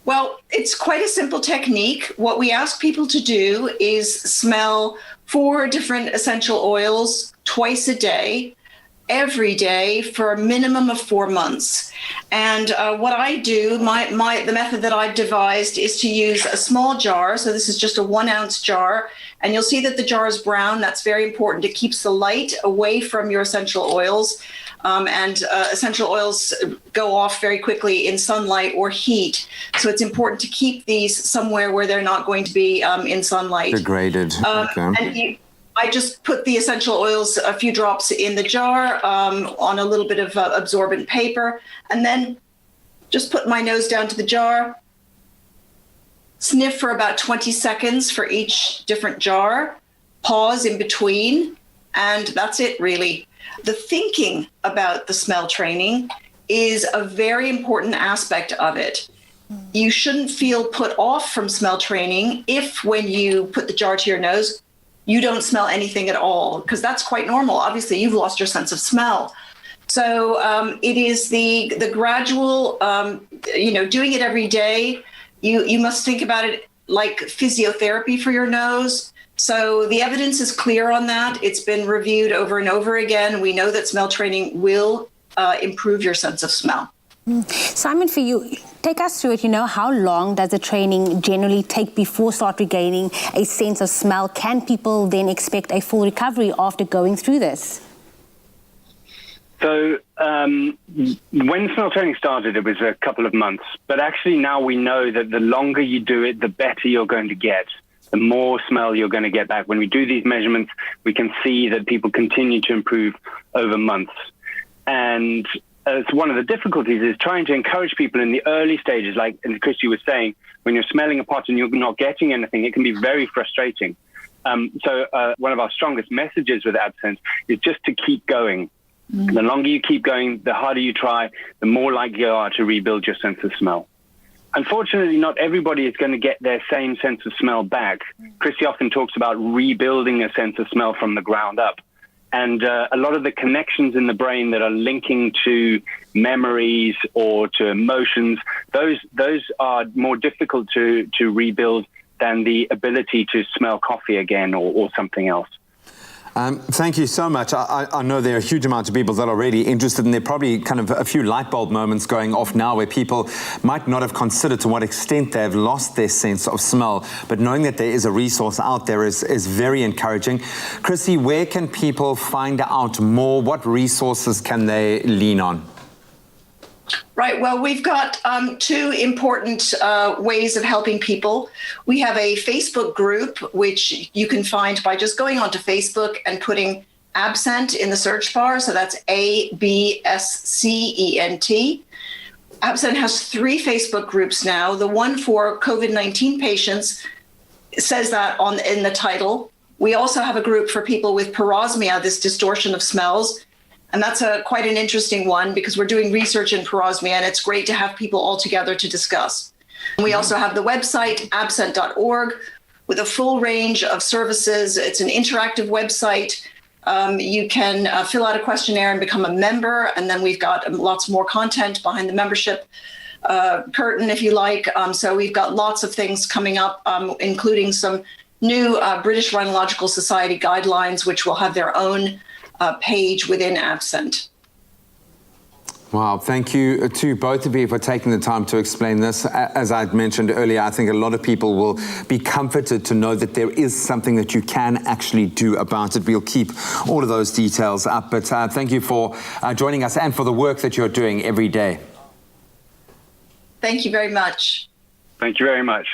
Well, it's quite a simple technique. What we ask people to do is smell 4 different essential oils twice a day, every day, for a minimum of 4 months. And what I do, the method that I've devised is to use a small jar. So this is just a 1 ounce jar. And you'll see that the jar is brown. That's very important. It keeps the light away from your essential oils. Essential oils go off very quickly in sunlight or heat. So it's important to keep these somewhere where they're not going to be in sunlight. Degraded. Okay. I just put the essential oils, a few drops in the jar on a little bit of absorbent paper, and then just put my nose down to the jar, sniff for about 20 seconds for each different jar, pause in between, and that's it, really. The thinking about the smell training is a very important aspect of it. You shouldn't feel put off from smell training if, when you put the jar to your nose, you don't smell anything at all, because that's quite normal. Obviously, you've lost your sense of smell. So it is the gradual, doing it every day. You must think about it like physiotherapy for your nose. So the evidence is clear on that. It's been reviewed over and over again. We know that smell training will improve your sense of smell. Simon, for you, Take us through it. How long does the training generally take before start regaining a sense of smell? Can people then expect a full recovery after going through this? So when smell training started, it was a couple of months. But actually now we know that the longer you do it, the better you're going to get. The more smell you're going to get back. When we do these measurements, we can see that people continue to improve over months. And one of the difficulties is trying to encourage people in the early stages, like Christy was saying, when you're smelling a pot and you're not getting anything, it can be very frustrating. So one of our strongest messages with absinthe is just to keep going. The longer you keep going, the harder you try, the more likely you are to rebuild your sense of smell. Unfortunately, not everybody is going to get their same sense of smell back. Christy often talks about rebuilding a sense of smell from the ground up. And a lot of the connections in the brain that are linking to memories or to emotions, those are more difficult to rebuild than the ability to smell coffee again or something else. Thank you so much. I know there are a huge amount of people that are really interested, and there are probably kind of a few light bulb moments going off now where people might not have considered to what extent they've lost their sense of smell. But knowing that there is a resource out there is very encouraging. Chrissy, where can people find out more? What resources can they lean on? Right. Well, we've got two important ways of helping people. We have a Facebook group, which you can find by just going onto Facebook and putting Absent in the search bar. So that's ABSCENT. Absent has 3 Facebook groups now. The one for COVID-19 patients says that in the title. We also have a group for people with parosmia, this distortion of smells. And that's quite an interesting one because we're doing research in parosmia, and it's great to have people all together to discuss. We also have the website, absent.org, with a full range of services. It's an interactive website. You can fill out a questionnaire and become a member, and then we've got lots more content behind the membership curtain, if you like. So we've got lots of things coming up, including some new British Rhinological Society guidelines, which will have their own page within Absent. Wow, thank you to both of you for taking the time to explain this. As I mentioned earlier, I think a lot of people will be comforted to know that there is something that you can actually do about it. We'll keep all of those details up, but thank you for joining us and for the work that you're doing every day. Thank you very much. Thank you very much.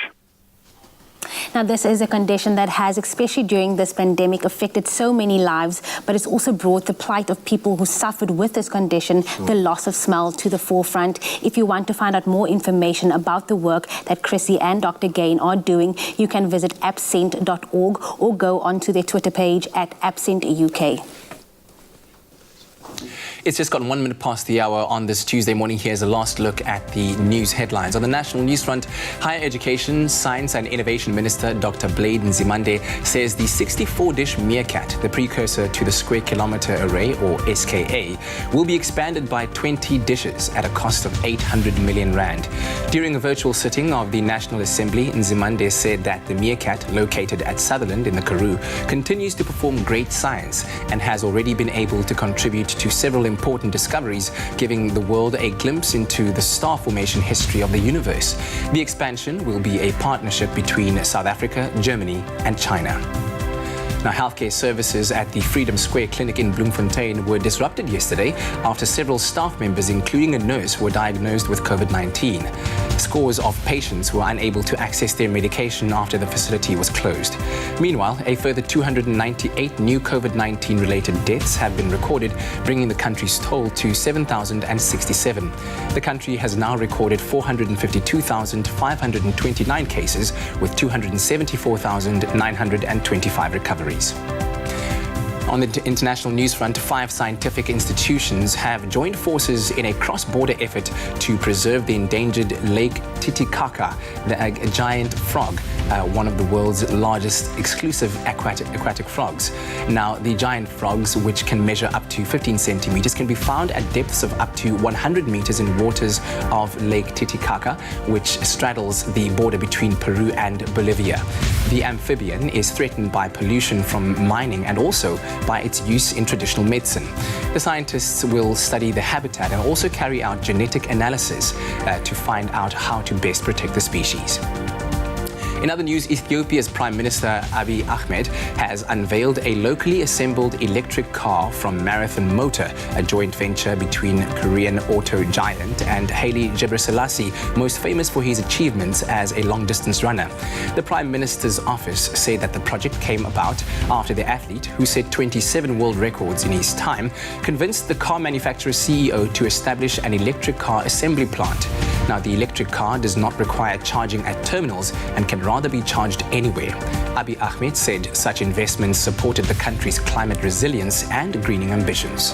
Now, this is a condition that has, especially during this pandemic, affected so many lives, but it's also brought the plight of people who suffered with this condition, the loss of smell, to the forefront. If you want to find out more information about the work that Chrissy and Dr. Gain are doing, you can visit absent.org or go onto their Twitter page at absentuk. It's just gone 1 minute past the hour on this Tuesday morning. Here's a last look at the news headlines. On the national news front, Higher Education, Science and Innovation Minister Dr. Blade Nzimande says the 64-dish meerkat, the precursor to the Square Kilometre Array, or SKA, will be expanded by 20 dishes at a cost of 800 million rand. During a virtual sitting of the National Assembly, Nzimande said that the meerkat, located at Sutherland in the Karoo, continues to perform great science and has already been able to contribute to several important discoveries, giving the world a glimpse into the star formation history of the universe. The expansion will be a partnership between South Africa, Germany, and China. Now, healthcare services at the Freedom Square Clinic in Bloemfontein were disrupted yesterday after several staff members, including a nurse, were diagnosed with COVID-19. Scores of patients were unable to access their medication after the facility was closed. Meanwhile, a further 298 new COVID-19 related deaths have been recorded, bringing the country's toll to 7,067. The country has now recorded 452,529 cases with 274,925 recoveries. On the international news front, 5 scientific institutions have joined forces in a cross-border effort to preserve the endangered Lake Titicaca, a giant frog, one of the world's largest exclusive aquatic frogs. Now, the giant frogs, which can measure up to 15 centimeters, can be found at depths of up to 100 meters in waters of Lake Titicaca, which straddles the border between Peru and Bolivia. The amphibian is threatened by pollution from mining and also by its use in traditional medicine. The scientists will study the habitat and also carry out genetic analysis to find out how to best protect the species. In other news, Ethiopia's Prime Minister Abiy Ahmed has unveiled a locally assembled electric car from Marathon Motor, a joint venture between Korean auto giant and Haile Gebrselassie, most famous for his achievements as a long-distance runner. The Prime Minister's office said that the project came about after the athlete, who set 27 world records in his time, convinced the car manufacturer's CEO to establish an electric car assembly plant. Now, the electric car does not require charging at terminals and can rather be charged anywhere. Abiy Ahmed said such investments supported the country's climate resilience and greening ambitions.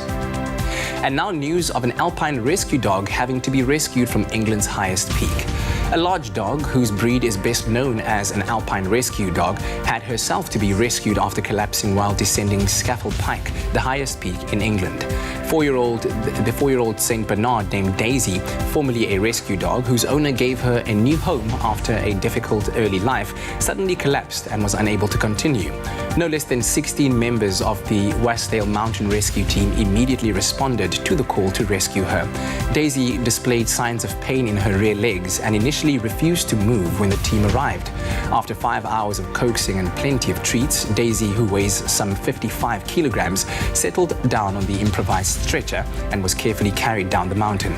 And now news of an alpine rescue dog having to be rescued from England's highest peak. A large dog, whose breed is best known as an alpine rescue dog, had herself to be rescued after collapsing while descending Scafell Pike, the highest peak in England. The 4-year-old St. Bernard named Daisy, formerly a rescue dog, whose owner gave her a new home after a difficult early life, suddenly collapsed and was unable to continue. No less than 16 members of the Wasdale Mountain Rescue Team immediately responded to the call to rescue her. Daisy displayed signs of pain in her rear legs and initially refused to move when the team arrived. After 5 hours of coaxing and plenty of treats, Daisy, who weighs some 55 kilograms, settled down on the improvised stretcher and was carefully carried down the mountain.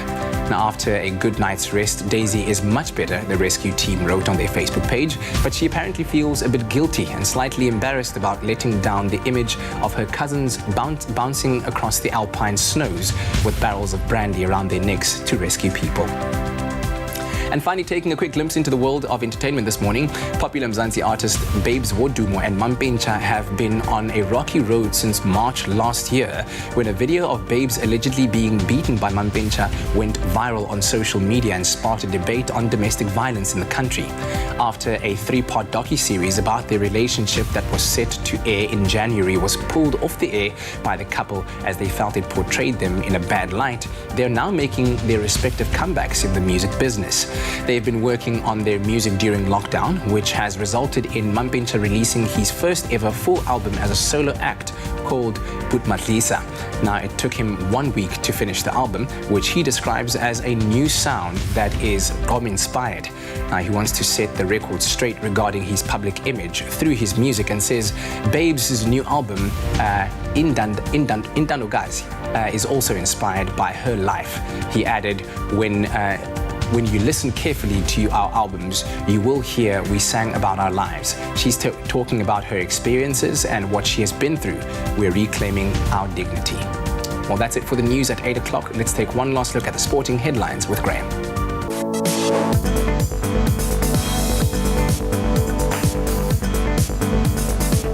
Now, after a good night's rest, Daisy is much better, the rescue team wrote on their Facebook page, but she apparently feels a bit guilty and slightly embarrassed about letting down the image of her cousins bouncing across the alpine snows with barrels of brandy around their necks to rescue people. And finally, taking a quick glimpse into the world of entertainment this morning, popular Mzansi artist Babes Wodumo and Mampencha have been on a rocky road since March last year, when a video of Babes allegedly being beaten by Mampencha went viral on social media and sparked a debate on domestic violence in the country. After a 3-part docu-series about their relationship that was set to air in January was pulled off the air by the couple as they felt it portrayed them in a bad light, they're now making their respective comebacks in the music business. They've been working on their music during lockdown, which has resulted in Mampencha releasing his first ever full album as a solo act called Putmatlisa. Now, it took him 1 week to finish the album, which he describes as a new sound that is Gqom-inspired. Now, he wants to set the record straight regarding his public image through his music and says Babes' new album, Indandokazi, is also inspired by her life. He added, when you listen carefully to our albums, you will hear we sang about our lives. She's talking about her experiences and what she has been through. We're reclaiming our dignity. Well, that's it for the news at 8 o'clock. Let's take one last look at the sporting headlines with Graham.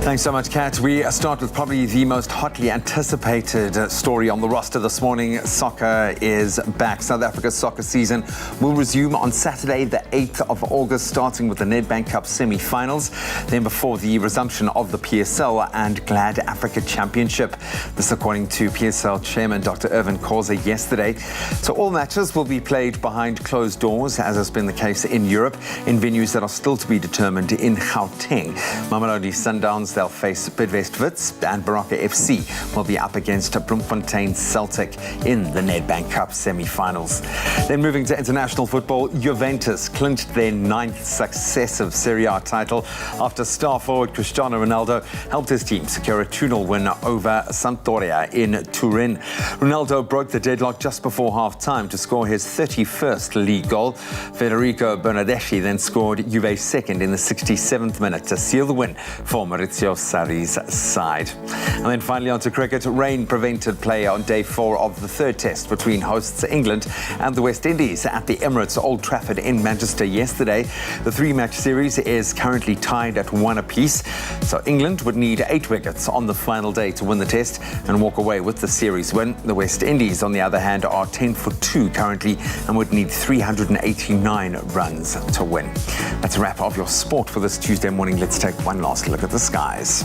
Thanks so much, Kat. We start with probably the most hotly anticipated story on the roster this morning. Soccer is back. South Africa's soccer season will resume on Saturday, the 8th of August, starting with the Nedbank Cup semi-finals, then before the resumption of the PSL and Glad Africa Championship. This according to PSL Chairman Dr. Irvin Khoza yesterday. So all matches will be played behind closed doors, as has been the case in Europe, in venues that are still to be determined in Gauteng. Mamelodi Sundowns, they'll face Bidvest Wits, and Baraka FC will be up against Bloemfontein Celtic in the Nedbank Cup semi-finals. Then moving to international football, Juventus clinched their 9th successive Serie A title after star forward Cristiano Ronaldo helped his team secure a 2-0 win over Sampdoria in Turin. Ronaldo broke the deadlock just before half-time to score his 31st league goal. Federico Bernardeschi then scored Juve's second in the 67th minute to seal the win for Maurizio Sarri's side. And then finally onto cricket. Rain prevented play on day 4 of the third test between hosts England and the West Indies at the Emirates Old Trafford in Manchester yesterday. The 3-match series is currently tied at 1 apiece. So England would need 8 wickets on the final day to win the test and walk away with the series win. The West Indies, on the other hand, are 10 for 2 currently and would need 389 runs to win. That's a wrap of your sport for this Tuesday morning. Let's take one last look at the skies.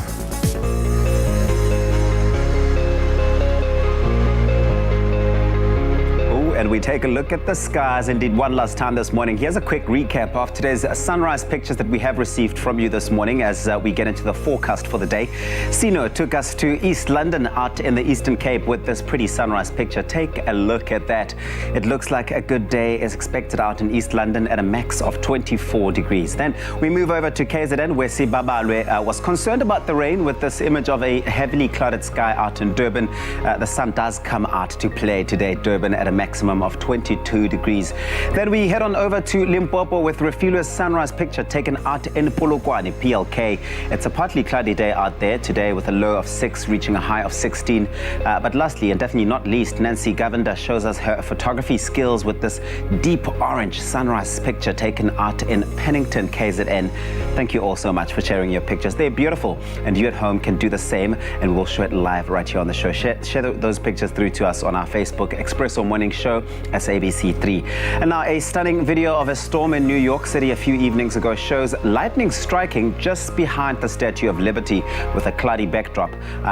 And we take a look at the skies indeed one last time this morning. Here's a quick recap of today's sunrise pictures that we have received from you this morning as we get into the forecast for the day. Sino took us to East London out in the Eastern Cape with this pretty sunrise picture. Take a look at that. It looks like a good day is expected out in East London at a max of 24 degrees. Then we move over to KZN where Sibabalwe was concerned about the rain with this image of a heavily clouded sky out in Durban. The sun does come out to play today, Durban at a maximum of 22 degrees. Then we head on over to Limpopo with Refilo's sunrise picture taken out in Polokwane, PLK. It's a partly cloudy day out there today with a low of 6 reaching a high of 16. But lastly and definitely not least, Nancy Govender shows us her photography skills with this deep orange sunrise picture taken out in Pennington, KZN. Thank you all so much for sharing your pictures. They're beautiful and you at home can do the same and we'll show it live right here on the show. Share those pictures through to us on our Facebook, Expresso Morning Show, SABC3. And now a stunning video of a storm in New York City a few evenings ago shows lightning striking just behind the Statue of Liberty with a cloudy backdrop.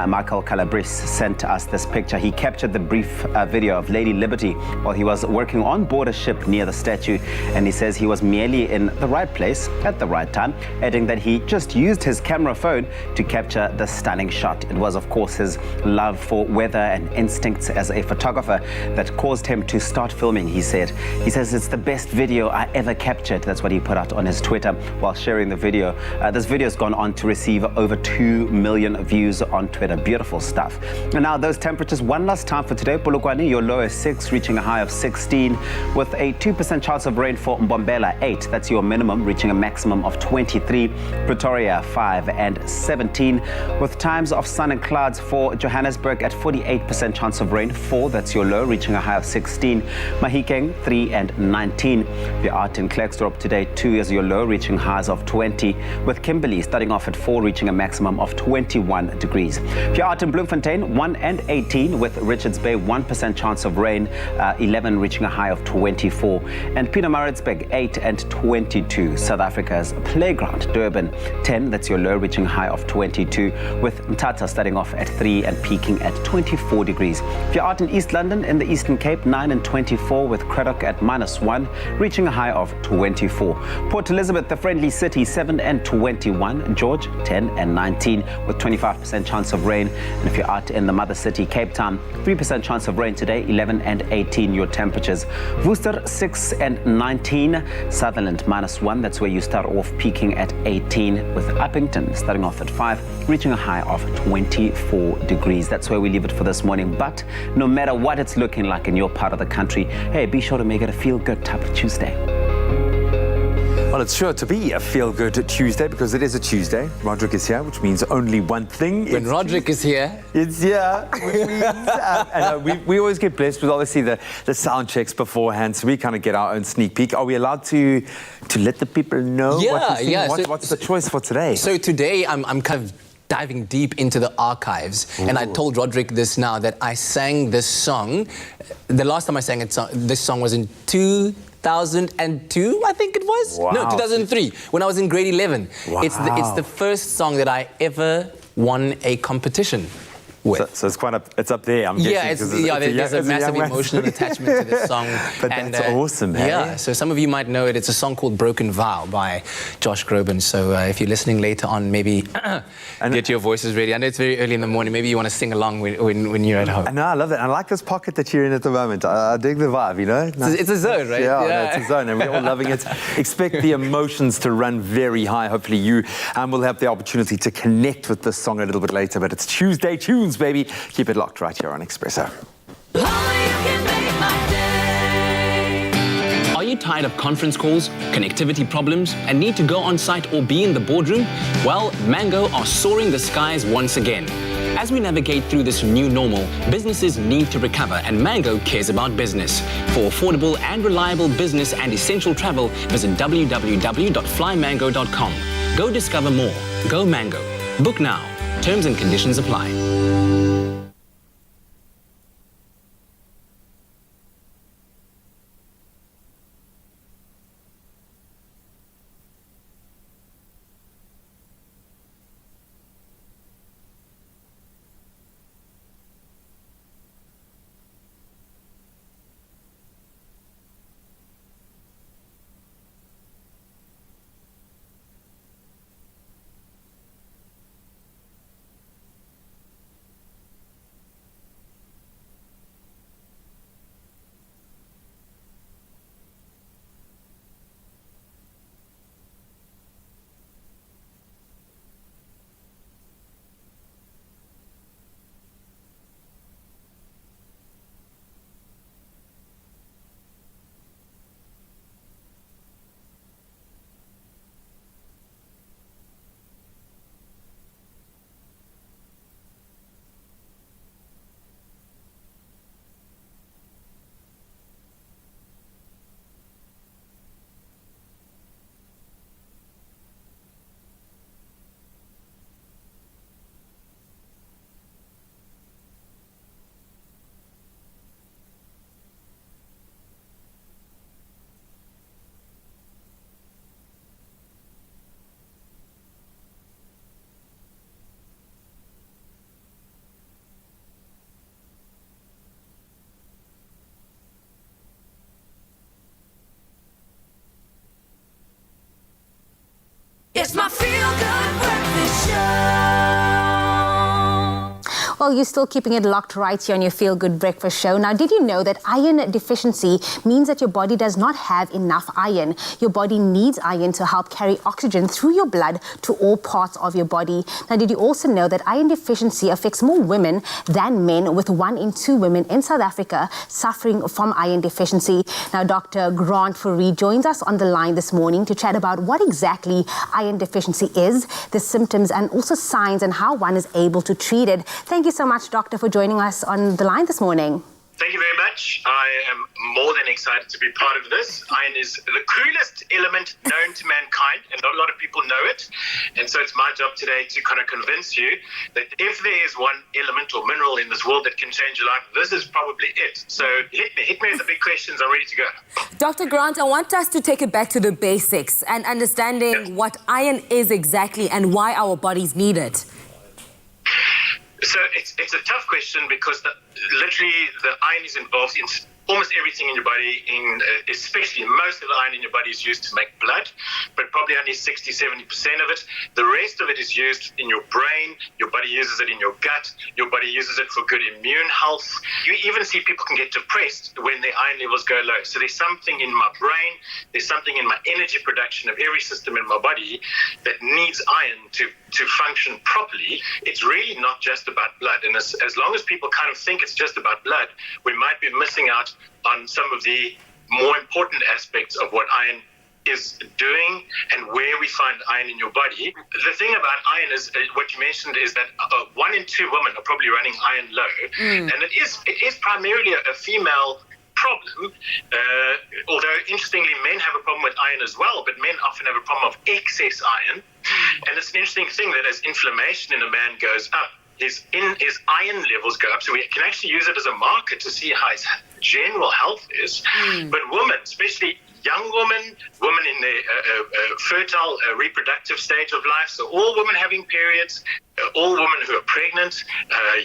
Michael Calabris sent us this picture. He captured the brief video of Lady Liberty while he was working on board a ship near the statue, and he says he was merely in the right place at the right time, adding that he just used his camera phone to capture the stunning shot. It was, of course, his love for weather and instincts as a photographer that caused him to start filming, he said. He says it's the best video I ever captured. That's what he put out on his Twitter while sharing the video. This video has gone on to receive over 2 million views on Twitter. Beautiful stuff. And now those temperatures one last time for today. Polokwane, your low is 6, reaching a high of 16, with a 2% chance of rain for Mbombela, 8. That's your minimum, reaching a maximum of 23. Pretoria, 5 and 17, with times of sun and clouds for Johannesburg at 48% chance of rain, 4. That's your low, reaching a high of 16. Mahikeng, 3 and 19. You're out in Klerksdorp today, 2 is your low, reaching highs of 20, with Kimberley starting off at 4, reaching a maximum of 21 degrees. If you're out in Bloemfontein, 1 and 18, with Richards Bay, 1% chance of rain, 11 reaching a high of 24. And Pietermaritzburg, 8 and 22. South Africa's playground, Durban, 10, that's your low, reaching a high of 22, with Mthatha starting off at 3 and peaking at 24 degrees. If you're out in East London in the Eastern Cape, 9 and 24, with Craddock at -1, reaching a high of 24. Port Elizabeth, the friendly city, 7 and 21. George, 10 and 19, with 25% chance of rain. And if you're out in the mother city, Cape Town, 3% chance of rain today, 11 and 18 your temperatures. Worcester, 6 and 19. Sutherland, -1, that's where you start off peaking at 18, with Uppington starting off at 5, reaching a high of 24 degrees. That's where we leave it for this morning. But no matter what it's looking like in your part of the country, hey, be sure to make it a feel-good type of Tuesday. Well, it's sure to be a feel-good Tuesday because it is a Tuesday. Roderick is here, which means only one thing. When Roderick is here, it's here. Which means, and we always get blessed with obviously the sound checks beforehand, so we kind of get our own sneak peek. Are we allowed to let the people know what's the choice for today? So today I'm kind of diving deep into the archives. Ooh. And I told Roderick this now, that I sang this song. The last time I sang this song was in 2002, I think it was. Wow. No, 2003, when I was in grade 11. Wow. It's the first song that I ever won a competition with. So it's it's up there, I'm guessing. There's a massive emotional attachment to this song. But that's awesome, hey? Yeah, so some of you might know it. It's a song called Broken Vow by Josh Groban. So if you're listening later on, maybe get your voices ready. I know it's very early in the morning. Maybe you want to sing along when you're at home. No, I love it. I like this pocket that you're in at the moment. I dig the vibe, you know? It's a zone, right? Yeah, no, it's a zone, and we're all loving it. Expect the emotions to run very high. Hopefully you will have the opportunity to connect with this song a little bit later. But it's Tuesday Tunes, baby. Keep it locked right here on Expresso. Are you tired of conference calls, connectivity problems, and need to go on site or be in the boardroom? Well, Mango are soaring the skies once again. As we navigate through this new normal, businesses need to recover, and Mango cares about business. For affordable and reliable business and essential travel, visit www.flymango.com. Go discover more. Go Mango. Book now. Terms and conditions apply. Well, you're still keeping it locked right here on your Feel Good Breakfast show. Now, did you know that iron deficiency means that your body does not have enough iron? Your body needs iron to help carry oxygen through your blood to all parts of your body. Now, did you also know that iron deficiency affects more women than men, with 1 in 2 women in South Africa suffering from iron deficiency? Now, Dr. Grant Fourie joins us on the line this morning to chat about what exactly iron deficiency is, the symptoms and also signs, and how one is able to treat it. Thank you so much, Doctor, for joining us on the line this morning. Thank you very much. I am more than excited to be part of this. Iron is the coolest element known to mankind, and not a lot of people know it. And so it's my job today to kind of convince you that if there is one element or mineral in this world that can change your life, this is probably it. So hit me with the big questions. I'm ready to go. Dr. Grant, I want us to take it back to the basics and understanding what iron is exactly and why our bodies need it. So it's a tough question because literally the iron is involved in almost everything in your body, especially most of the iron in your body is used to make blood, but probably only 60-70% of it. The rest of it is used in your brain. Your body uses it in your gut. Your body uses it for good immune health. You even see people can get depressed when their iron levels go low. So there's something in my brain, there's something in my energy production of every system in my body that needs iron to function properly. It's really not just about blood. And as long as people kind of think it's just about blood, we might be missing out on some of the more important aspects of what iron is doing and where we find iron in your body. The thing about iron is, what you mentioned, is that 1 in 2 women are probably running iron low. And it is primarily a female problem, although interestingly men have a problem with iron as well, but men often have a problem of excess iron. And it's an interesting thing that as inflammation in a man goes up, his iron levels go up, so we can actually use it as a marker to see how his general health is. But women, especially young women in the fertile reproductive stage of life, so all women having periods, all women who are pregnant,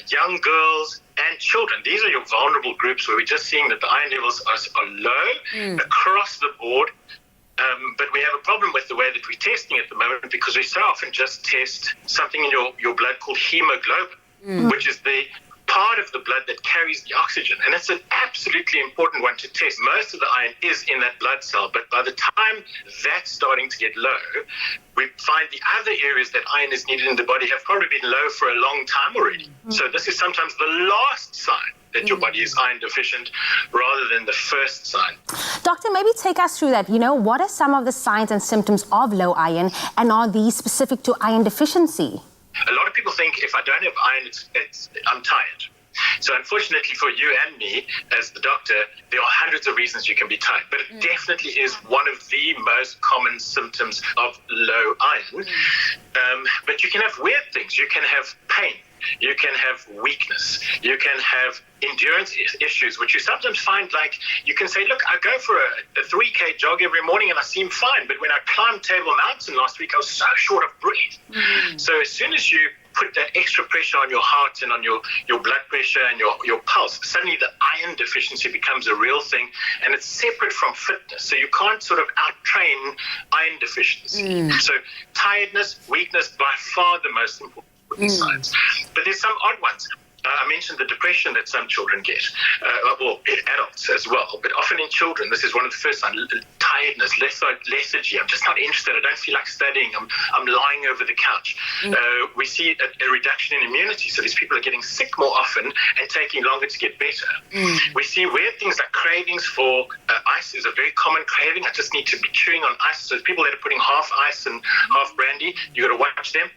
young girls and children, these are your vulnerable groups where we're just seeing that the iron levels are low across the board. But we have a problem with the way that we're testing at the moment, because we so often just test something in your blood called hemoglobin, which is the part of the blood that carries the oxygen. And it's an absolutely important one to test. Most of the iron is in that blood cell, but by the time that's starting to get low, we find the other areas that iron is needed in the body have probably been low for a long time already. So this is sometimes the last sign that your body is iron deficient rather than the first sign. Doctor, maybe take us through that. What are some of the signs and symptoms of low iron, and are these specific to iron deficiency? A lot of people think if I don't have iron, I'm tired. So unfortunately for you and me, as the doctor, there are hundreds of reasons you can be tired, but it definitely is one of the most common symptoms of low iron. But you can have weird things. You can have pain. You can have weakness. You can have endurance issues, which you sometimes find, like, you can say, look, I go for a 3K jog every morning and I seem fine, but when I climbed Table Mountain last week, I was so short of breath. So as soon as you put that extra pressure on your heart and on your blood pressure and your pulse, suddenly the iron deficiency becomes a real thing, and it's separate from fitness. So you can't sort of out-train iron deficiency. So tiredness, weakness, by far the most important signs. But there's some odd ones. I mentioned the depression that some children get, well, adults as well, but often in children, this is one of the first signs: tiredness, lethargy. I'm just not interested. I don't feel like studying. I'm lying over the couch. We see a reduction in immunity, so these people are getting sick more often and taking longer to get better. We see weird things like cravings for ice is a very common craving. I just need to be chewing on ice. So people that are putting half ice and half brandy, you got to watch them.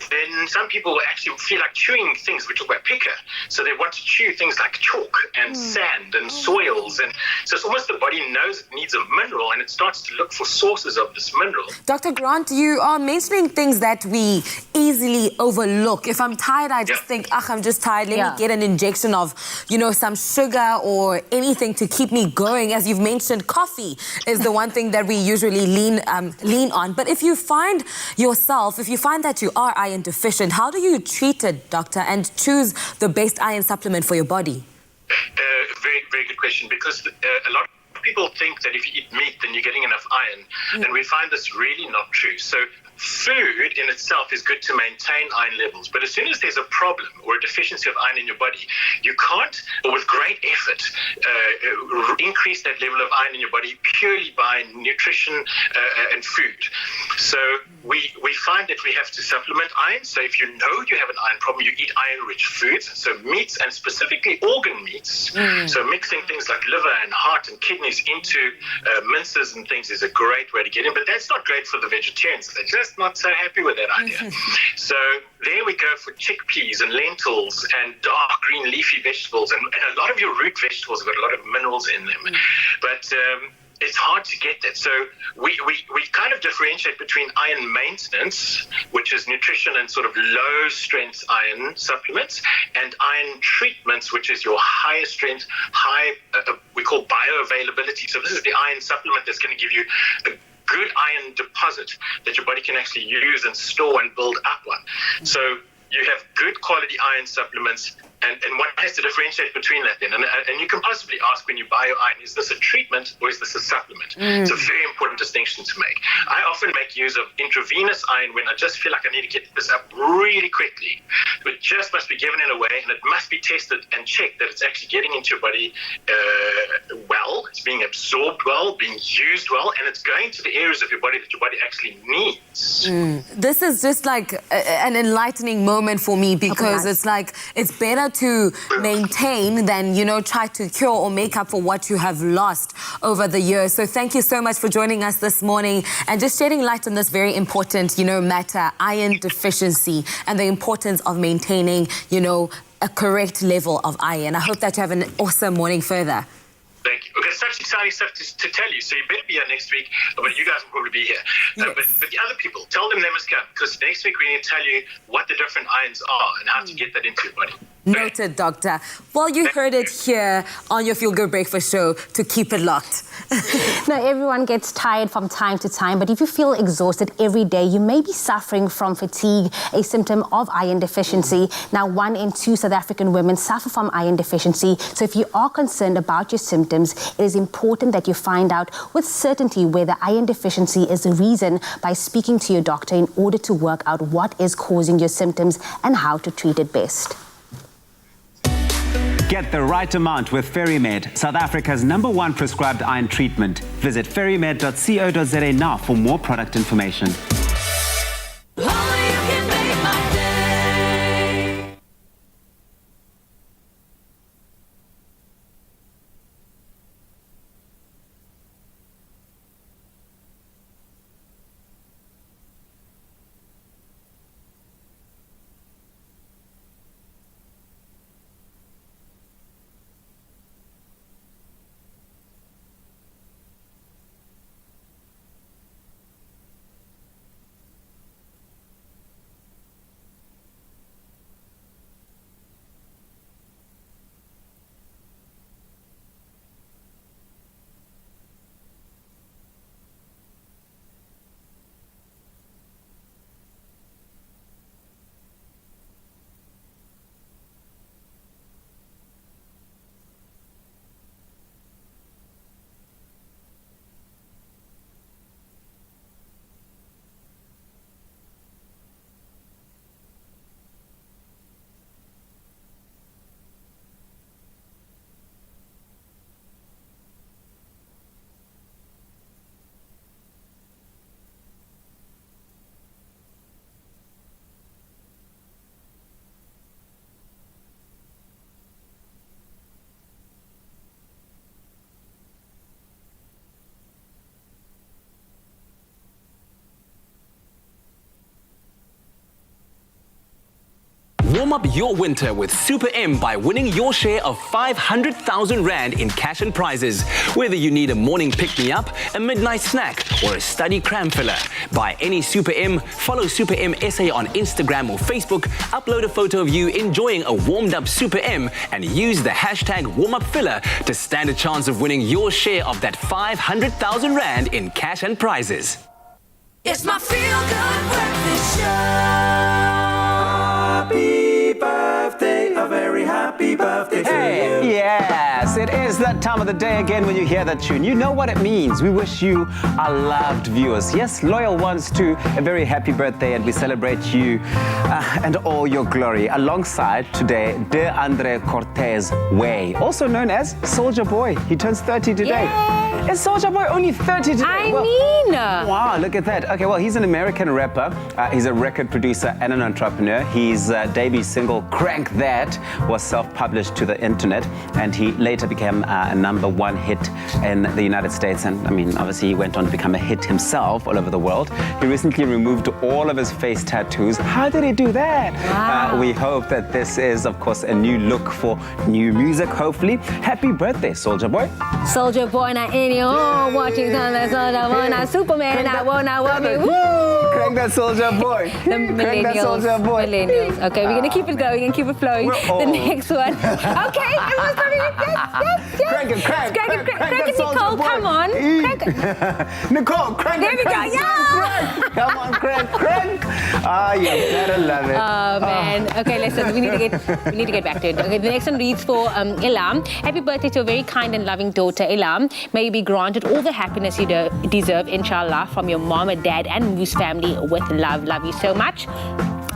Then some people actually feel like chewing things which are quite picker, so they want to chew things like chalk and sand and soils, and so it's almost the body knows it needs a mineral and it starts to look for sources of this mineral. Dr. Grant, you are mentioning things that we easily overlook. If I'm tired, I just think, I'm just tired, let me get an injection of, some sugar or anything to keep me going. As you've mentioned, coffee is the one thing that we usually lean on. But if you find that you are iron deficient, how do you treat it, doctor, and choose the best iron supplement for your body? Very, very good question, because a lot of people think that if you eat meat, then you're getting enough iron, and we find this really not true. So food in itself is good to maintain iron levels, but as soon as there's a problem or a deficiency of iron in your body, you can't, or with great effort, increase that level of iron in your body purely by nutrition and food. So we find that we have to supplement iron. So if you know you have an iron problem, you eat iron-rich foods, so meats and specifically organ meats. So mixing things like liver and heart and kidneys into minces and things is a great way to get in, but that's not great for the vegetarians. They're just not so happy with that idea. So there we go for chickpeas and lentils and dark green leafy vegetables, and a lot of your root vegetables have got a lot of minerals in them. But it's hard to get that. So we kind of differentiate between iron maintenance, which is nutrition and sort of low strength iron supplements, and iron treatments, which is your higher strength, we call bioavailability. So this is the iron supplement that's going to give you a good iron deposit that your body can actually use and store and build up on. So you have good quality iron supplements, and one has to differentiate between that then. And you can possibly ask when you buy your iron, is this a treatment or is this a supplement? It's a very important distinction to make. I often make use of intravenous iron when I just feel like I need to get this up really quickly. It just must be given in a way, and it must be tested and checked that it's actually getting into your body well, it's being absorbed well, being used well, and it's going to the areas of your body that your body actually needs. This is just like an enlightening moment for me, because it's like it's better to maintain than, you know, try to cure or make up for what you have lost over the years. So thank you so much for joining us this morning and just shedding light on this very important, you know, matter, iron deficiency, and the importance of maintaining, you know, a correct level of iron. I hope that you have an awesome morning further. Thank you. Okay, such exciting stuff to tell you. So you better be here next week, but you guys will probably be here. But the other people, tell them they must come, because next week we need to tell you what the different irons are and how to get that into your body. Noted, Doctor. Well, you heard it here on your Feel Good Breakfast Show, to keep it locked. Now, everyone gets tired from time to time, but if you feel exhausted every day, you may be suffering from fatigue, a symptom of iron deficiency. Now, 1 in 2 South African women suffer from iron deficiency. So if you are concerned about your symptoms, it is important that you find out with certainty whether iron deficiency is the reason by speaking to your doctor in order to work out what is causing your symptoms and how to treat it best. Get the right amount with FerryMed, South Africa's #1 prescribed iron treatment. Visit ferrymed.co.za now for more product information. Warm up your winter with Super M by winning your share of 500,000 Rand in cash and prizes. Whether you need a morning pick-me-up, a midnight snack, or a study cram filler, buy any Super M, follow Super M SA on Instagram or Facebook, upload a photo of you enjoying a warmed-up Super M, and use the hashtag warmupfiller to stand a chance of winning your share of that 500,000 Rand in cash and prizes. It's my Feel Good Breakfast Show. Happy birthday, a very happy birthday to you. Yes. Yes, it is that time of the day again when you hear that tune. You know what it means. We wish you, our loved viewers, yes, loyal ones too, a very happy birthday, and we celebrate you and all your glory. Alongside today, De Andre Cortez Way, also known as Soulja Boy. He turns 30 today. Yay. Is Soulja Boy only 30 today? Wow, look at that. Okay, well, he's an American rapper. He's a record producer and an entrepreneur. His debut single, Crank That, was self-published to the internet, and he later became a #1 hit in the United States. And I mean, obviously, he went on to become a hit himself all over the world. He recently removed all of his face tattoos. How did he do that? Wow. We hope that this is, of course, a new look for new music, hopefully. Happy birthday, Soulja Boy. Soulja Boy, not any, oh, watching Soulja Boy, not Superman, not walk me, woo! Crank that Soulja Boy. The millennials. Millennials. Okay, we're going to keep it going and keep it flowing. The next one. Okay, everyone's coming in. Yes. Crank it, Crank it, Nicole, come on. Crank it. Nicole, crank there it. There we go, yeah. Come on, crank. Ah, you better love it. Oh, man. Okay, listen, we need to get back to it. Okay, the next one reads for Elam. Happy birthday to a very kind and loving daughter, Elam. May you be granted all the happiness you deserve, inshallah, from your mom and dad and Moose family with love. Love you so much.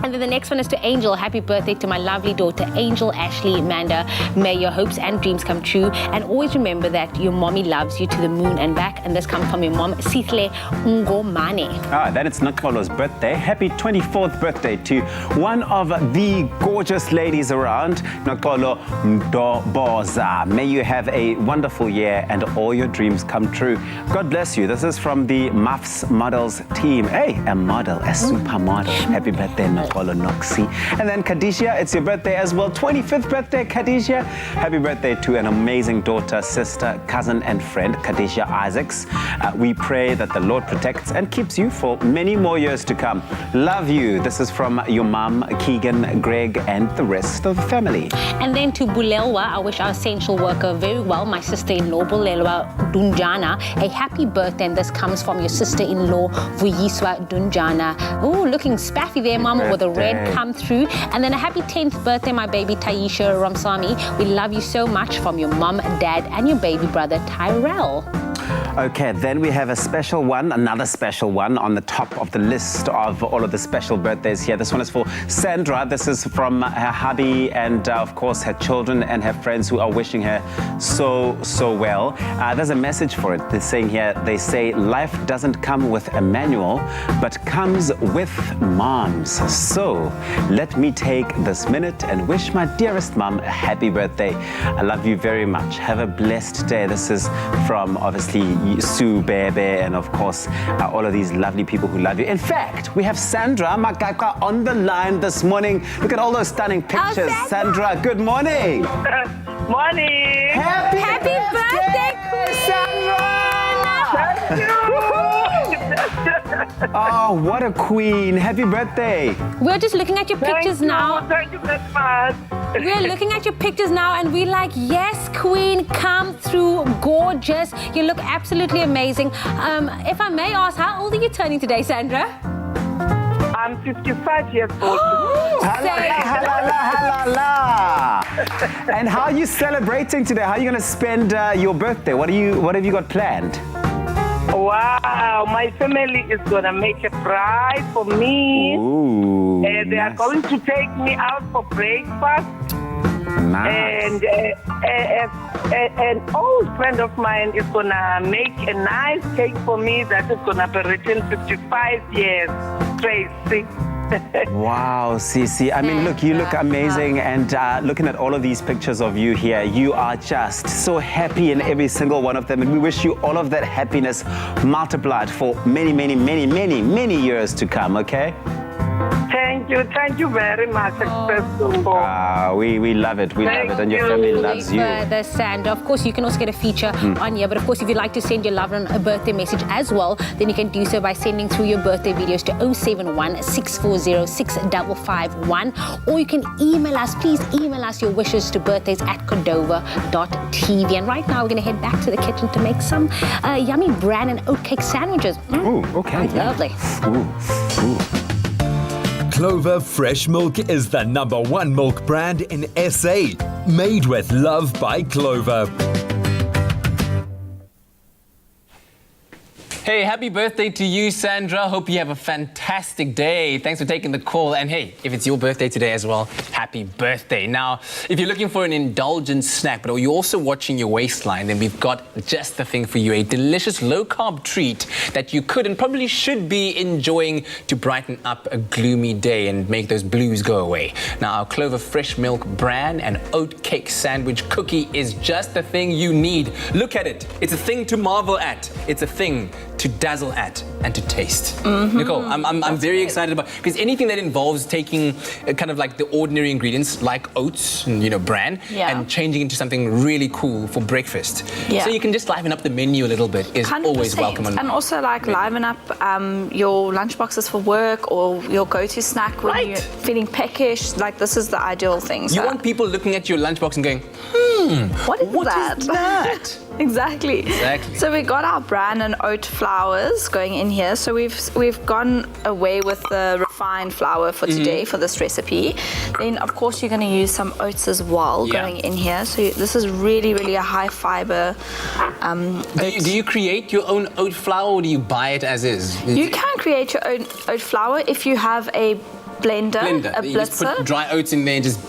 And then the next one is to Angel. Happy birthday to my lovely daughter, Angel Ashley Manda. May your hopes and dreams come true. And always remember that your mommy loves you to the moon and back. And this comes from your mom, Sihle Ngomane. Then it's Nakolo's birthday. Happy 24th birthday to one of the gorgeous ladies around, Nakolo Mdoboza. May you have a wonderful year and all your dreams come true. God bless you. This is from the Muffs Models team. Hey, a model, a supermodel. Happy birthday, Nakolo Noxie. And then Khadijah, it's your birthday as well. 25th birthday, Khadijah. Happy birthday to an amazing daughter, sister, cousin, and friend, Khadijah Isaacs. We pray that the Lord protects and keeps you for many more years to come. Love you. This is from your mom, Keegan, Greg, and the rest of the family. And then to Bulelwa, I wish our essential worker very well, my sister-in-law, Bulelwa Dunjana. A happy birthday, and this comes from your sister-in-law, Vuyiswa Dunjana. Oh, looking spaffy there, Mama, with a red come through. And then a happy 10th birthday, my baby Taisha Ramsami. We love you so much, from your mom, dad, and your baby brother, Tyrell. Okay, then we have a special one, another special one on the top of the list of all of the special birthdays here. This one is for Sandra. This is from her hubby and, of course, her children and her friends who are wishing her so well. There's a message for it. They're saying here, they say, life doesn't come with a manual, but comes with moms. So let me take this minute and wish my dearest mom a happy birthday. I love you very much. Have a blessed day. This is from, obviously, Sue, Bebe, and of course, all of these lovely people who love you. In fact, we have Sandra Makaka on the line this morning. Look at all those stunning pictures. Sandra, good morning. Morning. Happy birthday, Sandra. Thank you. Oh, what a queen. Happy birthday. We're just looking at your pictures now. Thank you very much. We're looking at your pictures now and we're like, yes, queen, come through, gorgeous. You look absolutely amazing. If I may ask, how old are you turning today, Sandra? I'm 55 years old. And how are you celebrating today? How are you going to spend your birthday? What have you got planned? Wow, my family is going to make a prize for me. Ooh, they are going to take me out for breakfast. Nice. And an old friend of mine is going to make a nice cake for me that is going to be written 55 years. Tracy. Wow, Cece. I mean, look, you look amazing. And looking at all of these pictures of you here, you are just so happy in every single one of them. And we wish you all of that happiness multiplied for many, many, many, many, many years to come, okay? Thank you very much, Expresso. We love it, we love it, and your family loves you. The Sandra. Of course, you can also get a feature on here, but of course, if you'd like to send your loved one a birthday message as well, then you can do so by sending through your birthday videos to 071 640 6551, or you can email us. Please email us your wishes to birthdays@cordova.tv. And right now, we're going to head back to the kitchen to make some yummy bran and oatcake sandwiches. Ooh, okay. Lovely. Ooh. Clover Fresh Milk is the #1 milk brand in SA. made with love by Clover. Hey, happy birthday to you, Sandra. Hope you have a fantastic day. Thanks for taking the call. And hey, if it's your birthday today as well, happy birthday. Now, if you're looking for an indulgent snack, but you're also watching your waistline, then we've got just the thing for you, a delicious low-carb treat that you could and probably should be enjoying to brighten up a gloomy day and make those blues go away. Now, our Clover Fresh Milk bran and oat cake sandwich cookie is just the thing you need. Look at it. It's a thing to marvel at. It's a thing to dazzle at and to taste. Nicole, I'm very excited about, because anything that involves taking kind of like the ordinary ingredients like oats and bran and changing into something really cool for breakfast. So you can just liven up the menu a little bit is 100%. Always welcome. And also like liven up your lunchboxes for work or your go-to snack when you're feeling peckish. Like this is the ideal thing. You want people looking at your lunchbox and going, what is that? Exactly. So we got our bran and oat flours going in here. So we've gone away with the refined flour for today for this recipe. Then of course you're going to use some oats as well going in here. So this is really a high fiber. Do you create your own oat flour or do you buy it as is? You can create your own oat flour if you have a blender. A blitzer. You just put dry oats in there and just...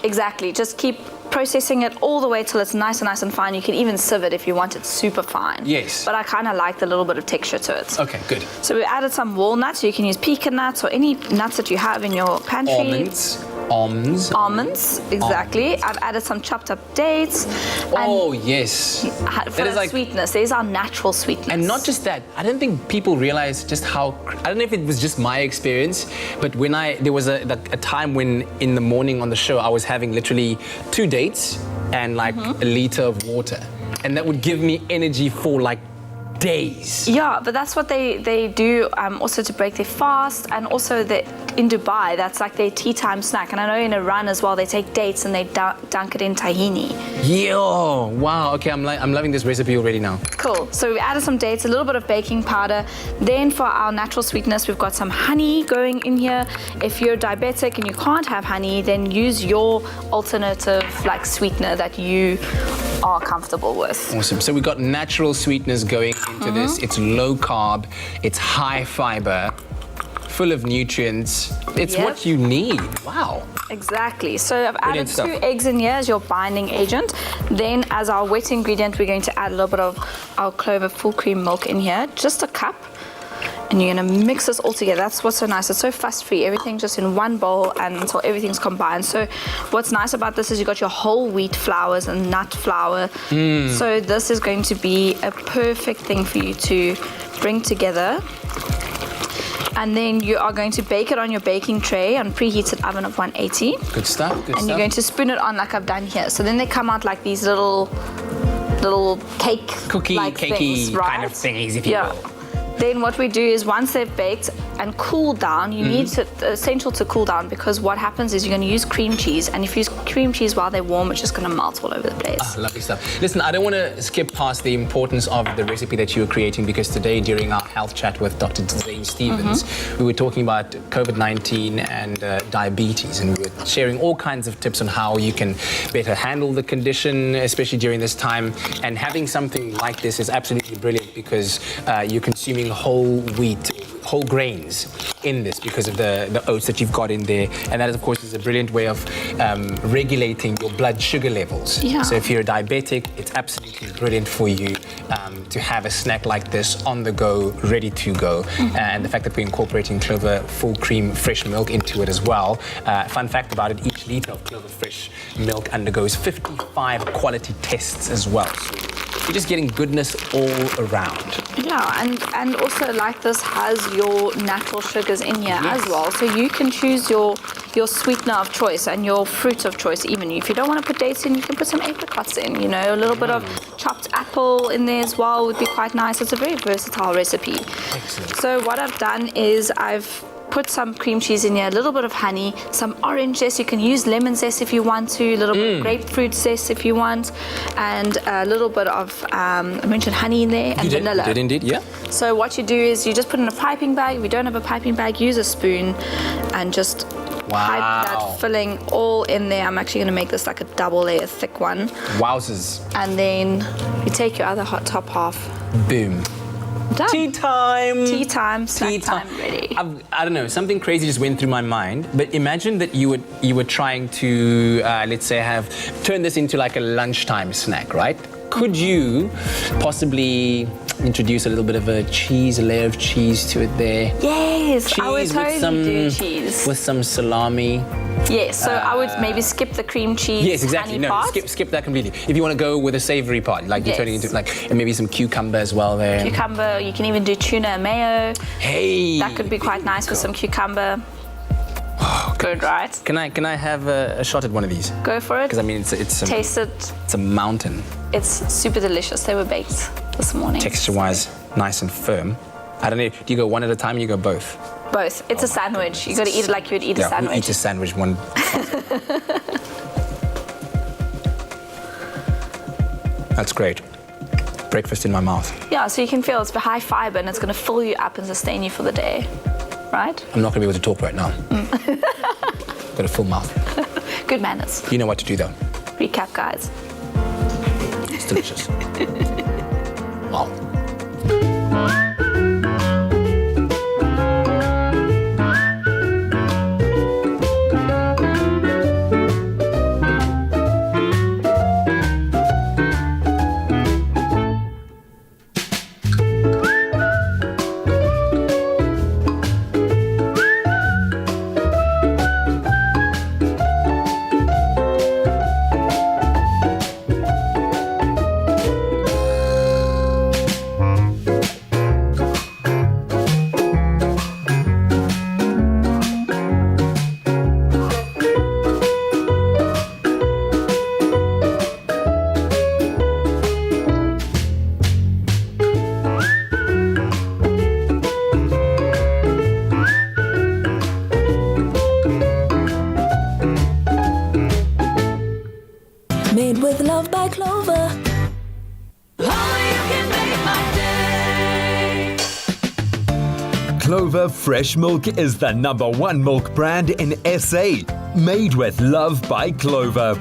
Exactly. Just keep processing it all the way till it's nice and fine. You can even sieve it if you want it super fine. Yes. But I kind of like the little bit of texture to it. Okay, good. So we added some walnuts. So you can use pecan nuts or any nuts that you have in your pantry. Almonds, exactly. I've added some chopped up dates. Oh, yes. For the sweetness, there's our natural sweetness. And not just that, I don't think people realize just how, I don't know if it was just my experience, but when there was a time when in the morning on the show, I was having literally 2 dates and like a liter of water. And that would give me energy for like days. Yeah, but that's what they do also to break their fast, and also in Dubai, that's like their tea time snack. And I know in Iran as well, they take dates and they dunk it in tahini. Yo, wow, okay, I'm loving this recipe already now. Cool, so we added some dates, a little bit of baking powder. Then for our natural sweetness, we've got some honey going in here. If you're diabetic and you can't have honey, then use your alternative like sweetener that you are comfortable with. Awesome, so we've got natural sweetness going into this. It's low carb, it's high fiber, full of nutrients. It's what you need. Wow. Exactly. So I've added 2 eggs in here as your binding agent. Then as our wet ingredient, we're going to add a little bit of our Clover full cream milk in here, just a cup. And you're going to mix this all together. That's what's so nice. It's so fuss-free. Everything just in one bowl and until everything's combined. So what's nice about this is you got your whole wheat flours and nut flour. So this is going to be a perfect thing for you to bring together. And then you are going to bake it on your baking tray on preheated oven of 180. Good stuff, And you're going to spoon it on like I've done here. So then they come out like these little cake cookie-cakey things, right? kind of thingies, if you will. Then what we do is once they've baked and cooled down, you need to, essential to cool down, because what happens is you're going to use cream cheese, and if you use cream cheese while they're warm, it's just going to melt all over the place. Ah, lovely stuff. Listen, I don't want to skip past the importance of the recipe that you were creating, because today during our health chat with Dr. Zane Stevens, we were talking about COVID-19 and diabetes, and we were sharing all kinds of tips on how you can better handle the condition, especially during this time. And having something like this is absolutely brilliant, because you're consuming whole wheat, whole grains in this because of the oats that you've got in there. And that, of course, is a brilliant way of regulating your blood sugar levels. Yeah. So if you're a diabetic, it's absolutely brilliant for you to have a snack like this on the go, ready to go. And the fact that we're incorporating Clover full cream fresh milk into it as well. Fun fact about it, each liter of Clover fresh milk undergoes 55 quality tests as well. So you're just getting goodness all around. Yeah, and also like this has your natural sugars in here as well. So you can choose your sweetener of choice and your fruit of choice. Even if you don't want to put dates in, you can put some apricots in, you know, a little bit of chopped apple in there as well would be quite nice. It's a very versatile recipe. Excellent. So what I've done is I've put some cream cheese in here, a little bit of honey, some orange zest. You can use lemon zest if you want to, a little bit of grapefruit zest if you want, and a little bit of, I mentioned honey in there, and vanilla. You did indeed, yeah. So what you do is you just put in a piping bag. If you don't have a piping bag, use a spoon and just pipe that filling all in there. I'm actually going to make this like a double layer thick one. Wowzers. And then you take your other hot top half. Boom. Done. Tea time. Tea time, snack time ready. I don't know, something crazy just went through my mind, but imagine that you were trying to, let's say, turn this into like a lunchtime snack, right? Could you possibly introduce a little bit of a layer of cheese to it there? Yes, I would totally do cheese. With some salami. Yes, so I would maybe skip the cream cheese. Yes, exactly. No, part. skip that completely. If you want to go with a savory part, like you're turning into like, and maybe some cucumber as well there. Cucumber, you can even do tuna and mayo. Hey! That could be quite nice with some cucumber. Oh, good, right? Can I have a shot at one of these? Go for it. Because I mean, it's taste it. It's a mountain. It's super delicious. They were baked this morning. Texture-wise, nice and firm. I don't know. Do you go one at a time or you go both? Both. It's a sandwich. You got to eat it like you would eat a sandwich. Eat a sandwich one. That's great. Breakfast in my mouth. Yeah, so you can feel it's high fiber and it's going to fill you up and sustain you for the day, right? I'm not going to be able to talk right now. Got a full mouth. Good manners. You know what to do though. Recap, guys. It's delicious. Wow. Made with love by Clover. Clover Fresh Milk is the #1 milk brand in SA. Made with love by Clover.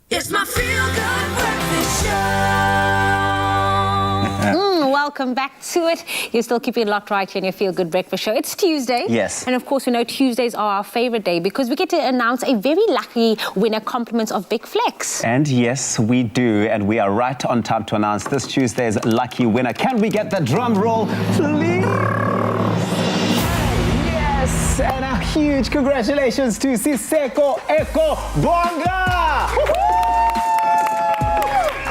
It's my feel-good breakfast show. Welcome back to it. You're still keeping it locked right here in your Feel Good Breakfast Show. It's Tuesday. Yes. And of course, we know Tuesdays are our favorite day because we get to announce a very lucky winner, compliments of Big Flex. And yes, we do. And we are right on time to announce this Tuesday's lucky winner. Can we get the drum roll, please? Yes. And a huge congratulations to Siseko Eko Bonga.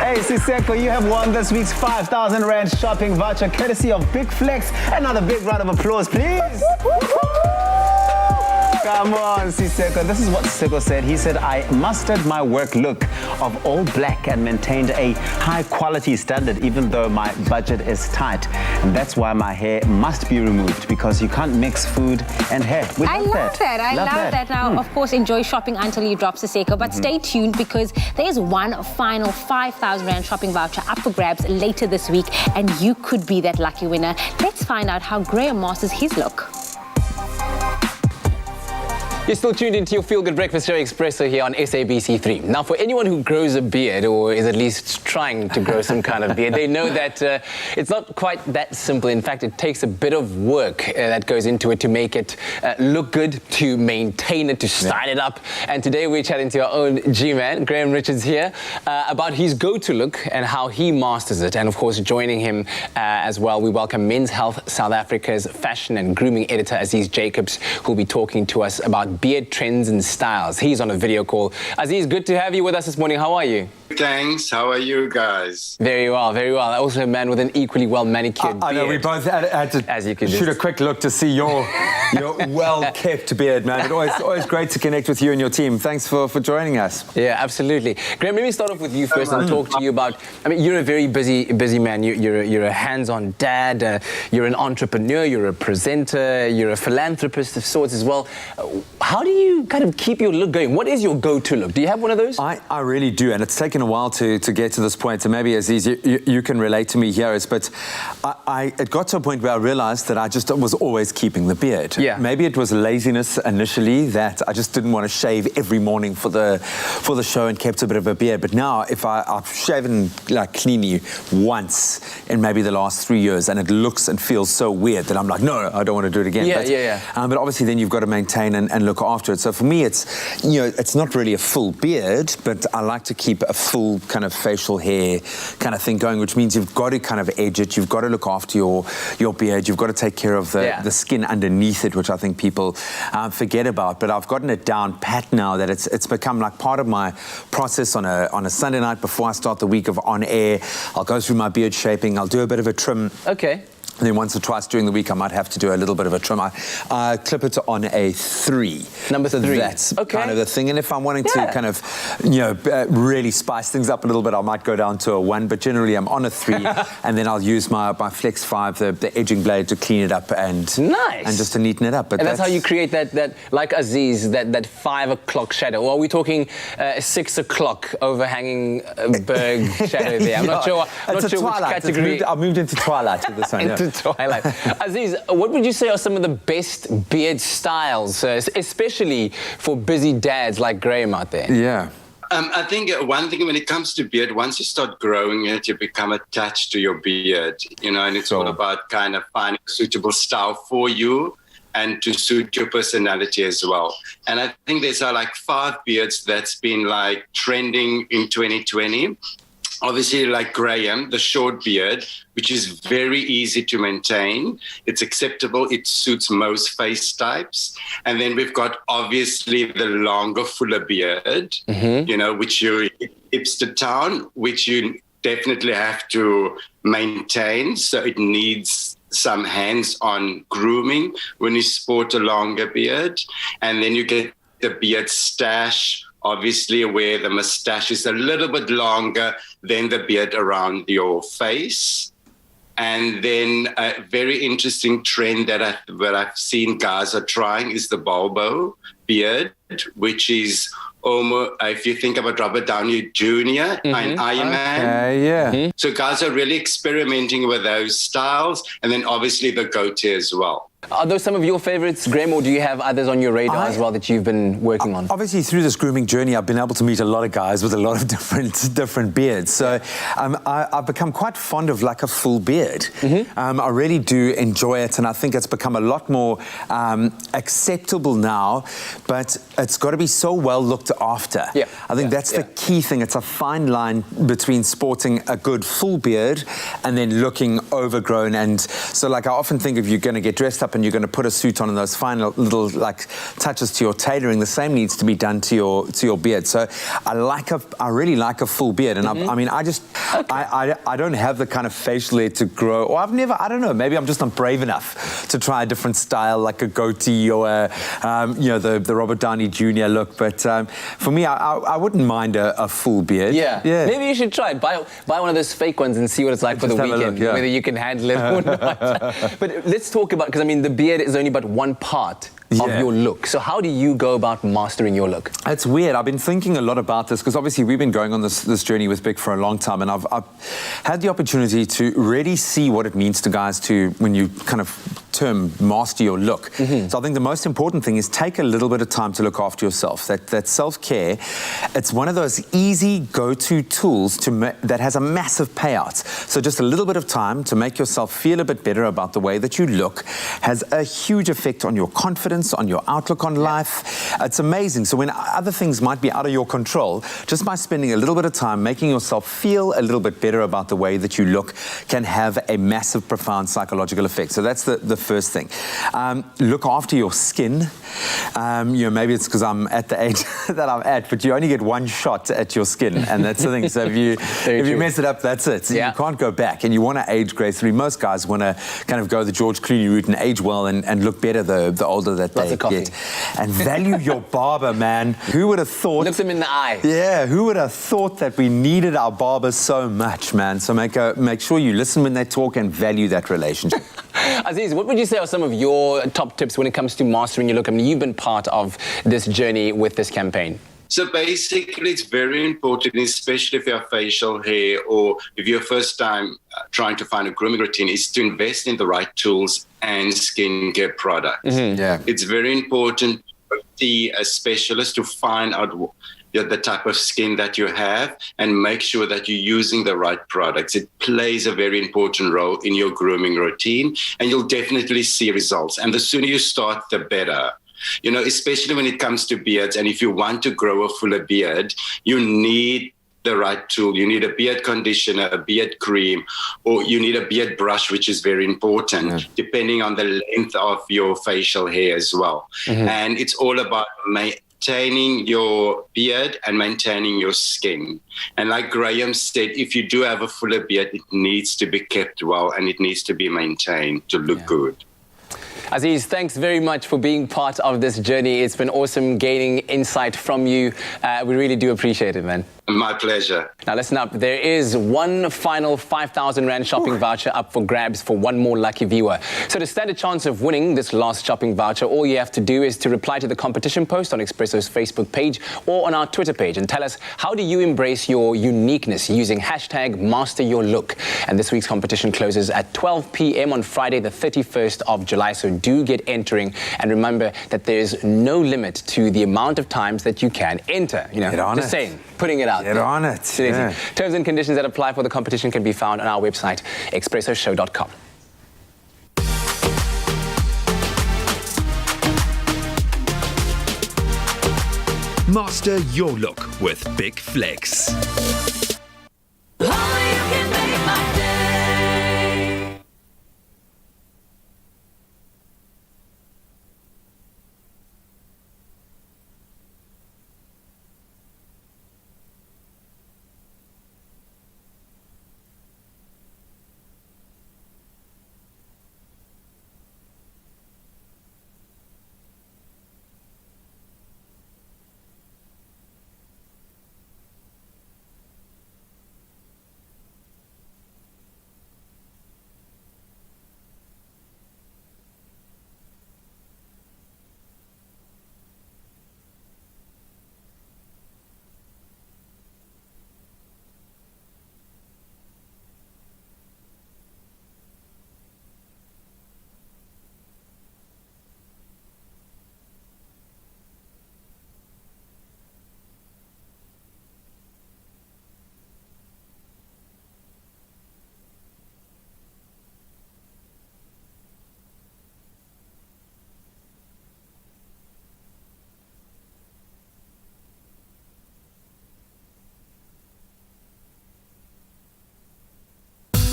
Hey, Siseko, you have won this week's 5,000 Rand shopping voucher courtesy of Big Flex. Another big round of applause, please. Come on, Siseko. This is what Siseko said. He said, I mastered my work look of all black and maintained a high quality standard even though my budget is tight. And that's why my hair must be removed, because you can't mix food and hair. I love that. I love that. Now, of course, enjoy shopping until you drop Siseko, but stay tuned because there's one final 5,000 Rand shopping voucher up for grabs later this week, and you could be that lucky winner. Let's find out how Graham masters his look. You're still tuned into your Feel Good Breakfast Show Expresso here on SABC3. Now, for anyone who grows a beard, or is at least trying to grow some kind of beard, they know that it's not quite that simple. In fact, it takes a bit of work that goes into it to make it look good, to maintain it, to style it up. And today we're chatting to our own G-Man, Graham Richards here, about his go-to look and how he masters it. And of course, joining him as well, we welcome Men's Health South Africa's fashion and grooming editor, Aziz Jacobs, who'll be talking to us about beard trends and styles. He's on a video call. Aziz, good to have you with us this morning. How are you? Thanks. How are you guys? Very well, very well. Also a man with an equally well manicured beard. I know, we both had to as you can shoot a quick look to see your well-kept beard, man. But always great to connect with you and your team. Thanks for joining us. Yeah, absolutely. Graham, let me start off with you first and talk to you about, I mean, you're a very busy man. You're a hands-on dad. You're an entrepreneur. You're a presenter. You're a philanthropist of sorts as well. How do you kind of keep your look going? What is your go-to look? Do you have one of those? I really do, and it's taken a while to get to this point. And maybe Aziz, you can relate to me here. But it got to a point where I realized that I just was always keeping the beard. Yeah. Maybe it was laziness initially, that I just didn't want to shave every morning for the show and kept a bit of a beard. But now, if I've shaven like cleanly once in maybe the last 3 years, and it looks and feels so weird that I'm like, no, I don't want to do it again. But obviously, then you've got to maintain and look after it. So for me, it's not really a full beard, but I like to keep a full kind of facial hair kind of thing going, which means you've got to kind of edge it. You've got to look after your beard. You've got to take care of the skin underneath it, which I think people forget about. But I've gotten it down pat now that it's become like part of my process on a Sunday night before I start the week of on air. I'll go through my beard shaping. I'll do a bit of a trim. Okay. And then once or twice during the week, I might have to do a little bit of a trim. I clip it on a 3. Number 3. That's kind of the thing. And if I'm wanting to kind of, really spice things up a little bit, I might go down to a 1. But generally, I'm on a 3. And then I'll use my Flex 5, the edging blade, to clean it up and just to neaten it up. But and that's how you create that like Aziz, that 5 o'clock shadow. Or are we talking 6 o'clock overhanging Berg shadow there? I'm not sure. I'm not sure which category. I've moved into twilight with this one. Twilight. Aziz, what would you say are some of the best beard styles, especially for busy dads like Graham out there? Yeah. I think one thing when it comes to beard, once you start growing it, you become attached to your beard, and it's all about kind of finding a suitable style for you and to suit your personality as well. And I think there's like 5 beards that's been like trending in 2020. Obviously, like Graham, the short beard, which is very easy to maintain. It's acceptable. It suits most face types. And then we've got, obviously, the longer, fuller beard, which you hipster town, which you definitely have to maintain. So it needs some hands-on grooming when you sport a longer beard. And then you get the beard stash, obviously, where the mustache is a little bit longer than the beard around your face. And then a very interesting trend that I've seen guys are trying is the Bulbo beard, which is almost, if you think about Robert Downey Jr. and Iron Man. So guys are really experimenting with those styles, and then obviously the goatee as well. Are those some of your favorites, Graham, or do you have others on your radar as well that you've been working on? Obviously, through this grooming journey, I've been able to meet a lot of guys with a lot of different beards. So I've become quite fond of like a full beard. I really do enjoy it, and I think it's become a lot more acceptable now, but it's got to be so well looked after. I think that's the key thing. It's a fine line between sporting a good full beard and then looking overgrown. And so like I often think if you're going to get dressed up and you're going to put a suit on and those final little like touches to your tailoring, the same needs to be done to your beard. So I really like a full beard, and I mean, I don't have the kind of facial hair to grow, or I don't know, maybe I'm just not brave enough to try a different style like a goatee or the Robert Downey Jr. look. But for me, I wouldn't mind a full beard. Yeah. Maybe you should try it. Buy one of those fake ones and see what it's like for the weekend, whether you can handle it or not. But let's talk about, because I mean, the beard is only but one part of your look. So how do you go about mastering your look? It's weird. I've been thinking a lot about this because obviously we've been going on this journey with Big for a long time, and I've had the opportunity to really see what it means to guys to, when you kind of term master your look. So I think the most important thing is take a little bit of time to look after yourself. That self-care, it's one of those easy go-to tools that has a massive payout. So just a little bit of time to make yourself feel a bit better about the way that you look has a huge effect on your confidence, on your outlook on life. It's amazing. So when other things might be out of your control, just by spending a little bit of time making yourself feel a little bit better about the way that you look can have a massive, profound psychological effect. So that's the first thing. Look after your skin. Maybe it's because I'm at the age that I'm at, but you only get one shot at your skin, and that's the thing. So if you mess it up, that's it. So you can't go back, and you want to age gracefully. Most guys want to kind of go the George Clooney route and age well and look better the older that they get. And value your barber, man. Who would have thought? Look them in the eye. Yeah, who would have thought that we needed our barbers so much, man? So make sure you listen when they talk and value that relationship. Aziz, what would you say are some of your top tips when it comes to mastering your look? I mean, you've been part of this journey with this campaign. So basically, it's very important, especially if you have facial hair or if you're first time trying to find a grooming routine, is to invest in the right tools and skincare products. It's very important to see a specialist to find out the type of skin that you have and make sure that you're using the right products. It plays a very important role in your grooming routine, and you'll definitely see results. And the sooner you start, the better. You know, especially when it comes to beards, and if you want to grow a fuller beard, you need the right tool. You need a beard conditioner, a beard cream, or you need a beard brush, which is very important, depending on the length of your facial hair as well. And it's all about maintaining your beard and maintaining your skin. And like Graham said, if you do have a fuller beard, it needs to be kept well and it needs to be maintained to look good. Aziz, thanks very much for being part of this journey. It's been awesome gaining insight from you. We really do appreciate it, man. My pleasure. Now listen up, there is one final 5,000 Rand shopping voucher up for grabs for one more lucky viewer. So to stand a chance of winning this last shopping voucher, all you have to do is to reply to the competition post on Expresso's Facebook page or on our Twitter page and tell us, how do you embrace your uniqueness using hashtag #MasterYourLook. And this week's competition closes at 12 p.m. on Friday the 31st of July, so do get entering, and remember that there's no limit to the amount of times that you can enter. You know, just saying, putting it out. Get on it. Terms and conditions that apply for the competition can be found on our website, expressoshow.com. Master your look with Big Flex.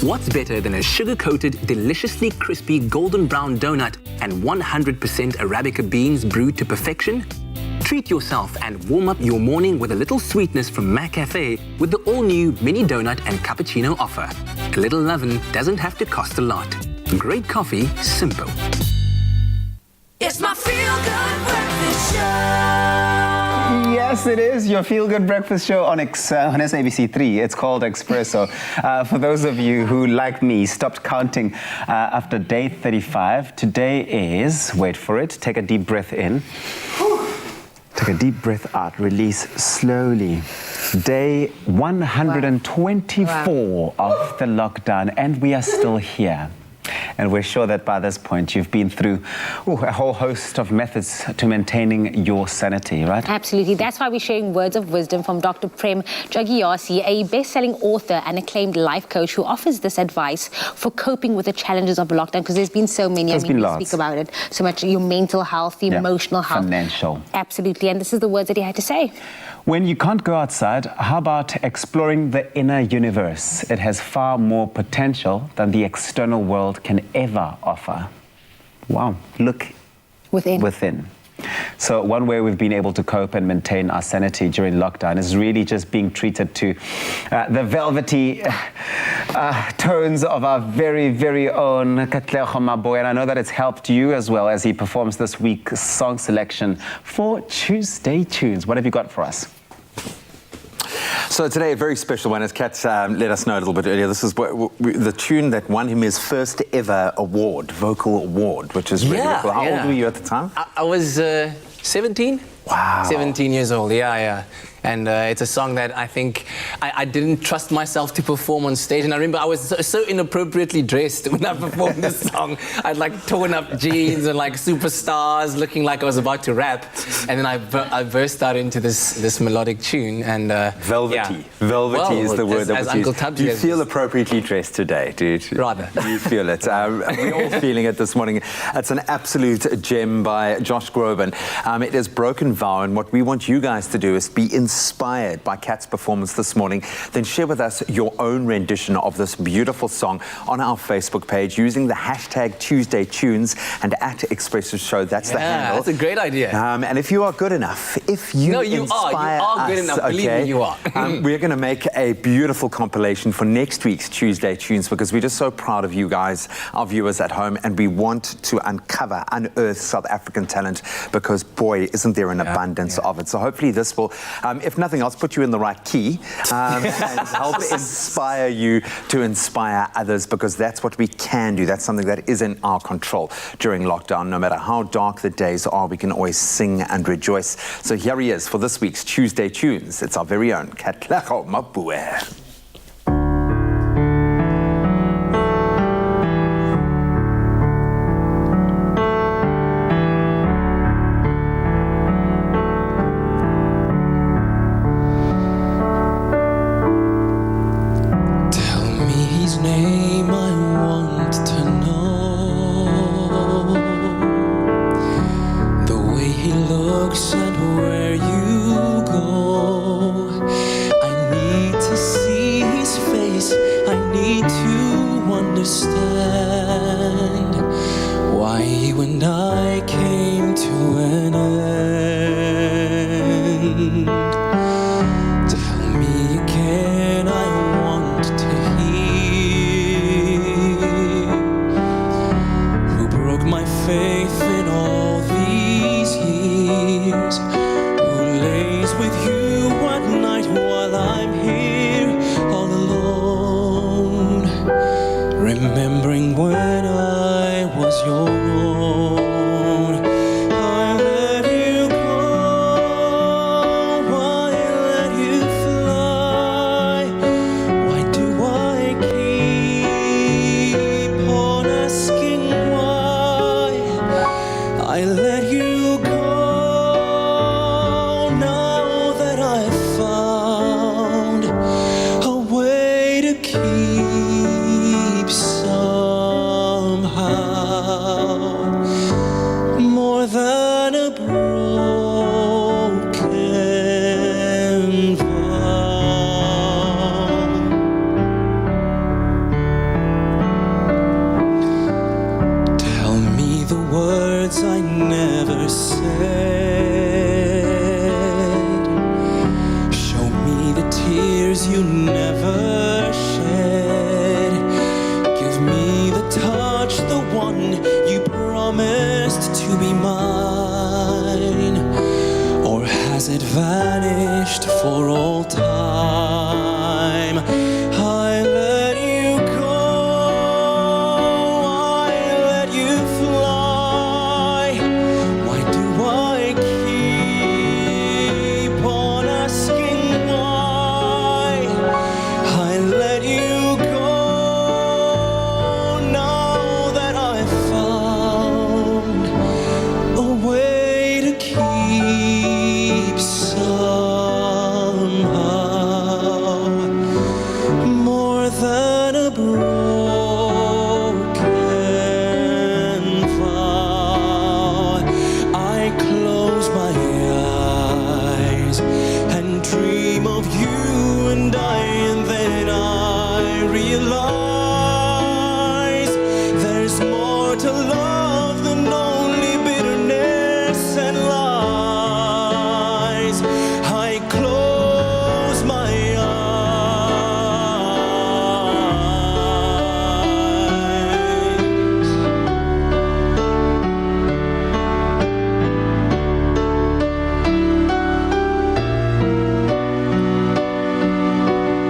What's better than a sugar-coated, deliciously crispy golden brown donut and 100% Arabica beans brewed to perfection? Treat yourself and warm up your morning with a little sweetness from McCafe with the all-new mini donut and cappuccino offer. A little lovin' doesn't have to cost a lot. Great coffee, simple. It's my feel-good breakfast show. Yes, it is your feel-good breakfast show on SABC3. It's called Expresso. For those of you who, like me, stopped counting after day 35, today is, wait for it, take a deep breath in. Take a deep breath out, release slowly. Day 124 of the lockdown, and we are still here. And we're sure that by this point you've been through a whole host of methods to maintaining your sanity, right? Absolutely. That's why we're sharing words of wisdom from Dr. Prem Jagiyasi, a best-selling author and acclaimed life coach who offers this advice for coping with the challenges of lockdown, because there's been so many. There's been we lots. speak about it so much, your mental health, the emotional health. Financial. Absolutely. And this is the words that he had to say. When you can't go outside, how about exploring the inner universe? It has far more potential than the external world can ever offer. Wow, look within. So one way we've been able to cope and maintain our sanity during lockdown is really just being treated to the velvety tones of our very, very own Katlego Maboy. And I know that it's helped you as well as he performs this week's song selection for Tuesday Tunes. What have you got for us? So today, a very special one, as Kat let us know a little bit earlier. This is the tune that won him his first ever award, vocal award, which is really cool. How old were you at the time? I was 17. Wow. 17 years old, yeah. And it's a song that I think I didn't trust myself to perform on stage. And I remember I was so inappropriately dressed when I performed this song. I had like torn up jeans and like superstars, looking like I was about to rap. And then I burst out into this melodic tune. And velvety. Yeah. Velvety is the word that as was Uncle used. Tubbs Do you says. feel appropriately dressed today, dude? Rather. You feel it. We're all feeling it this morning. It's an absolute gem by Josh Groban. It is Broken Vow, and what we want you guys to do is be inspired by Kat's performance this morning. Then share with us your own rendition of this beautiful song on our Facebook page using the hashtag Tuesday Tunes and at Expresso Show. That's the handle. That's a great idea. And if you are good enough, if you inspire you are good us, enough. Believe me, you are. We're going to make a beautiful compilation for next week's Tuesday Tunes, because we're just so proud of you guys, our viewers at home, and we want to unearth South African talent, because boy, isn't there an abundance of it. So hopefully this will, if nothing else, put you in the right key and help inspire you to inspire others, because that's what we can do. That's something that is in our control during lockdown. No matter how dark the days are, we can always sing and rejoice. So here he is for this week's Tuesday Tunes. It's our very own Katlego Maboy. Remembering when I was your own, I let you go, I let you fly. Why do I keep on asking why? I let you go now that I've found a way to keep somehow. words I never said. Show me the tears you never shed. Give me the touch, the one you promised to be mine. Or has it vanished for all time? I let you go, I let you fly. Why do I keep on asking why? I let you go now that I've found a way to keep somehow more than a broken vow. I close my eyes and dream of you and then I realize there's more to love than only bitterness and lies. I close my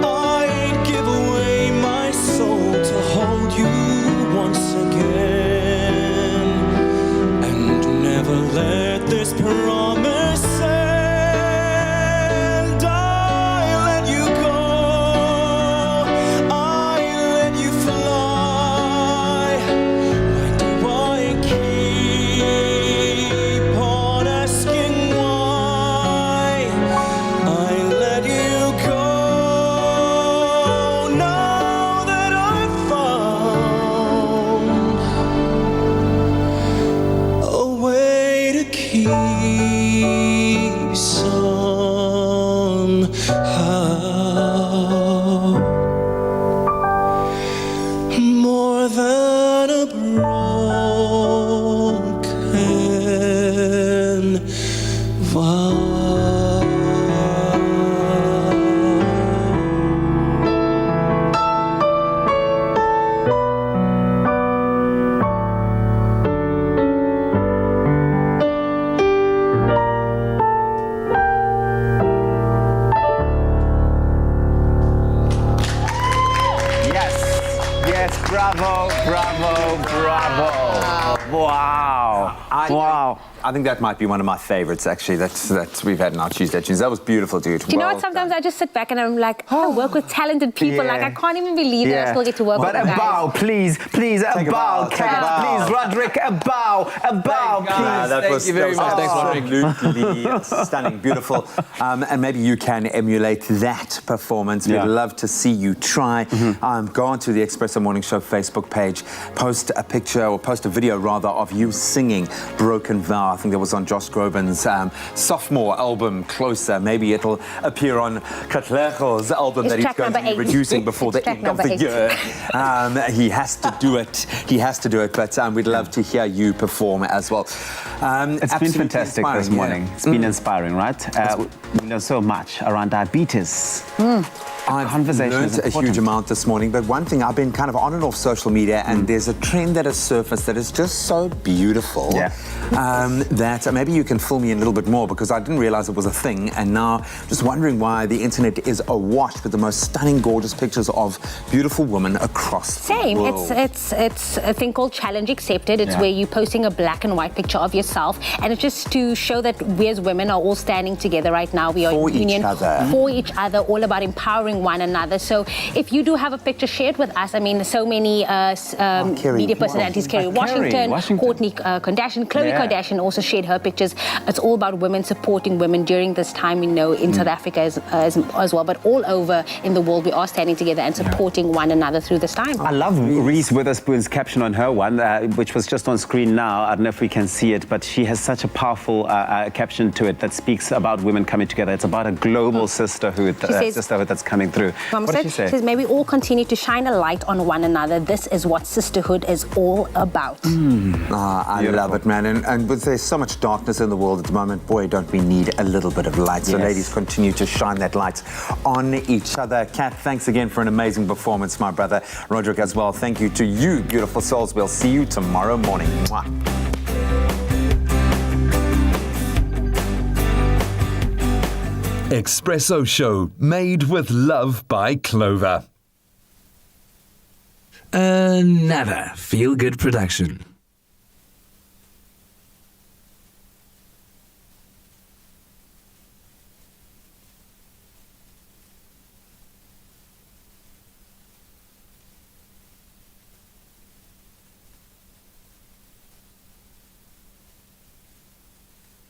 I'd give away my soul to hold you once again and never let this promise end. I let you go, I let you fly. Why do I keep on asking why? I let you go now that I've found a way to keep somehow more than a broken vow. Yes, bravo, bravo, bravo. Wow. Wow. I think that might be one of my favorites, actually, that we've had in our Tuesday tunes. That was beautiful, dude. Do you know what? Sometimes I just sit back and I'm like, I work with talented people. Like, I can't even believe that I still get to work with But them a guys. bow, please, a bow, take a bow. please, Roderick, a bow, please. That was, Thank you very much. Thanks, Roderick. absolutely stunning, beautiful. And maybe you can emulate that performance. We'd love to see you try. Go onto the Expresso Morning Show Facebook page, post a picture, or post a video rather, of you singing Broken Vow. I think that was on Josh Groban's sophomore album, Closer. Maybe it'll appear on Katlecho's album that he's going to be producing before the end of the year. He has to do it. He has to do it. But we'd love to hear you perform as well. It's been fantastic this morning. It's been inspiring, right? We know so much around diabetes. I've learned a huge amount this morning, but one thing, I've been kind of on and off social media, and there's a trend that has surfaced that is just so beautiful that maybe you can fill me in a little bit more, because I didn't realize it was a thing, and now just wondering why the internet is awash with the most stunning, gorgeous pictures of beautiful women across the world. It's a thing called Challenge Accepted. It's where you're posting a black and white picture of yourself, and it's just to show that we as women are all standing together right now. We are for in union each other. for each other, all about empowering one another. So if you do have a picture, share it with us. I mean, so many media personalities, Kerry Washington, Kourtney Kardashian, Khloe Kardashian also shared her pictures. It's all about women supporting women during this time, we know, in South Africa as well, but all over in the world, we are standing together and supporting one another through this time. I love Reese Witherspoon's caption on her one, which was just on screen now. I don't know if we can see it, but she has such a powerful caption to it that speaks about women coming together. It's about a global sisterhood that's coming coming through. Mama What did she say? says, may we all continue to shine a light on one another. This is what sisterhood is all about. I love it, man. And there's so much darkness in the world at the moment. Boy, don't we need a little bit of light. So ladies, continue to shine that light on each other. Kat, thanks again for an amazing performance, my brother. Roderick as well. Thank you to you, beautiful souls. We'll see you tomorrow morning. Mwah. Expresso Show, made with love by Clover. Another feel-good production.